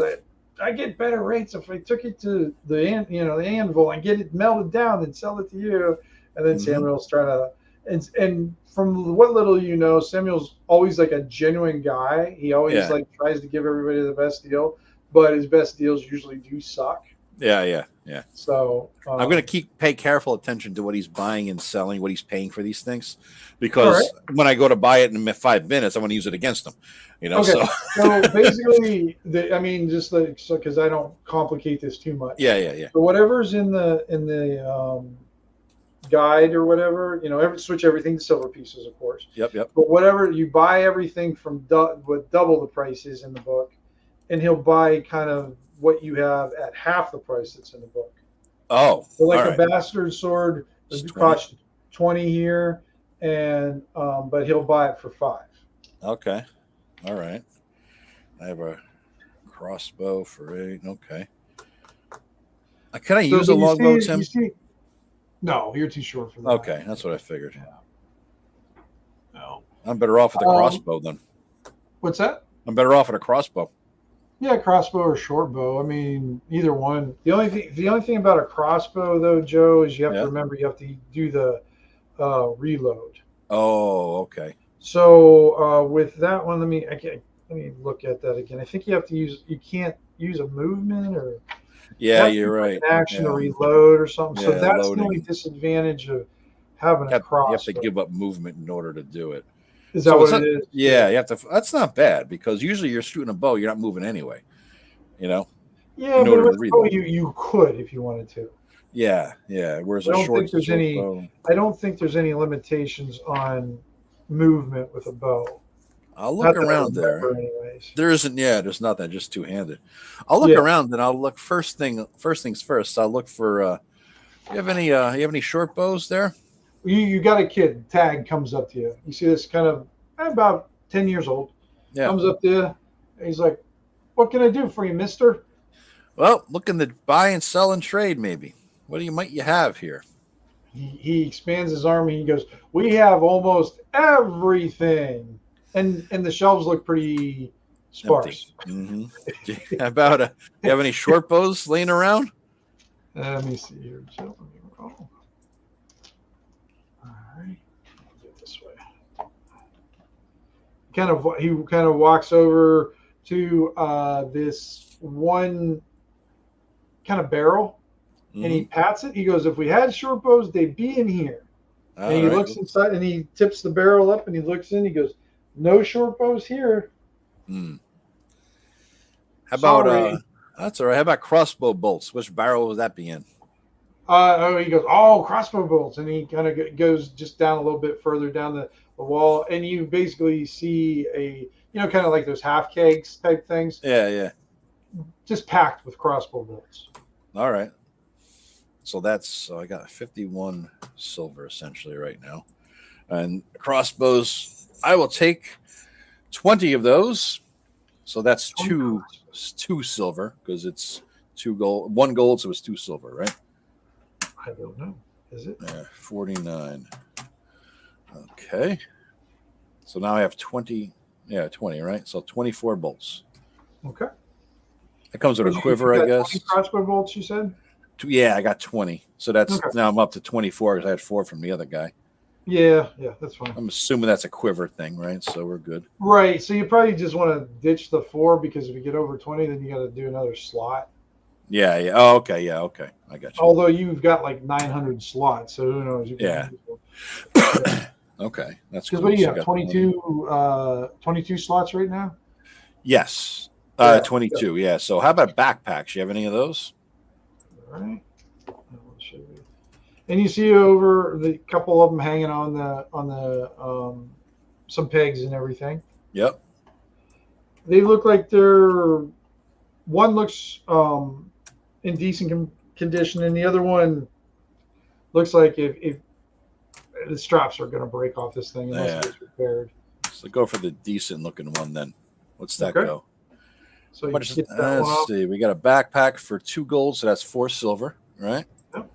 I get better rates if I took it to the anvil and get it melted down and sell it to you. And then Samuel's trying to, and from what little Samuel's always like a genuine guy. He always tries to give everybody the best deal, but his best deals usually do suck. Yeah. So I'm going to pay careful attention to what he's buying and selling, what he's paying for these things, because when I go to buy it in 5 minutes, I want to use it against him. So basically, because I don't complicate this too much. Yeah. So whatever's in the guide or whatever, switch everything to silver pieces, of course. Yep. But whatever you buy, everything from with double the price is in the book, and he'll buy kind of what you have at half the price that's in the book. Oh, so a bastard sword costs 20 here, and but he'll buy it for 5. Okay. All right. I have a crossbow for 8. Okay. Can I use a longbow, Tim? No, you're too short for that. Okay, that's what I figured. Yeah. No. I'm better off with a crossbow then. What's that? I'm better off with a crossbow. Yeah, crossbow or short bow. I mean, either one. The only thing about a crossbow, though, Joe, is you have to remember you have to do the reload. Oh, okay. So with that one, let me look at that again. I think you can't use a movement or. Yeah, you're right. An action to reload or something. So that's the only disadvantage of having a crossbow. You have to give up movement in order to do it. Is that what it is? Yeah, you have to. That's not bad, because usually you're shooting a bow, you're not moving anyway. Yeah, but you could if you wanted to. Yeah. Whereas I don't think there's any limitations on movement with a bow. I'll look Not that I around there. remember anyways. There isn't. Yeah, there's nothing. Just two-handed. I'll look around and I'll look first things first. I'll look for. You have any short bows there? You got a kid. Tag comes up to you. You see this kind of about 10 years old. Yeah. Comes up to you. He's like, "What can I do for you, Mister?" Well, looking to buy and sell and trade, maybe. What might you have here? He expands his arm and he goes, "We have almost everything," and the shelves look pretty sparse. Mm-hmm. How about you have any short bows laying around? Let me see here. So, all right, get this way. He kind of walks over to this one kind of barrel, and he pats it. He goes, "If we had short bows, they'd be in here." And he looks inside, and he tips the barrel up, and he looks in. He goes, "No short bows here." How about that's all right. How about crossbow bolts? Which barrel would that be in? He goes, "Oh, crossbow bolts," and he kind of goes just down a little bit further down the wall, and you basically see a kind of like those half kegs type things. Yeah. Just packed with crossbow bolts. All right. So I got 51 silver essentially right now, and crossbows. I will take 20 of those. So that's two silver because it's 2 gold, 1 gold, so it's 2 silver, right? I don't know. Is it? 49. Okay. So now I have 20. Yeah, 20, right? So 24 bolts. Okay. It comes with a quiver, I guess. 20 crossbow bolts, you said? Yeah, I got 20. So that's now I'm up to 24 because I had 4 from the other guy. Yeah, that's fine. I'm assuming that's a quiver thing, right? So we're good. Right. So you probably just want to ditch the 4 because if you get over 20, then you got to do another slot. Yeah. Oh, okay. Yeah, okay. I got you. Although you've got like 900 slots, so who knows? Yeah. Okay. That's because what do you have? 22 slots right now? Yes. 22. Yeah. So how about backpacks? You have any of those? All right. I'll show you. And you see over the couple of them hanging on the some pegs and everything. Yep. They look like one looks in decent condition, and the other one looks like if the straps are going to break off this thing unless it's repaired. So go for the decent looking one then. What's that go? So let's see. We got a backpack for 2 gold, so that's 4 silver, right? Yep.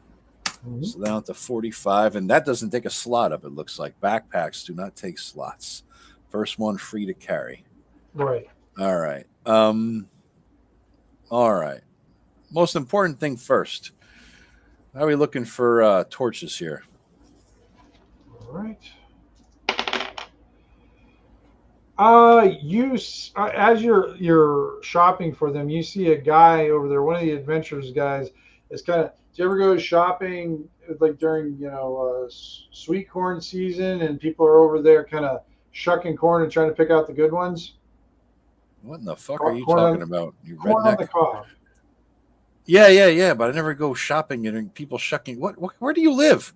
Mm-hmm. So down to 45, and that doesn't take a slot up. It looks like backpacks do not take slots. First one free to carry. Right. All right. All right. Most important thing first. How are we looking for torches here? All right. As you're shopping for them, you see a guy over there. One of the adventurers guys is kind of. Do you ever go shopping like during sweet corn season and people are over there kind of shucking corn and trying to pick out the good ones? What in the fuck are you talking about? You corn redneck? On the cob. Yeah. But I never go shopping and people shucking. What? Where do you live?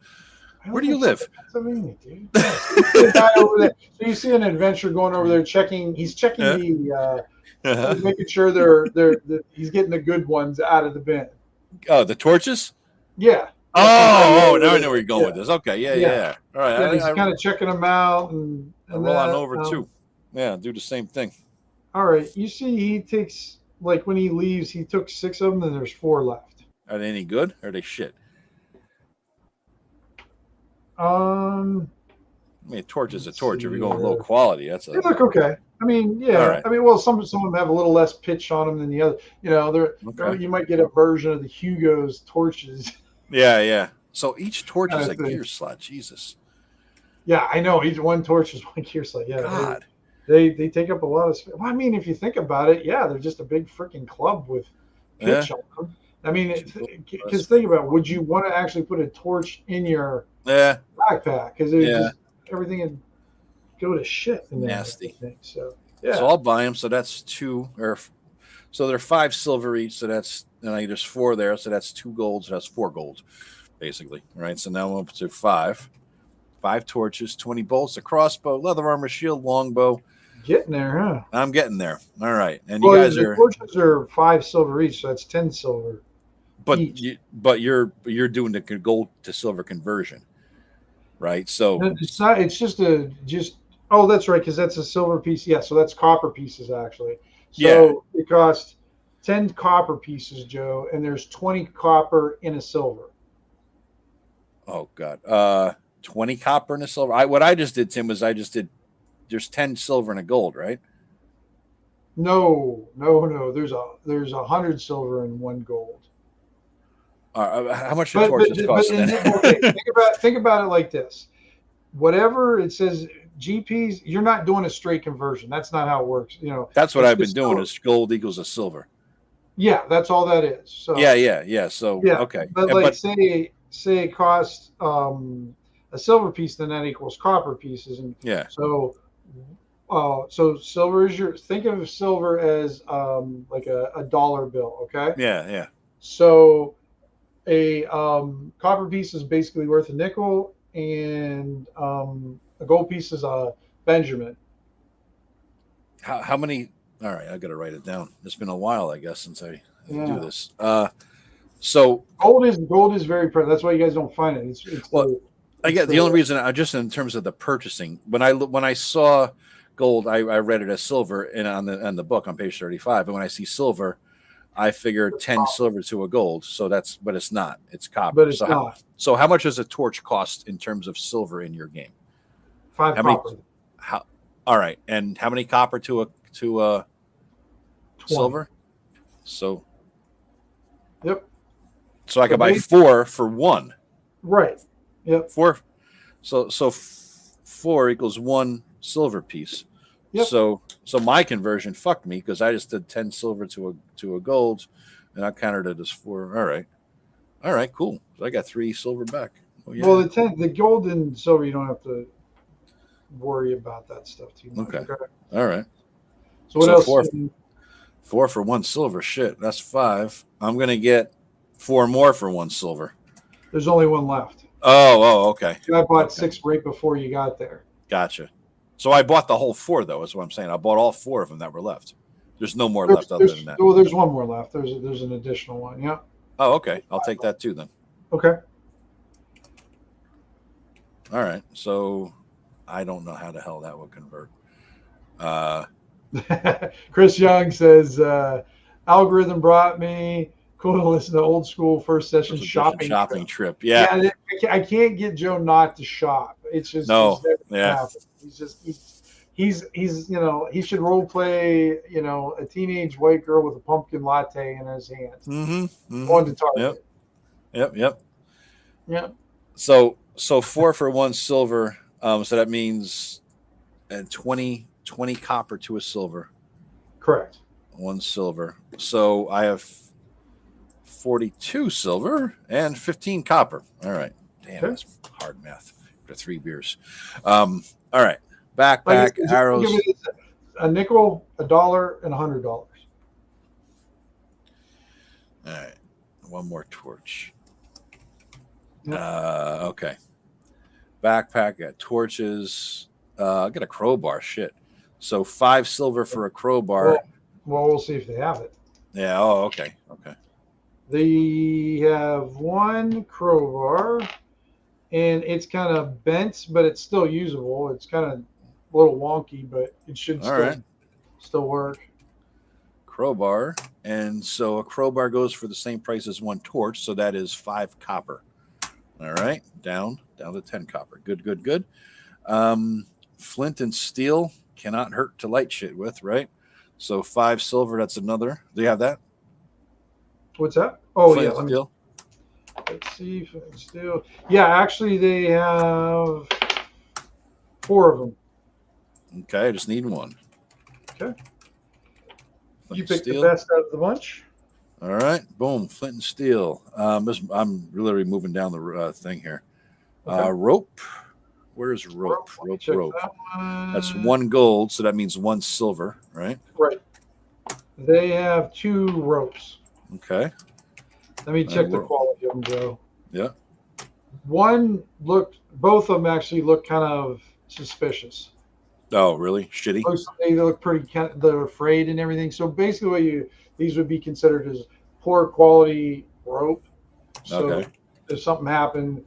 Where do you live? Pennsylvania, dude. The guy over there. So you see an adventurer going over there checking. He's checking he's making sure he's getting the good ones out of the bin. Oh, the torches? Yeah. Oh, now I know where you're going with this. Okay, yeah. All right. Yeah, he's kind of checking them out and roll on over too. Yeah, do the same thing. All right. You see, he takes when he leaves, he took 6 of them, and there's 4 left. Are they any good? Or are they shit? I mean, a torch is a torch. If you're going low quality, that's they look okay. I mean, yeah. Right. I mean, well, some of them have a little less pitch on them than the other. You might get a version of the Hugo's torches. Yeah. So each torch is a gear slot. Jesus. Yeah, I know. Each one torch is 1 gear slot. Yeah. God. They take up a lot of space. Well, I mean, if you think about it, yeah, they're just a big freaking club with pitch on them. I mean, because think about it, would you want to actually put a torch in your backpack? Because everything would go to shit. Nasty. So yeah. So I'll buy them. So that's 2, so they're 5 silver each. So that's there's 4 there. So that's 2 gold. So that's 4 gold, basically. All right. So now I'm up to 5 torches, 20 bolts, a crossbow, leather armor, shield, longbow, Getting there, huh? I'm getting there. All right, and Well, you guys the are, torches are 5 silver each, so that's 10 silver each. you're doing the gold to silver conversion, right? So And it's not. It's just. Oh, that's right, because that's a silver piece. Yeah, so that's copper pieces actually. yeah. So it costs 10 copper pieces, Joe, and there's 20 copper in a silver. Oh God. 20 copper and a silver. What I just did, Tim, was I just did. There's 10 silver and a gold, right? No, no, no. There's 100 silver and 1 gold. How much the But torches cost then? okay, think about it like this. Whatever it says GPs, you're not doing a straight conversion. That's not how it works. That's what it's I've been just doing. Is gold equals a silver. yeah, that's all that is. So Yeah. So yeah, okay, but like say it costs a silver piece, then that equals copper pieces, and yeah. so silver is think of silver as like a dollar bill, okay? Yeah. So a copper piece is basically worth a nickel, and a gold piece is a Benjamin. How many? All right, I got to write it down. It's been a while, I guess, since I do this. So gold is very precious. That's why you guys don't find it. I get the only reason I just in terms of the purchasing when I saw gold, I read it as silver, and on the book on page 35. And when I see silver, I figure 10 silver to a gold. So but it's not. It's copper. But it's not. So how much does a torch cost in terms of silver in your game? 5 copper. All right, and how many copper to a silver? So. Yep. So I could buy 4 for 1. Right. Yep. 4. So 4 equals 1 silver piece. Yep. So my conversion fucked me because I just did 10 silver to a gold, and I counted it as 4. All right, cool. So I got 3 silver back. Oh, yeah. Well, the gold and silver, you don't have to worry about that stuff too much. Okay. All right. So what else? 4 for 1 silver. Shit, that's 5. I'm gonna get 4 more for 1 silver. There's only 1 left. Oh, okay. I bought 6 right before you got there. Gotcha. So I bought the whole 4, though. Is what I'm saying. I bought all 4 of them that were left. There's no more left other than that. Well, there's 1 more left. There's an additional one. Yeah. Oh, okay. I'll take that too then. Okay. All right. So I don't know how the hell that would convert. Chris Young says, algorithm brought me. Cool to listen to old school first session shopping trip. Yeah. I can't get Joe not to shop. It's just no. Yeah. He's he should role play a teenage white girl with a pumpkin latte in his hands. Mm-hmm. On to target. Yep. Yeah. So 4 for 1 silver. So that means 20 copper to a silver. Correct. 1 silver. So I have 42 silver and 15 copper. All right. Damn, that's hard math for 3 beers. All right. Backpack, arrows. A nickel, $1, and $100. All right. 1 more torch. Yep. Okay. Backpack, got torches. I got a crowbar. Shit. So 5 silver for a crowbar. Well, we'll see if they have it. Yeah. Oh, okay. They have 1 crowbar, and it's kind of bent, but it's still usable. It's kind of a little wonky, but it should still work. Crowbar, and so a crowbar goes for the same price as 1 torch, so that is 5 copper. All right, down to 10 copper. Good. Flint and steel cannot hurt to light shit with, right? So 5 silver. That's another. Do you have that? What's that? Oh, Flint yeah. Steel. Let's see. Flint and steel. Yeah, actually, they have 4 of them. Okay, I just need 1. Okay. You picked the best out of the bunch. All right, boom, Flint and steel. I'm literally moving down the thing here. Okay. Rope. Where's rope? Rope. That's 1 gold, so that means 1 silver, right? Right. They have 2 ropes. Okay. Let me check the quality of them, Joe. Yeah. Both of them actually look kind of suspicious. Oh, really? Shitty? They look pretty they're afraid and everything. So basically, these would be considered as poor quality rope. So Okay. if something happened,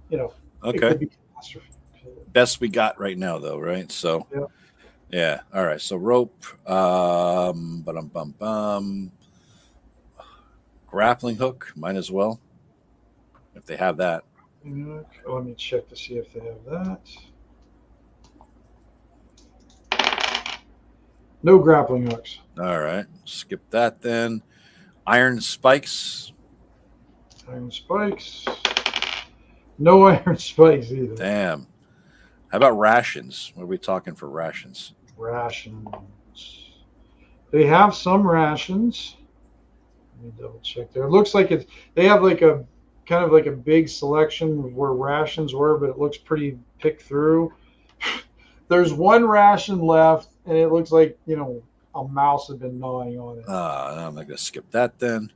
it Okay. could be catastrophe. Best we got right now, though, right? So, Yeah. yeah. All right. So rope. Grappling hook. Might as well, if they have that. Let me check to see if they have that. No grappling hooks. All right. Skip that then. Iron spikes. Iron spikes. No iron spikes either. Damn. How about rations? What are we talking for rations? Rations. They have some rations. Let me double check there. It looks like they have like a kind of like a big selection of where rations were, but it looks pretty picked through. There's one ration left, and it looks like a mouse had been gnawing on it. I'm not gonna skip that then.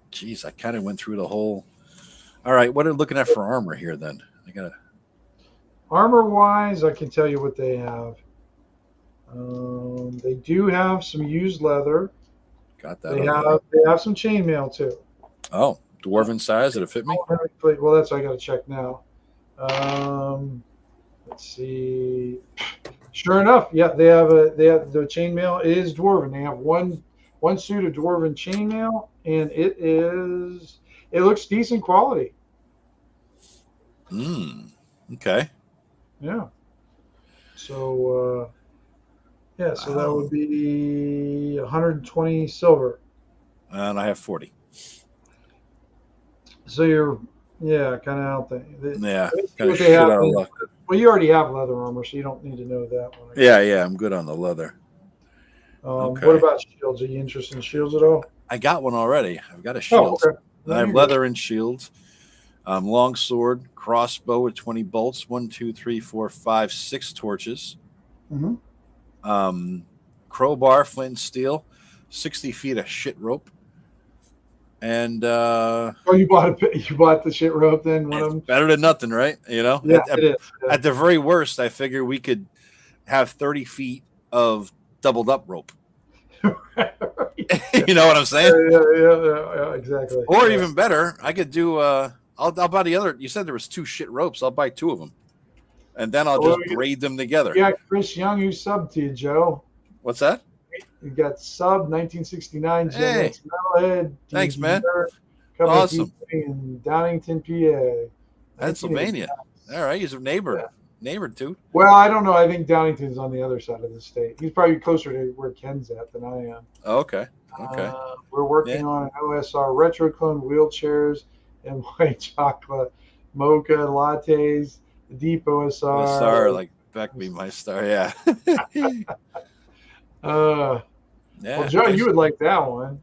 Geez, I kind of went through the whole. All right, what are we looking at for armor here then? I gotta. Armor wise, I can tell you what they have. They do have some used leather. Got that. They have some chainmail too. Oh, dwarven size? Did it fit me? Well, that's what I got to check now. Let's see. Sure enough, yeah, they have the chainmail is dwarven. They have one suit of dwarven chainmail, and it looks decent quality. Okay. Yeah. So so that would be 120 silver. And I have 40. So you're kind of out there. Yeah, kind of shit out of luck. Well, you already have leather armor, so you don't need to know that one. Yeah, I'm good on the leather. Okay. What about shields? Are you interested in shields at all? I got one already. I've got a shield. Oh, okay. I have leather and shield. Long sword, crossbow with 20 bolts, 1, 2, 3, 4, 5, 6 torches. Mm-hmm. Crowbar, flint and steel, 60 feet of shit rope. And you bought the shit rope then? One of them? Better than nothing, right? Yeah, it is. Yeah. At the very worst, I figure we could have 30 feet of doubled up rope. You know what I'm saying? Yeah, exactly. Or even better, I could do. I'll buy the other. You said there was 2 shit ropes. I'll buy 2 of them, and then I'll just braid them together. Yeah, Chris Young, who subbed to you, Joe. What's that? You got sub 1969. Hey, Metalhead, thanks, man. Awesome. In Downington, PA, Pennsylvania. All right, he's a neighbor. Neighbor too. Well, I don't know. I think Downington's on the other side of the state. He's probably closer to where Ken's at than I am. Oh, okay. We're working on OSR retro clone wheelchairs and white chocolate mocha lattes, the deep OSR. OSR, like Beck be my star, yeah. Well, Joe, you would like that one.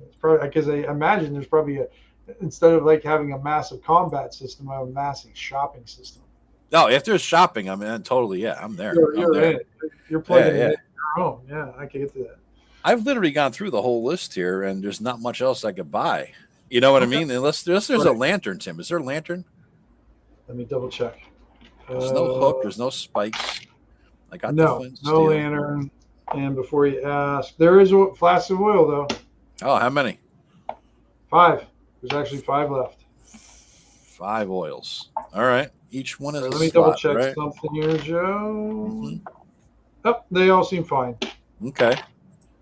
It's probably because I imagine there's probably instead of like having a massive combat system, I have a massive shopping system. No, if there's shopping, I mean, totally, I'm there. You're there. in it. You're plugging it in your own. Yeah, I can get to that. I've literally gone through the whole list here, and there's not much else I could buy. You know what I mean? Unless there's a lantern, Tim. Is there a lantern? Let me double check. There's no hook. There's no spikes. I got no lantern. And before you ask, there is a flask of oil, though. Oh, how many? 5. There's actually 5 left. 5 oils. All right. Each one is Let me double check something here, Joe. Mm-hmm. Oh, they all seem fine. Okay.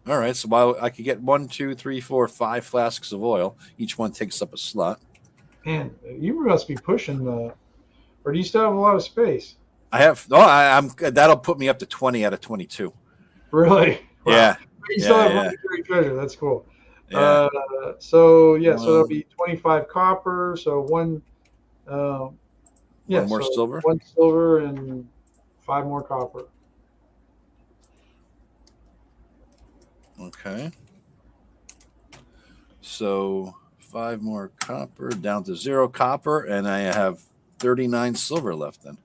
All right. So I could get 1, 2, 3, 4, 5 flasks of oil. Each one takes up a slot. Man, you must be pushing or do you still have a lot of space? I have. No, I'm. That'll put me up to 20 out of 22. Really? Wow. Yeah. You still have room to carry treasure. That's cool. Yeah. So that'll be 25 copper. So one more silver. 1 silver and 5 more copper. Okay. So 5 more copper down to 0 copper, and I have 39 silver left then.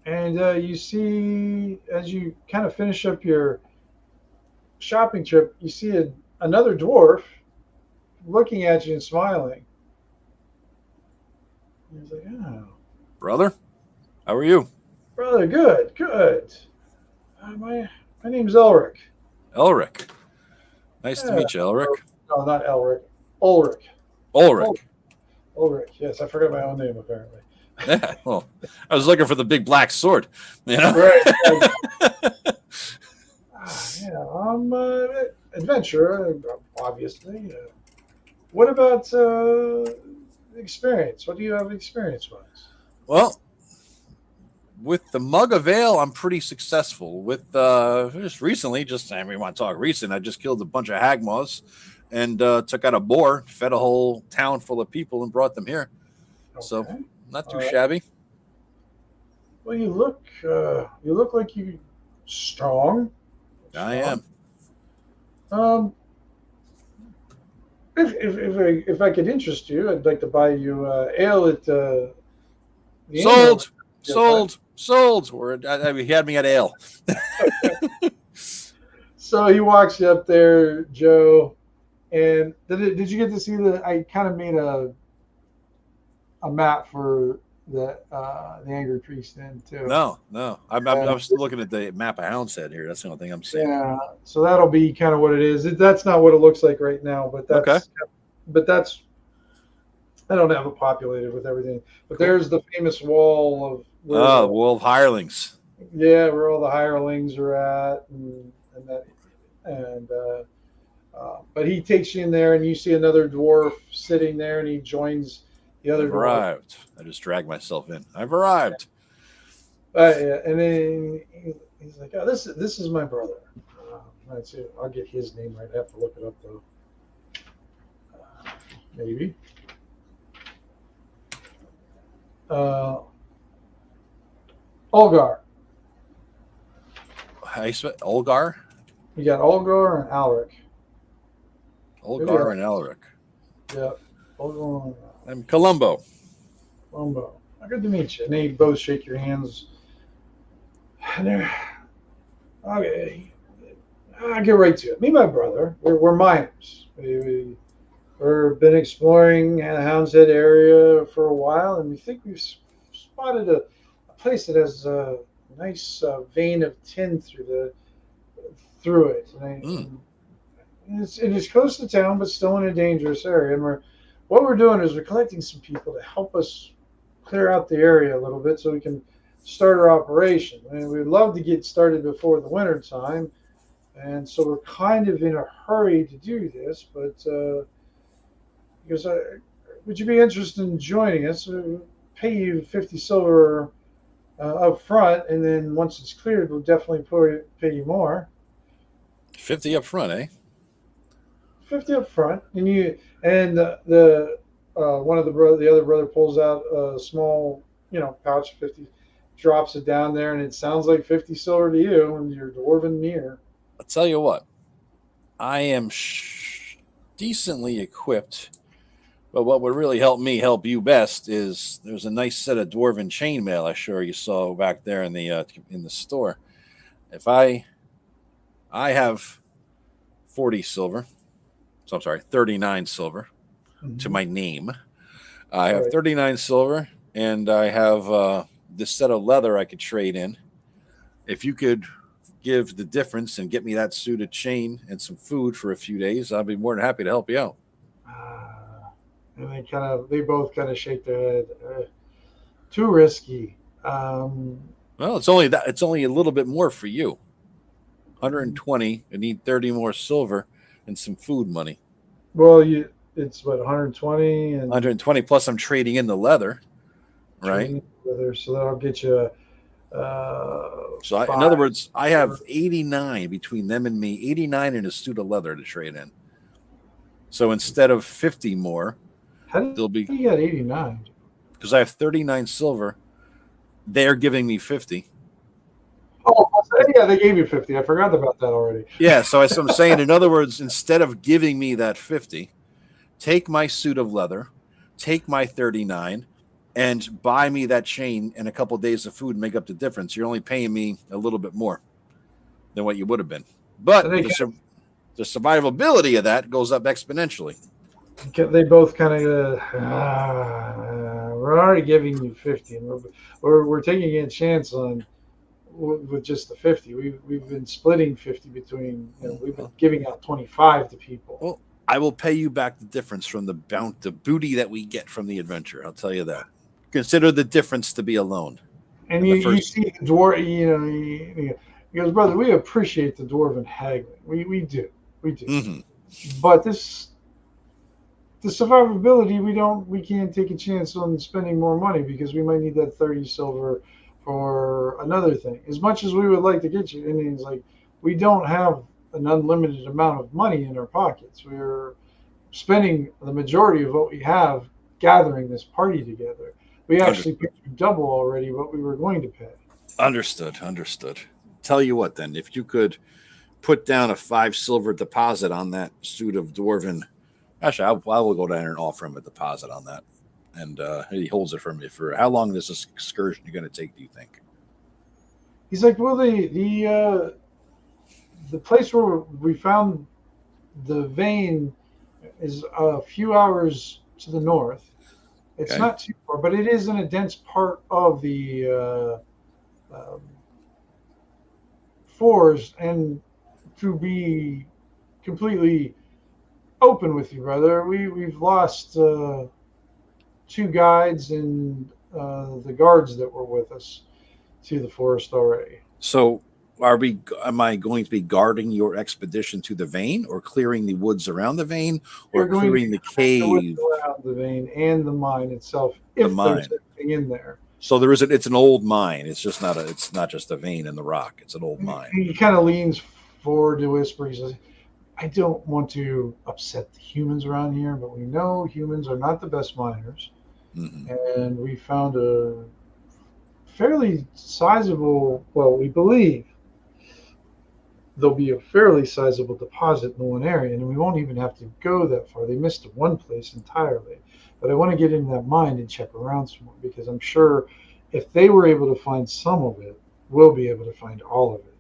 And you see, as you kind of finish up your shopping trip, you see another dwarf looking at you and smiling. He's like, "Oh, brother." How are you? Brother, good, good. My name's Elric. Elric. Nice to Yeah. meet you, Elric. No, not Elric. Ulrich. Ul- Ulrich. Ulrich. Yes, I forgot my own name apparently. Yeah. Well, I was looking for the big black sword. You know. Right. Yeah. Adventurer, obviously. What about experience? What do you have experience wise? Well, with the mug of ale, I'm pretty successful. With just recently, we want to talk recent. I just killed a bunch of hag moths and took out a boar, fed a whole town full of people, and brought them here. Okay. So not too All right. shabby. Well, you look like you strong. I am. Um, if I could interest you, I'd like to buy you ale at the Sold. inn. Sold. He had me at ale. So he walks you up there, Joe. And did you get to see I kind of made a map for the Angry Priest Inn too. No. I'm still looking at the map of Houndshead here. That's the only thing I'm seeing. Yeah, so that'll be kind of what it is. That's not what it looks like right now, but that's okay. But that's I don't have it populated with everything. But there's the famous wall of the wall of hirelings. Yeah, where all the hirelings are at, but he takes you in there, and you see another dwarf sitting there, and he joins the other. I've arrived. I just dragged myself in. I've arrived. Yeah, and then he's like, "Oh, this is my brother." Let's see. I'll get his name right. I have to look it up though. Maybe. Olgar. How you spell Olgar? You got Olgar and Alric. Olgar and Alric. Yeah. Olgar. I'm Columbo. Columbo. Good to meet you. And they both shake your hands. And okay. I'll get right to it. Me and my brother, we're miners. We've been exploring the Houndshead area for a while, and we think we've spotted a place that has a nice vein of tin through it. And it's close to town, but still in a dangerous area. And what we're doing is we're collecting some people to help us clear out the area a little bit so we can start our operation. And we'd love to get started before the winter time. And so we're kind of in a hurry to do this, but because would you be interested in joining us? We'll pay you 50 silver up front, and then once it's cleared, we'll definitely pay you more. 50 up front, eh? 50 up front, and the other brother pulls out a small pouch of 50, drops it down there, and it sounds like 50 silver to you, and you're dwarven near. I'll tell you what, I am decently equipped, but what would really help you best is there's a nice set of dwarven chainmail. I'm sure you saw back there in the store. If I have 40 silver, so I'm sorry, 39 silver to my name. I have 39 silver, and I have this set of leather I could trade in. If you could give the difference and get me that suit of chain and some food for a few days, I'd be more than happy to help you out. And they both kind of shake their head. Too risky. Well, it's only a little bit more for you. 120. I need 30 more silver and some food money. Well, it's what, 120 and 120 plus I'm trading in the leather, right? Leather, so that'll get you. In other words, I have 89 between them and me, 89 and a suit of leather to trade in. So instead of 50 more, you got 89? Because I have 39 silver. They're giving me 50. Oh, yeah, they gave you 50. I forgot about that already. Yeah, so as I'm saying, in other words, instead of giving me that 50, take my suit of leather, take my 39, and buy me that chain and a couple of days of food and make up the difference. You're only paying me a little bit more than what you would have been. But the survivability of that goes up exponentially. They both kind of we're already giving you 50, and we're taking a chance on with just the 50. We've been splitting 50 between, we've been giving out 25 to people. Well, I will pay you back the difference from the booty that we get from the adventure. I'll tell you that. Consider the difference to be alone. And you see the dwarf, he goes, brother, we appreciate the dwarven haggling. We do. Mm-hmm. But the survivability, we can't take a chance on spending more money because we might need that 30 silver for another thing. As much as we would like to get you, and he's like, we don't have an unlimited amount of money in our pockets. We're spending the majority of what we have gathering this party together. We actually paid double already what we were going to pay. Understood. Tell you what, then, if you could put down a 5 silver deposit on that suit of dwarven. Actually, I will go down there and offer him a deposit on that. And he holds it for me. For how long is this excursion going to take, do you think? He's like, well, the place where we found the vein is a few hours to the north. It's not too far, but it is in a dense part of the forest. And to be completely open with you, brother, we've lost 2 guides and the guards that were with us to the forest already. So am I going to be guarding your expedition to the vein, or clearing the woods around the vein, or clearing the cave around the vein and the mine itself, if there's anything in there? So it's an old mine. It's not just a vein in the rock. It's an old mine. He kind of leans forward to whisper. He says, I don't want to upset the humans around here, but we know humans are not the best miners. Mm-hmm. And we found a fairly sizable, we believe there'll be a fairly sizable deposit in the one area, and we won't even have to go that far. They missed one place entirely. But I want to get in that mine and check around some more, because I'm sure if they were able to find some of it, we'll be able to find all of it.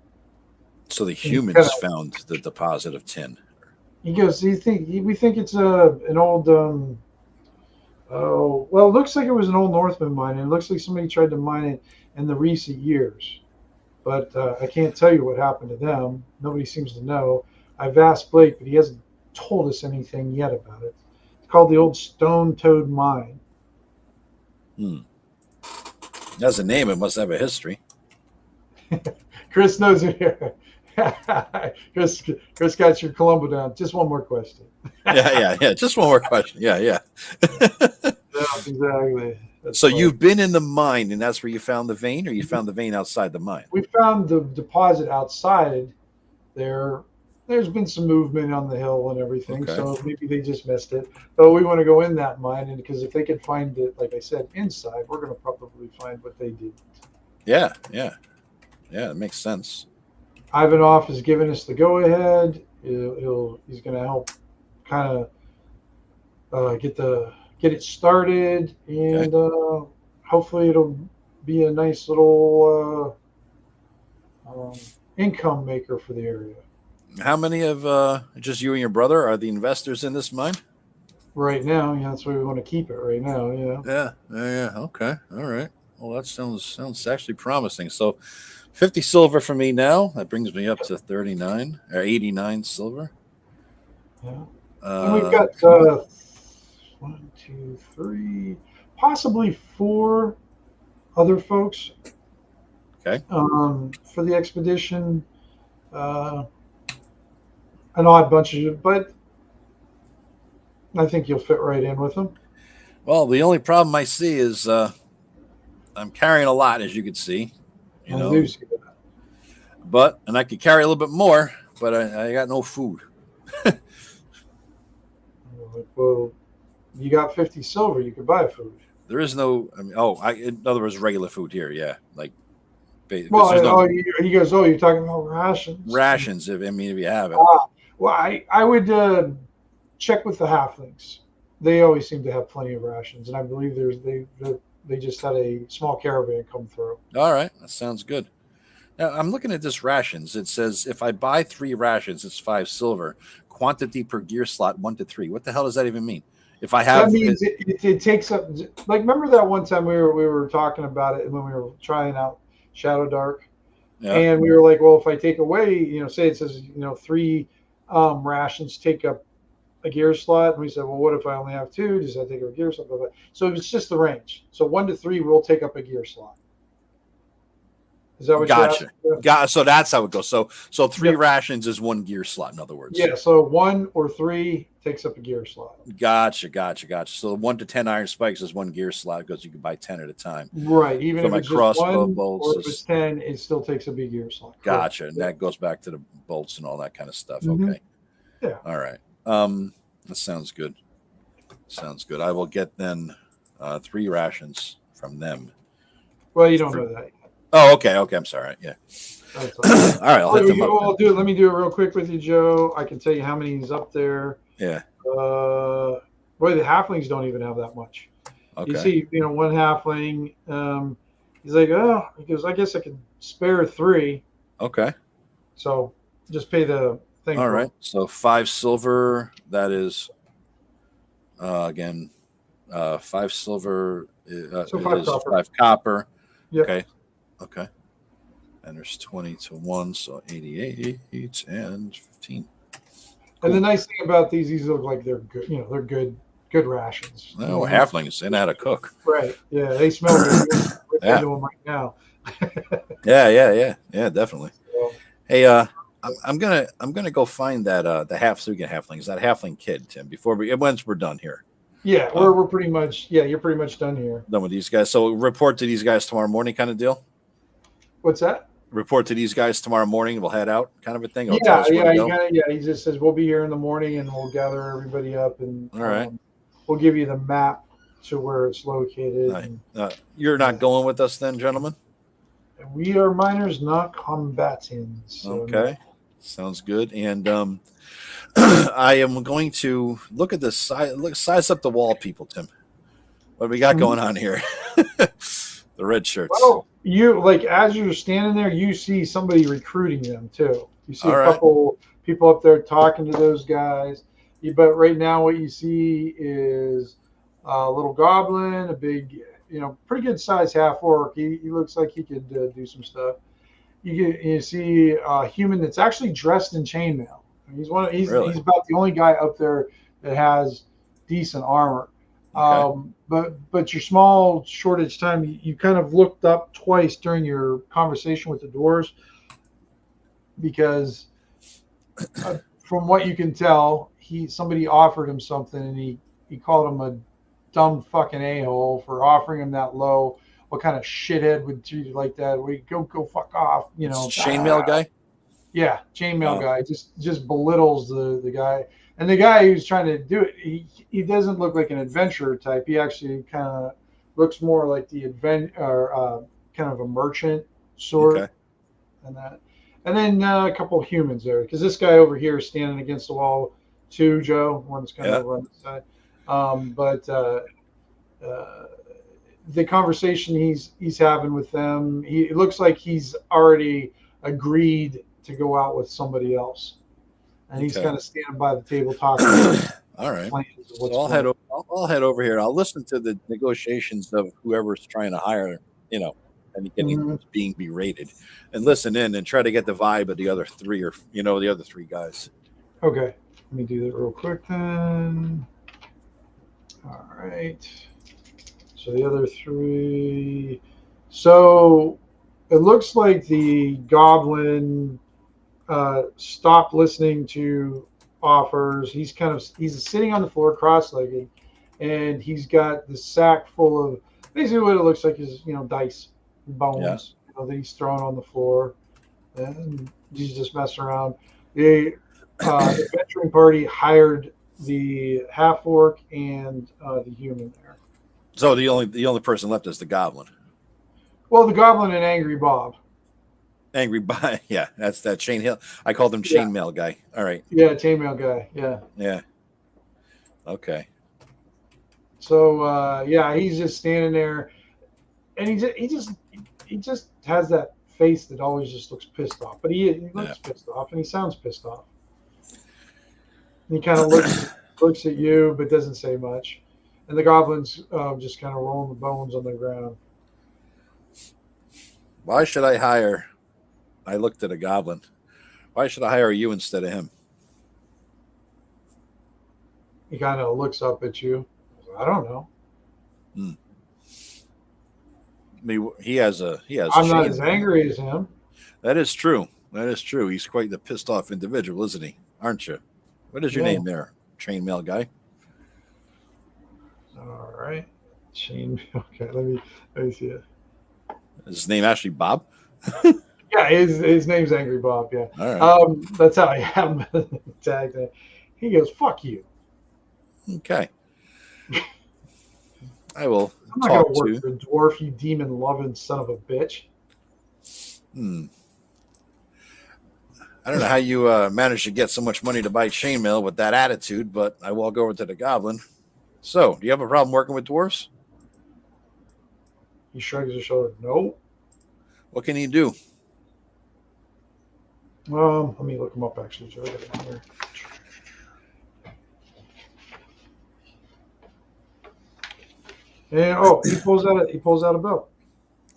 So the humans found the deposit of tin. He goes, we think it's an old it looks like it was an old Northman mine, and it looks like somebody tried to mine it in the recent years. But I can't tell you what happened to them. Nobody seems to know. I've asked Blake, but he hasn't told us anything yet about it. It's called the Old Stone Toad Mine. That's a name. It must have a history. Chris knows it here. Chris got your Columbo down. Just one more question. Yeah. Just one more question. Yeah. Yeah, exactly. So you've been in the mine, and that's where you found the vein, or you found the vein outside the mine? We found the deposit outside there. There's been some movement on the hill and everything, so maybe they just missed it. But we want to go in that mine, and because if they can find it, like I said, inside, we're going to probably find what they did. Yeah, it makes sense. Ivanov has given us the go-ahead. He's going to help kind of get it started, and hopefully it'll be a nice little income maker for the area. How many of just you and your brother are the investors in this mine? Right now, that's where we want to keep it right now. Yeah. Okay. All right. Well, that sounds actually promising. So 50 silver for me now. That brings me up to 39 or 89 silver. Yeah. And we've got 1, 2, 3, possibly 4 other folks. Okay. For the expedition, an odd bunch of, but I think you'll fit right in with them. Well, the only problem I see is I'm carrying a lot, as you can see. I do see that. And I could carry a little bit more, but I got no food. Well, you got 50 silver. You could buy food. There is no. I mean, in other words, regular food here. Yeah, like. He goes, you're talking about rations. Rations, if you have it. Well, I would check with the halflings. They always seem to have plenty of rations, and I believe they just had a small caravan come through. All right, that sounds good. Now, I'm looking at this rations. It says if I buy 3 rations, it's 5 silver. Quantity per gear slot 1 to 3. What the hell does that even mean? If I have, That means it takes up. Like, remember that one time we were talking about it when we were trying out Shadow Dark, yeah, and we were like, well, if I take away, say it says 3 rations take up a gear slot, and we said, well, what if I only have 2? Does that take up a gear slot? Blah, blah. So it's just the range. So 1 to 3 will take up a gear slot. Is that what gotcha. So that's how it goes. So 3 Yep. rations is 1 gear slot. In other words, Yeah. So 1 or 3 takes up a gear slot. Gotcha. So 1 to 10 iron spikes is 1 gear slot because you can buy 10 at a time. Right. Even So if my it's just crossbow 1 bolts or if it's 10, it still takes a big gear slot. Gotcha. Correct. And that goes back to the bolts and all that kind of stuff. Mhm. Okay. Yeah. All right. That sounds good. I will get then 3 rations from them. Well, you don't know that. Oh, okay. I'm sorry. Yeah. That's all right. I'll hit them up. I'll do it. Let me do it real quick with you, Joe. I can tell you how many is up there. Yeah. Boy, the halflings don't even have that much. Okay. You see, one halfling. He's like, oh, he goes, I guess I could spare 3. Okay. So just pay the thing. All right. So 5 silver. That is again 5 silver. So 5 copper. 5 copper. Yep. Okay. And there's 20 to 1, so 88 and 15. Cool. And the nice thing about these look like they're good. They're good rations. No, halflings, they know how to cook. Right. Yeah, they smell good. What they're doing right now. Yeah, definitely. So, hey, I'm gonna go find that the halflings, that halfling kid, Tim, once we're done here. Yeah, we're pretty much you're pretty much done here. Done with these guys. So report to these guys tomorrow morning, kind of deal. What's that? Report to these guys tomorrow morning. We'll head out, kind of a thing. He just says we'll be here in the morning and we'll gather everybody up and all right. We'll give you the map to where it's located. Right. You're not going with us then, gentlemen? We are miners, not combatants. So okay, sounds good. And I am going to look at this size up the wall, people. Tim, what do we got going on here? The red shirts. Well, as you're standing there, you see somebody recruiting them too. You see couple people up there talking to those guys. But right now, what you see is a little goblin, a big, pretty good sized half orc. He looks like he could do some stuff. You see a human that's actually dressed in chainmail. He's about the only guy up there that has decent armor. Okay. But your small shortage time, you kind of looked up twice during your conversation with the dwarves because from what you can tell, somebody offered him something and he called him a dumb fucking a-hole for offering him that low. What kind of shithead would treat you like that? We go fuck off, Chainmail guy? Yeah, chainmail guy just belittles the guy. And the guy who's trying to do it, he doesn't look like an adventurer type. He actually kind of looks more like the kind of a merchant sort. Okay. And then a couple of humans there, because this guy over here is standing against the wall too, Joe. One's kind of over on the side. But the conversation he's having with them, it looks like he's already agreed to go out with somebody else. And he's kind of standing by the table talking. All right. So I'll head over here. I'll listen to the negotiations of whoever's trying to hire, and getting being berated, and listen in and try to get the vibe of the other 3 the other 3 guys. Okay. Let me do that real quick then. All right. So the other 3. So it looks like the goblin stopped listening to offers. He's sitting on the floor cross-legged, and he's got the sack full of basically what it looks like is dice, bones, that he's throwing on the floor, and he's just messing around. The adventuring party hired the half orc and the human there. So the only person left is the goblin. Well, the goblin and Angry Bob. Angry Bob, yeah, that's that chainmail. I called him chainmail guy. All right. Yeah, chainmail guy. Yeah. Yeah. Okay. So he's just standing there, and he just has that face that always just looks pissed off. But he looks pissed off, and he sounds pissed off. And he kind of looks at you, but doesn't say much. And the goblins just kind of rolling the bones on the ground. Why should I hire? I looked at a goblin. Why should I hire you instead of him? He kind of looks up at you. I don't know. I mean, he has. I'm not as angry as him. That is true. That is true. He's quite the pissed off individual, isn't he? Aren't you? What is your name there, chainmail guy? All right, chainmail. Okay, let me see it. Is his name actually Bob? Yeah, his name's Angry Bob. Yeah. All right. That's how I have him tagged. He goes, "Fuck you." Okay. I will. I'm not going to work for a dwarf, you demon-loving son of a bitch. I don't know how you managed to get so much money to buy chainmail with that attitude, but I walk over to the goblin. So, do you have a problem working with dwarves? He shrugs his shoulder. No. What can he do? Let me look him up, actually. Joe. Here. And he pulls out a bow.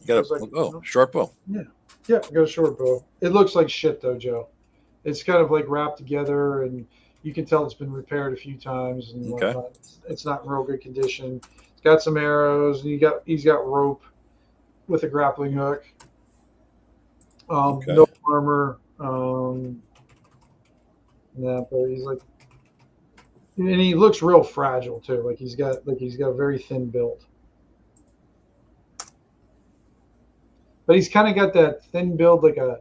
You got a short bow. Yeah, I got a short bow. It looks like shit though, Joe. It's kind of like wrapped together, and you can tell it's been repaired a few times and whatnot. It's not in real good condition. It's got some arrows, and he's got rope with a grappling hook. No armor. But he's like. And he looks real fragile too. Like he's got a very thin build. But he's kind of got that thin build, like a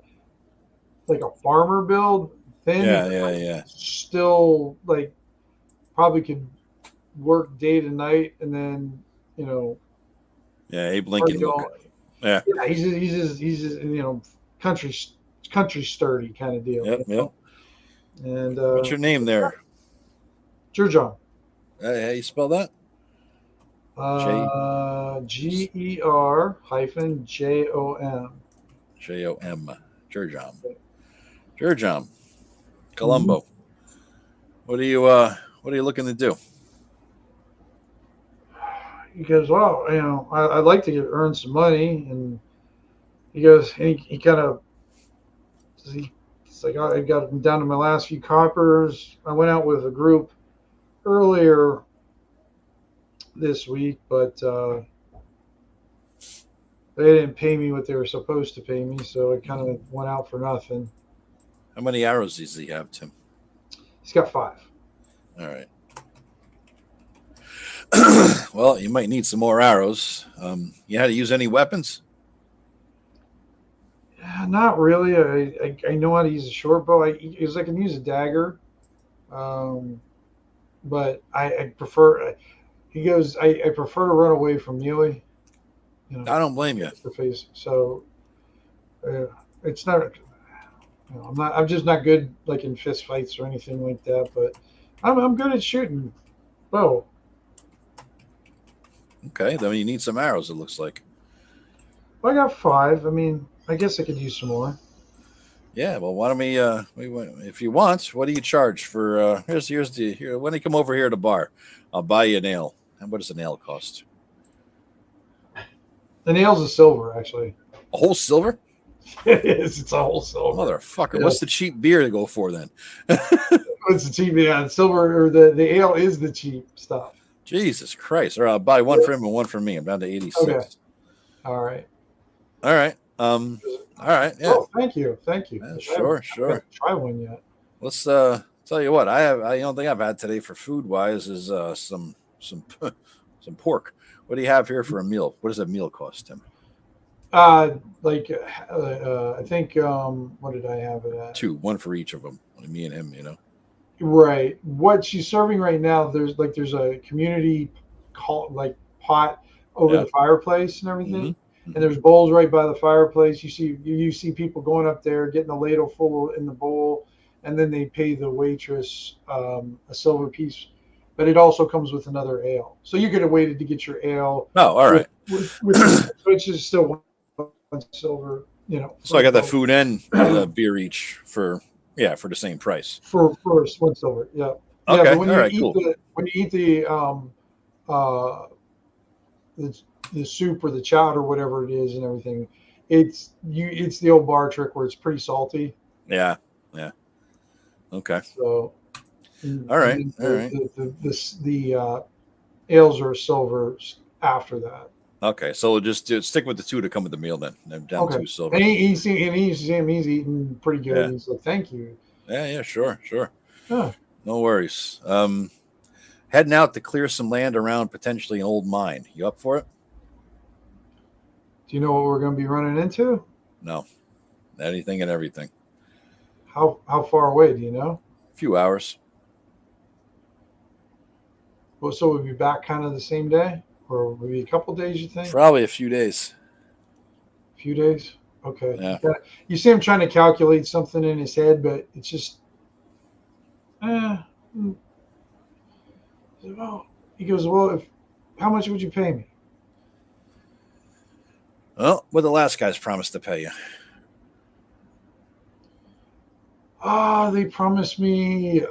farmer build. Thin. Yeah. Still like probably could work day to night, and then Yeah, Abe Lincoln. Yeah, he's just country sturdy kind of deal. Yep. And what's your name there? Jerjom. How you spell that? GER-JOM. JOM. Jerjom. Colombo. What are you looking to do? He goes, well, I'd like to earn some money, and he goes, and he kind of, it's like, I got down to my last few coppers. I went out with a group earlier this week, but they didn't pay me what they were supposed to pay me, so I kind of went out for nothing. How many arrows does he have, Tim? He's got 5. All right. Well, you might need some more arrows. You had to use any weapons? Yeah, not really. I know how to use a short bow. I can use a dagger. But I prefer. He goes. I prefer to run away from melee. I don't blame you. The face. So it's not. I'm just not good like in fist fights or anything like that. But I'm good at shooting bow. Okay, then you need some arrows. It looks like. Well, I got 5. I mean, I guess I could use some more. Yeah, well, why don't we if you want, what do you charge for here's when you come over here to the bar, I'll buy you a nail. And what does a nail cost? The nail's a silver, actually. A whole silver? It is. It's a whole silver. Motherfucker. Yeah. What's the cheap beer to go for then? What's the cheap? Yeah, silver, or the ale is the cheap stuff. Jesus Christ. All right, I'll buy one for him and one for me. I'm down to 86. Okay. All right. All right. Yeah. Oh, thank you. Yeah, sure. Try one yet? Let's tell you what. I don't think I've had today for food wise is some pork. What do you have here for a meal? What does a meal cost, Tim? I think what did I have it at? 2, 1 for each of them. Me and him, Right. What she's serving right now, there's a community pot over the fireplace and everything. Mm-hmm. And there's bowls right by the fireplace. You see people going up there, getting a ladle full in the bowl, and then they pay the waitress a silver piece. But it also comes with another ale. So you could have waited to get your ale. Oh, all right. So it's just still one silver. So I got that food and beer each for the same price. For one silver. Yeah. Yeah, Okay. but when All you right. eat Cool. uh the soup or the chowder, whatever it is, and everything, it's the old bar trick where it's pretty salty. Yeah. Yeah. Okay. So, All and right. then All right. the ales are silver after that. Okay. So we'll just stick with the two to come with the meal then. I'm down Okay. 2 silver. And he's eating pretty good. Yeah. He's like, thank you. Yeah. Sure. Huh. No worries. Heading out to clear some land around potentially an old mine. You up for it? Do you know what we're going to be running into? No. Anything and everything. How far away, do you know? A few hours. Well, so we'll be back kind of the same day, or maybe a couple days, you think? Probably a few days. A few days? Okay. Yeah. You see him trying to calculate something in his head, but it's just, well, he goes, well, how much would you pay me? Well, what the last guys promised to pay you? They promised me.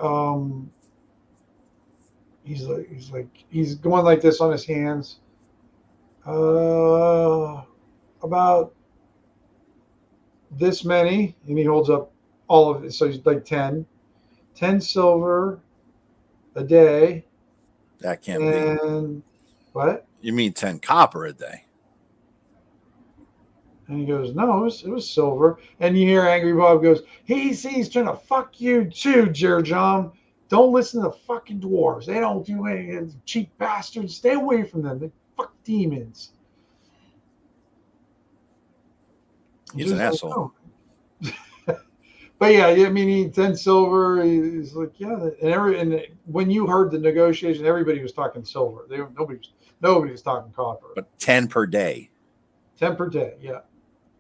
He's going like this on his hands. About this many, and he holds up all of it. So he's like 10 silver a day. That can't be. And what? You mean 10 copper a day? And he goes, no, it was silver. And you hear Angry Bob goes, he's trying to fuck you too, Jerjom. Don't listen to the fucking dwarves. They don't do anything. Cheap bastards. Stay away from them. They fuck demons. He's an asshole. But yeah, I mean, he 10 silver. He's like, yeah. And when you heard the negotiation, everybody was talking silver. Nobody was talking copper. But 10 per day. 10 per day, yeah.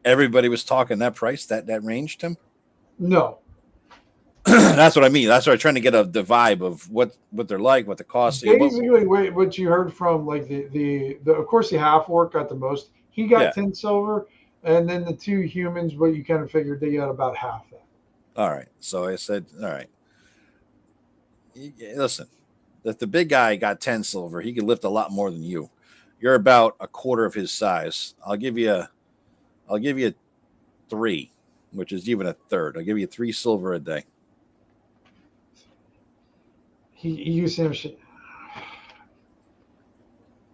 Everybody was talking that price, that ranged him? No. That's what I mean. That's what I'm trying to get the vibe of what they're like, what the cost is. Basically, what you heard from like the of course the half orc got the most. He got 10 silver, and then the two humans, but you kind of figured they got about half that. All right. So I said, all right. Listen, if the big guy got 10 silver, he could lift a lot more than you. You're about a quarter of his size. I'll give you 3, which is even a third. I'll give you 3 silver a day. He used him.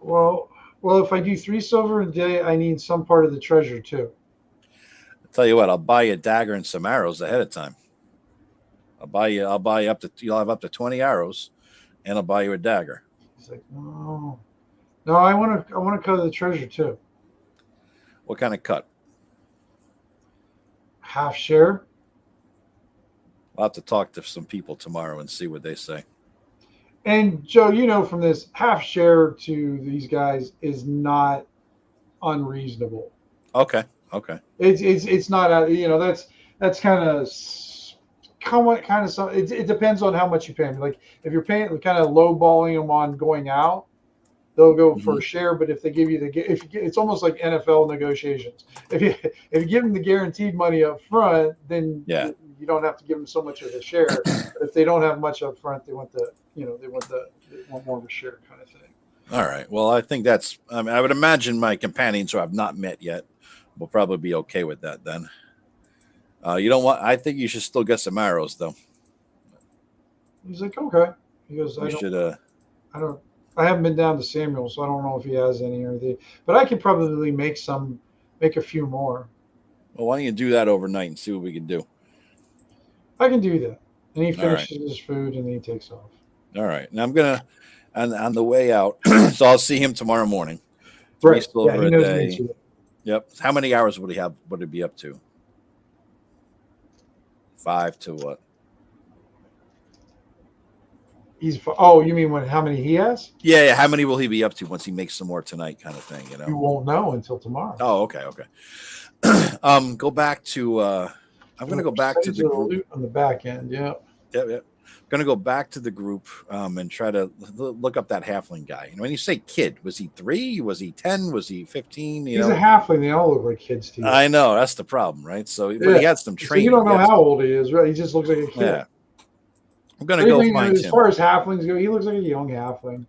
Well, if I do 3 silver a day, I need some part of the treasure too. I'll tell you what, I'll buy you a dagger and some arrows ahead of time. I'll buy you you'll have up to 20 arrows, and I'll buy you a dagger. He's like, no, I want to cut the treasure too. What kind of cut? Half share. I'll have to talk to some people tomorrow and see what they say. And Joe, you know from this, half share to these guys is not unreasonable. Okay. It's not that's kind of something. It depends on how much you pay them. Like if you're paying kind of lowballing them on going out, they'll go for a share. But if they give you it's almost like NFL negotiations. If you give them the guaranteed money up front, then you don't have to give them so much of a share. But if they don't have much up front, they want more of a share kind of thing. All right. Well, I think I would imagine my companions who I've not met yet will probably be okay with that then. I think you should still get some arrows though. He's like, okay. He goes, I haven't been down to Samuel, so I don't know if he has any but I could probably make a few more. Well, why don't you do that overnight and see what we can do? I can do that. And he finishes his food and then he takes off. All right. Now I'm going to, on the way out, so I'll see him tomorrow morning. 3 silver a day. Yep. How many hours would he be up to? 5 to what? You mean how many he has? Yeah. How many will he be up to once he makes some more tonight kind of thing, You won't know until tomorrow. Oh, okay. Go back to I'm going to go back to the loot on the back end. Yeah. Yep. Yep. Going to go back to the group and try to look up that halfling guy. And when you say kid, was he 3? Was he 10? Was he 15? He's a halfling. They all look like kids to you. I know. That's the problem, right? So, but he had some training. So you don't know how old he is, right? He just looks like a kid. Yeah. I'm going to go find him. As far as halflings go, he looks like a young halfling.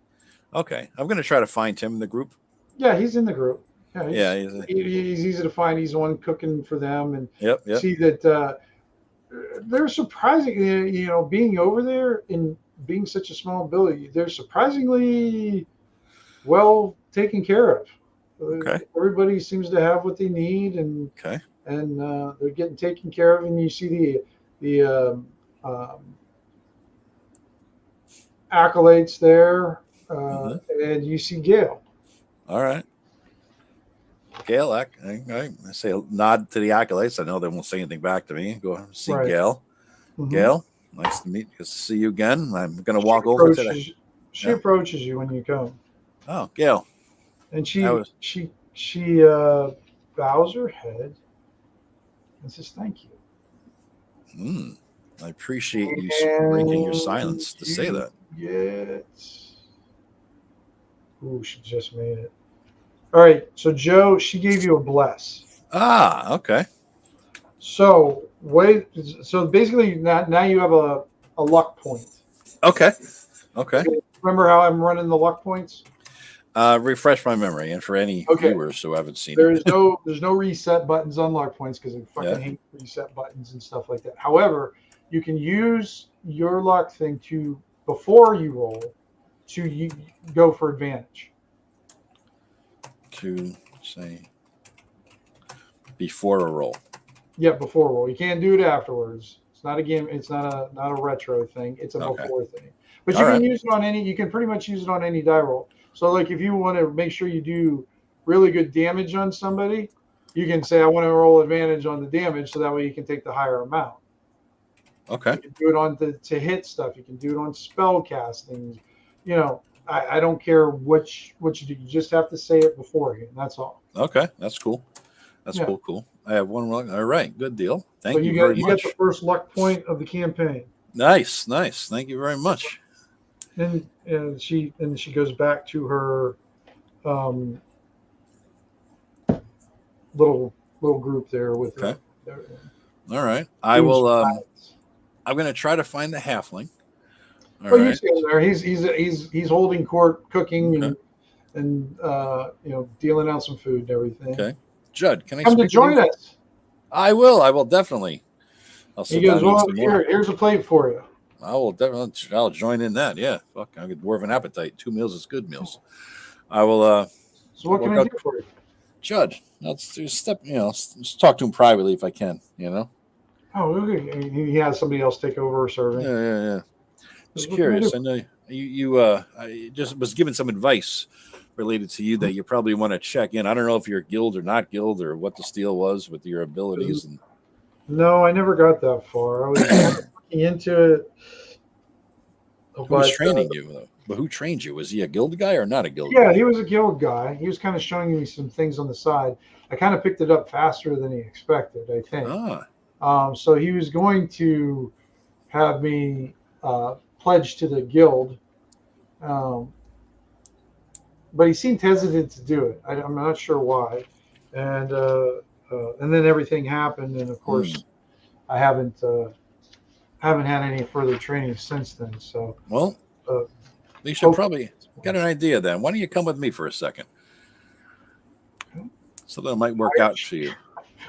Okay. I'm going to try to find him in the group. Yeah, he's in the group. Yeah, he's easy to find. He's the one cooking for them. And yep. see that they're surprisingly, being over there and being such a small village, they're surprisingly well taken care of. Okay. Everybody seems to have what they need, and they're getting taken care of. And you see the accolades there, and you see Gail. All right. Gail, I say a nod to the accolades. I know they won't say anything back to me. Go see Gail. Mm-hmm. Gail, nice to meet you. Good to see you again. I'm going to walk over today. She approaches you when you come. Oh, Gail. And she bows her head and says, "Thank you." I appreciate you breaking your silence to say that. Yes. Ooh, she just made it. All right, so Joe, she gave you a bless. Ah, okay. So basically now you have a luck point. Okay. Remember how I'm running the luck points? Refresh my memory, and for any viewers who haven't seen there's no reset buttons on luck points because I fucking hate reset buttons and stuff like that. However, you can use your luck thing to before you roll to go for advantage. To say before a roll. Yeah, before a roll. You can't do it afterwards. It's not a game. It's not a retro thing. It's a before thing. But you can use it on any. You can pretty much use it on any die roll. So, like, if you want to make sure you do really good damage on somebody, you can say, "I want to roll advantage on the damage," so that way you can take the higher amount. Okay. You can do it on to hit stuff. You can do it on spell casting. I don't care what you do. You just have to say it beforehand. That's all. Okay, that's cool. That's cool. I have one luck. All right, good deal. Thank you very much. You got the first luck point of the campaign. Nice. Thank you very much. And she goes back to her little group there with her. All right, I will. I'm going to try to find the halfling. You see him there. He's holding court, cooking, and dealing out some food and everything. Okay, Judd, can I come to join us? I will definitely. He goes, "Well, here's a plate for you." I will definitely. I'll join in that. Yeah, fuck, I get more of an appetite. 2 meals is good meals. I will. So what can I do for you, Judd? Let's step. Let's talk to him privately if I can. Oh, okay. He has somebody else take over serving. Yeah. Just curious. I know you I just was given some advice related to you that you probably want to check in. I don't know if you're guild or not guild or what the deal was with your abilities. No, I never got that far. I was looking into it. Who was training you though? But who trained you? Was he a guild guy or not a guild guy? Yeah, he was a guild guy. He was kind of showing me some things on the side. I kind of picked it up faster than he expected, I think. So he was going to have me pledge to the guild, but he seemed hesitant to do it. I'm not sure why, and then everything happened, and of course, I haven't had any further training since then. So you should probably get an idea then. Why don't you come with me for a second? Something that might work out for you.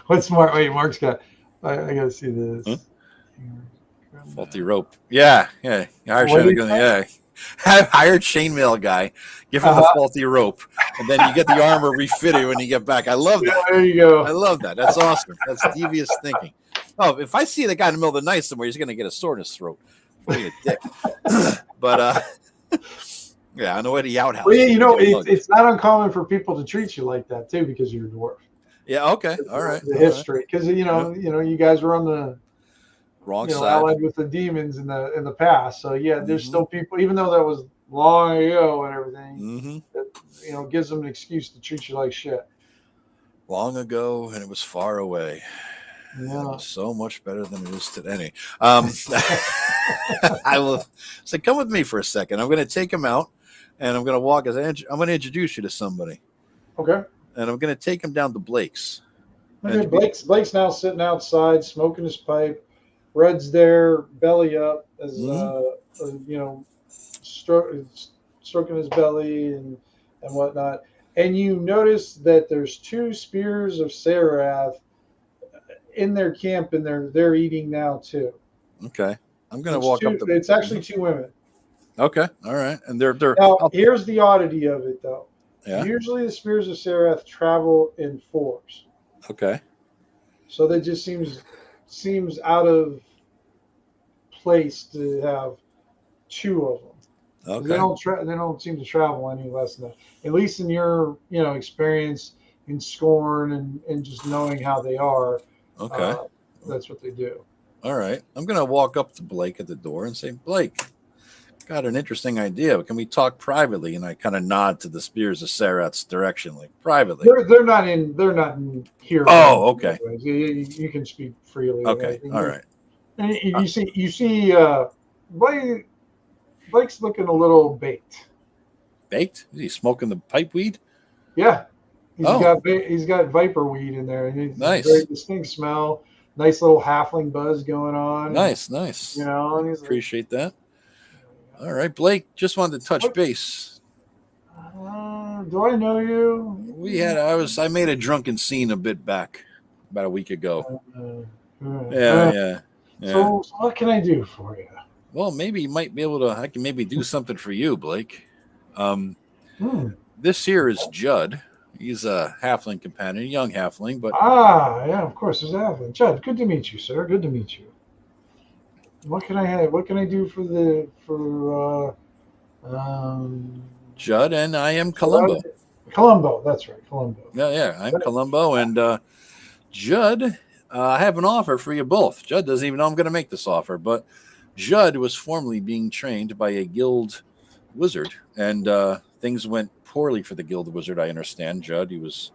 What's Mark? Wait, Mark's got. I gotta see this. Faulty rope. Yeah. Hired chainmail guy. Give him the faulty rope, and then you get the armor refitted when you get back. I love that. There you go. I love that. That's awesome. That's devious thinking. Oh, if I see the guy in the middle of the night somewhere, he's going to get a sword in his throat. Being a dick. But I know where the outhouse. Well, it's not uncommon for people to treat you like that too because you're a dwarf. Yeah. Okay. All right. The history, because you guys were on the wrong side, allied with the demons in the past. So there's still people, even though that was long ago and everything. That gives them an excuse to treat you like shit. Long ago, and it was far away. Yeah. It was so much better than it is today. I will say, come with me for a second. I'm going to take him out, and I'm going to walk. I'm going to introduce you to somebody, Okay. and I'm going to take him down to Blake's. Okay. Blake's now sitting outside smoking his pipe. Red's there, belly up, as stroking his belly and whatnot. And you notice that there's 2 spears of Sarath in their camp, and they're eating now too. Okay, I'm going to walk up to. It's actually 2 women. Okay, all right, and they're Now here's the oddity of it, though. Yeah. Usually the spears of Sarath travel in 4s. Okay. So that just seems out of place to have 2 of them. Okay. They don't seem to travel any less than that. At least in your experience in Scorn and just knowing how they are. Okay. That's what they do. All right. I'm going to walk up to Blake at the door and say, Blake, got an interesting idea. Can we talk privately? And I kind of nod to the spears of Sarath's direction, like privately. They're not in here. Oh, okay. You can speak freely. Okay. All right. And you see Blake's looking a little baked. Baked? Is he smoking the pipe weed? Yeah. He's got viper weed in there. And it's nice. A very distinct smell. Nice little halfling buzz going on. Nice. And he's appreciate that. All right, Blake, just wanted to touch base. Do I know you? I made a drunken scene a bit back about a week ago. Yeah. So what can I do for you? Well, maybe you might be able to. I can maybe do something for you, Blake. This here is Judd. He's a halfling companion, a young halfling, but yeah, of course, there's a halfling. Judd, good to meet you, sir. Good to meet you. What can I have? What can I do for Judd? And I am Columbo. Columbo, that's right, Columbo. Yeah, I'm Columbo, and Judd. I have an offer for you both. Judd doesn't even know I'm going to make this offer, but Judd was formerly being trained by a guild wizard, and things went poorly for the guild wizard. I understand, Judd. He was,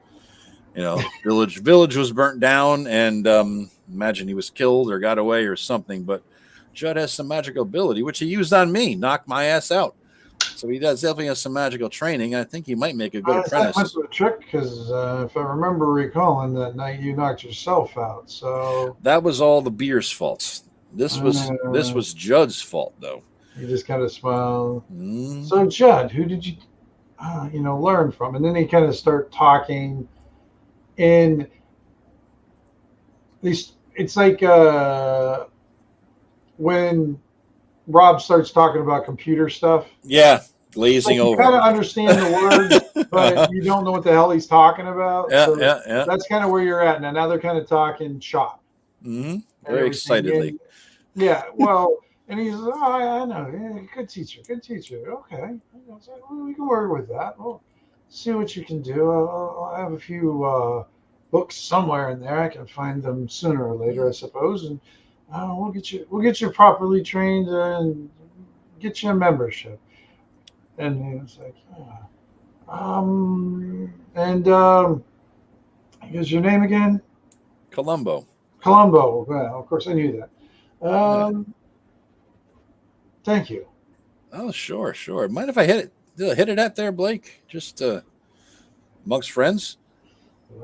village was burnt down, and imagine he was killed or got away or something. But Judd has some magical ability, which he used on me, knocked my ass out. So he definitely has some magical training. I think he might make a good apprentice. That's a trick, because if I remember recalling that night, you knocked yourself out. So that was all the beer's fault. This was Judd's fault, though. You just kind of smile. So Judd, who did you, learn from? And then they kind of start talking, and it's like when Rob starts talking about computer stuff. Yeah, glazing over. You kind of understand the words, but you don't know what the hell he's talking about. Yeah. That's kind of where you're at now. Now they're kind of talking shop. Very excitedly. Well, and he's, I know. Yeah, good teacher. Okay. We can work with that. We'll see what you can do. I'll have a few books somewhere in there. I can find them sooner or later, I suppose, and we'll get you properly trained and get you a membership. And it's like, here's your name again? Columbo. Well, of course I knew that. Thank you. Oh, sure. Mind if I hit it at there, Blake? Just amongst friends.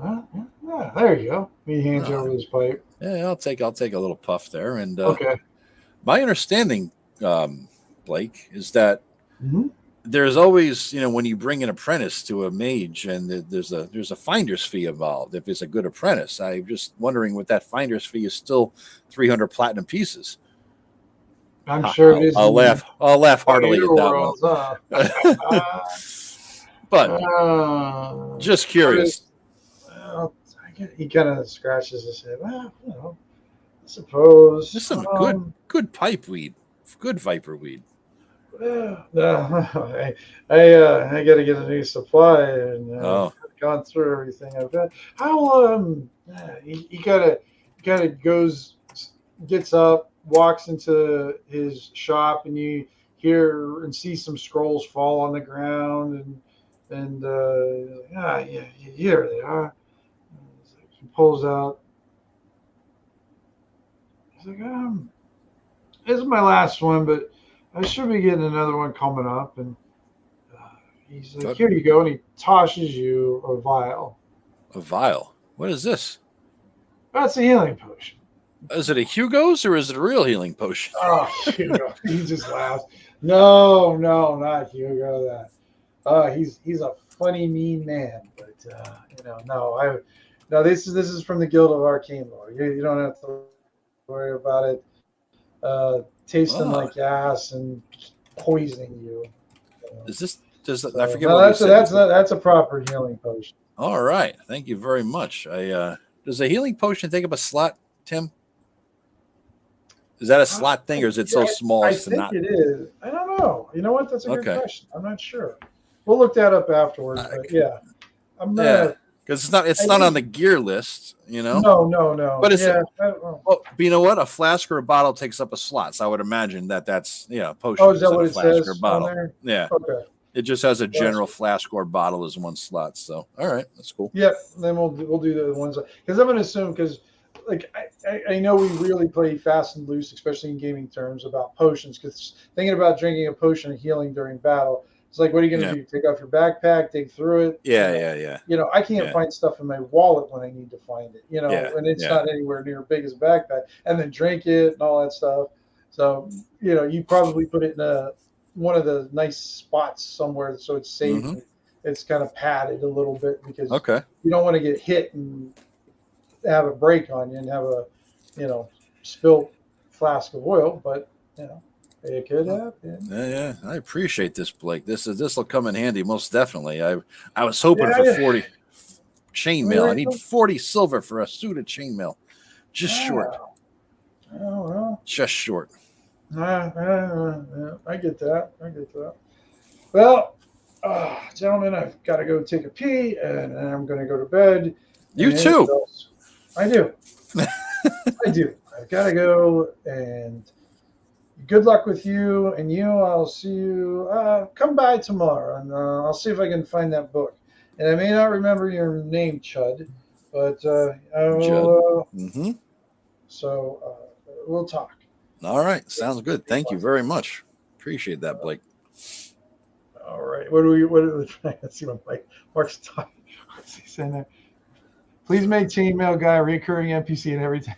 Yeah, there you go. He hands over his pipe. Yeah, I'll take a little puff there. And okay. My understanding, Blake, is that there's always, when you bring an apprentice to a mage, and there's a finder's fee involved if it's a good apprentice. I'm just wondering what that finder's fee is. Still 300 platinum pieces. I'm sure it is. I'll laugh heartily at that one. But just curious. He kind of scratches his head. Well, I suppose. There's some good pipe weed, good viper weed. No, I got to get a new supply, and I've gone through everything I've got. He kind of gets up, walks into his shop, and you hear and see some scrolls fall on the ground, and here they are. He pulls out. He's like, this is my last one, but I should be getting another one coming up. And he's like, here you go. And he tosses you a vial. A vial? What is this? That's a healing potion. Is it a Hugo's or is it a real healing potion? Oh, Hugo. He just laughs. No, not Hugo. He's a funny, mean man. But, no, this is from the Guild of Arcane Lore. You don't have to worry about it tasting like gas and poisoning you. Is this? I forget no, what that's a proper healing potion. All right, thank you very much. Does a healing potion take up a slot, Tim? Is that a slot thing, or is it so small? I think it is. I don't know. You know what? That's a good question. I'm not sure. We'll look that up afterwards. But yeah, I'm not. Yeah, because it's not on the gear list. No. But it's well, you know what? A flask or a bottle takes up a slot. So I would imagine that's potion. Oh, is that what it says? Or bottle. On there? Yeah. Okay. It just has a general flask or bottle as one slot. So, all right, that's cool. Yep. Then we'll do the ones because I'm going to assume because I know we really play fast and loose, especially in gaming terms about potions. Because thinking about drinking a potion of healing during battle, it's like, what are you going to do? Take off your backpack, dig through it? Yeah. I can't find stuff in my wallet when I need to find it. And it's not anywhere near big as a backpack, and then drink it and all that stuff. So you probably put it in one of the nice spots somewhere so it's safe. Mm-hmm. It's kind of padded a little bit because you don't want to get hit and have a break on you and have a spilt flask of oil, but it could happen. Yeah. I appreciate this, Blake. This will come in handy most definitely. I was hoping for 40 chainmail. I need 40 silver for a suit of chainmail. Just short. Oh well. Just short. I get that. Well, gentlemen, I've got to go take a pee, and I'm going to go to bed. You too. I do. I do. I've got to go, and good luck with you. And I'll see you. Come by tomorrow, and I'll see if I can find that book. And I may not remember your name, Chud, but I will. So we'll talk. All right. Sounds good. Thank you very much. Appreciate that, Blake. All right. What are we trying to see what Mark's talking? What's he saying there? Please make chainmail guy a recurring NPC in every town.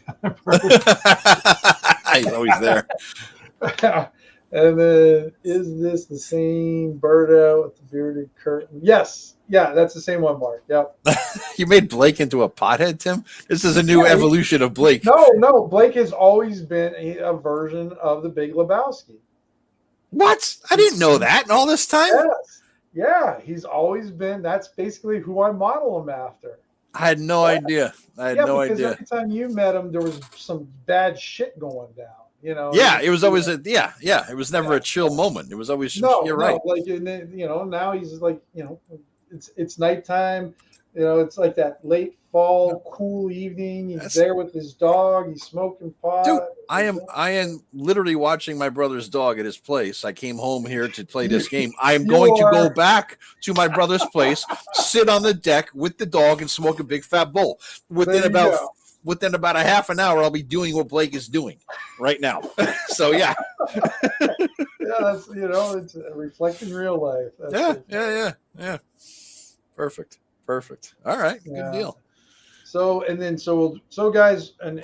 He's always there. And then, is this the same Birdo with the bearded curtain? Yes. Yeah, that's the same one, Mark. Yep. You made Blake into a pothead, Tim? This is a new evolution of Blake. No. Blake has always been a version of the Big Lebowski. What? I didn't know that in all this time? Yes. Yeah, he's always been. That's basically who I model him after. I had no idea. Because every time you met him, there was some bad shit going down. Yeah, it was always it was never a chill moment. It was always you're right. Like now he's like it's nighttime. It's like that late fall cool evening. He's there with his dog. He's smoking pot. Dude, I am literally watching my brother's dog at his place. I came home here to play this game. I am going to go back to my brother's place, sit on the deck with the dog, and smoke a big fat bowl. Within about a half an hour, I'll be doing what Blake is doing right now. So yeah. That's it's reflecting real life. Yeah. Perfect. All right, good deal. So guys, and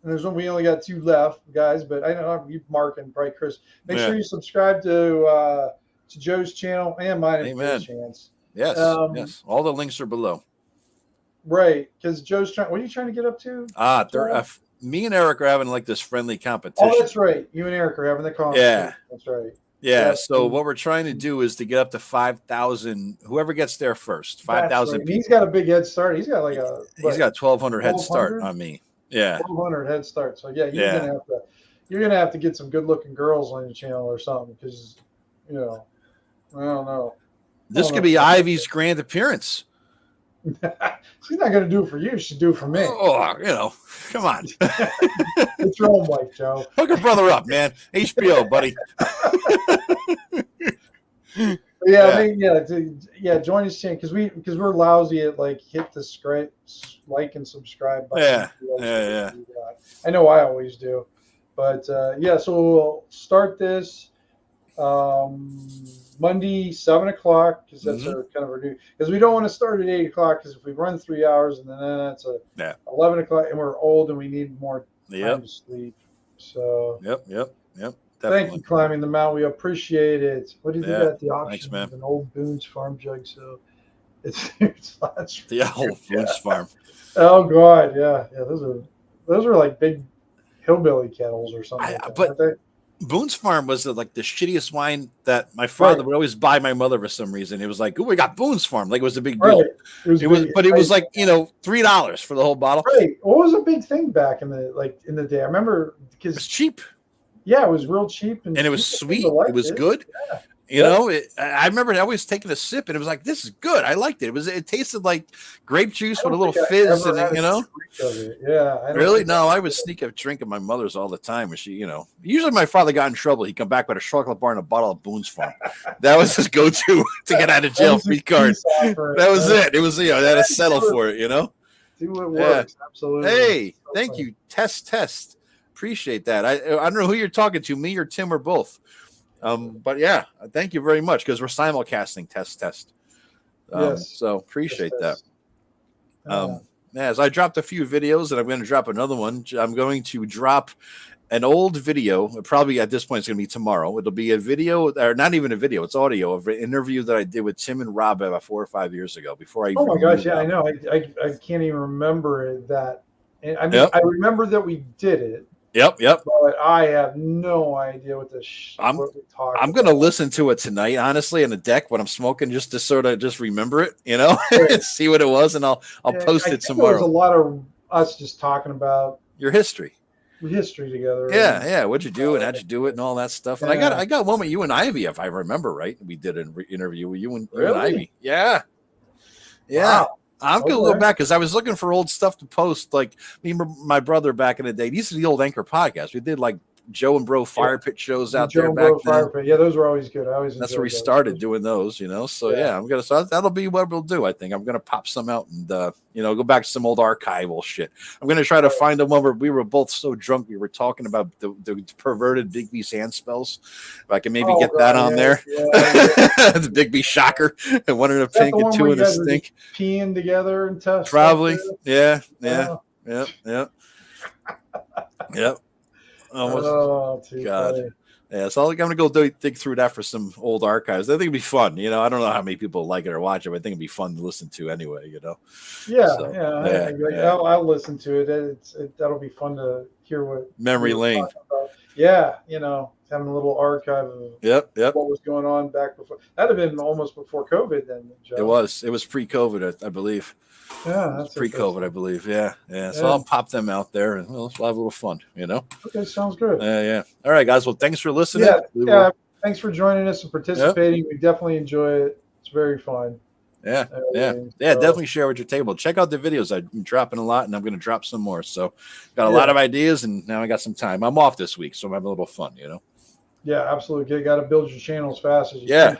there's one, we only got 2 left, guys, but I know you, Mark, and probably Chris. Make sure you subscribe to Joe's channel and mine. Amen. Chance. Yes. All the links are below. Right, because Joe's trying. What are you trying to get up to? Me and Eric are having like this friendly competition. Oh, that's right. You and Eric are having the competition. Yeah, that's right. Yeah. So what we're trying to do is to get up to 5,000. Whoever gets there first, 5,000 people. He's got a big head start. He's got like he's got 1,200 head start on me. Yeah, 1,200 head start. So you're gonna have to get some good looking girls on your channel or something because I don't know. This could be Ivy's grand appearance. She's not going to do it for you. She'll do it for me. Oh, come on. It's your own wife, Joe. Hook your brother up, man. HBO, buddy. Join his channel because we're lousy at hit the like and subscribe button. Yeah. I know I always do. But yeah, so we'll start this Monday 7 o'clock because that's our kind of our new, because we don't want to start at 8 o'clock because if we run 3 hours and then it's 11 o'clock and we're old and we need more time to sleep. So yep. Thank you, Climbing the Mountain. We appreciate it. What did you get at the auction? Thanks, man. An old Boone's Farm jug. So it's the old Boone's Farm. Oh God, yeah. Those are like big hillbilly kettles or something. But Boone's Farm was like the shittiest wine that my father would always buy my mother for some reason. It was like, oh, we got Boone's Farm. Like it was a big deal. It was like, $3 for the whole bottle. Right. What was a big thing back in the day? I remember because it was cheap. Yeah, it was real cheap and it was sweet. It was good. Yeah. I remember always taking a sip and it was like, this is good. I liked it. It tasted like grape juice with a little fizz and Yeah. Really? No, I would sneak a drink of my mother's all the time. And she, usually my father got in trouble. He'd come back with a chocolate bar and a bottle of Boone's Farm. That was his go-to to get out of jail free card. That was it. It was, they had to settle for it, See what works. Absolutely. Hey, thank you. Test. Appreciate that. I don't know who you're talking to, me or Tim or both. But yeah, thank you very much because we're simulcasting test. Yes. So appreciate that. As I dropped a few videos and I'm going to drop another one, I'm going to drop an old video. Probably at this point, it's going to be tomorrow. It'll be a video, or not even a video, it's audio of an interview that I did with Tim and Rob about 4 or 5 years ago before I. Oh my gosh. Yeah, I know. I can't even remember that. And I mean, I remember that we did it. Yep. But I have no idea what I'm going to listen to it tonight, honestly, in the deck when I'm smoking, just to sort of just remember it, see what it was, and I'll post it tomorrow. There was a lot of us just talking about your history together. Yeah. What'd you do and how'd you do it and all that stuff. And I got one with you and Ivy, if I remember right. We did an interview with you and Ivy. Yeah. Wow. I'm going to go back because I was looking for old stuff to post. Like me and my brother back in the day. These are the old Anchor podcasts. We did like Joe and Bro Fire Pit shows out there back then. Yeah, those were always good. That's where we started doing those, So so that'll be what we'll do. I think I'm gonna pop some out and go back to some old archival shit. I'm gonna try to find the one where we were both so drunk we were talking about the perverted Big B sand spells. If I can maybe get that on there. The Big B shocker and one in a pink and two in a stink. Peeing together and stuff. Probably. Yeah. Yep. Oh, God. Funny. Yeah, so I'm gonna go dig through that for some old archives. I think it'd be fun. I don't know how many people like it or watch it, but I think it'd be fun to listen to anyway. I'll listen to it. That'll be fun to hear what memory lane. Yeah, having a little archive of what was going on back before. That'd have been almost before COVID then, Joe. It was pre-COVID, I believe. Yeah, that's pre-COVID, I believe. Yeah. So I'll pop them out there and we'll have a little fun, Okay, sounds good. Yeah. All right, guys. Well, thanks for listening. Yeah. Thanks for joining us and participating. Yep. We definitely enjoy it. It's very fun. Yeah. Definitely share with your table. Check out the videos. I'm dropping a lot, and I'm going to drop some more. So, got a lot of ideas, and now I got some time. I'm off this week, so I'm having a little fun. Yeah, absolutely. You got to build your channel as fast as you can.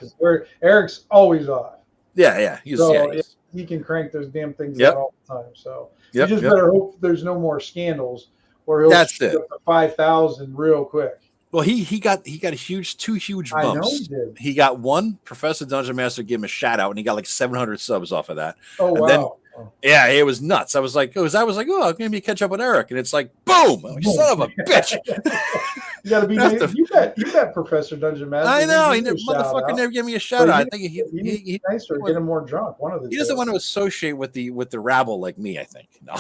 Eric's always off. Yeah. He can crank those damn things out all the time. So you just better hope there's no more scandals, or he'll shoot up to 5,000 real quick. Well, he got two huge bumps. I know he did. He got one. Professor Dungeon Master gave him a shout out, and he got like 700 subs off of that. Oh, wow. Yeah, it was nuts. I was like, oh, maybe catch up with Eric, and it's like, boom, son of a bitch. You gotta be. You bet Professor Dungeon Master. I know. He motherfucker never gave me a shout out. I think he's nicer, get him more drunk. One of the. He doesn't want to associate with the rabble like me. I think. No.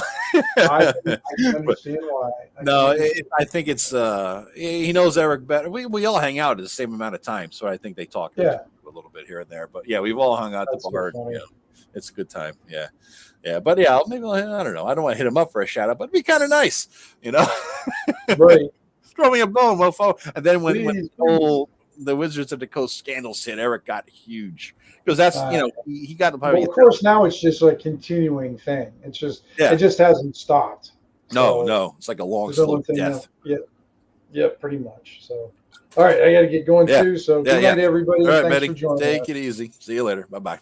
I can understand why. I think it's he knows Eric better. We all hang out at the same amount of time, so I think they talk a little bit here and there. But yeah, we've all hung out at the bar. It's a good time. Yeah. But maybe I don't know. I don't want to hit him up for a shout out, but it'd be kind of nice, Right. Throw me a bone, mofo. And then when the Wizards of the Coast scandals hit, Eric got huge because that's he got. Well, of course, now it's just a continuing thing. It's just it just hasn't stopped. No, it's like a long slow death. Yeah, pretty much. So, all right, I got to get going too. So, good night, everybody. All right, Thanks Betty. for joining Take us. it easy. See you later. Bye.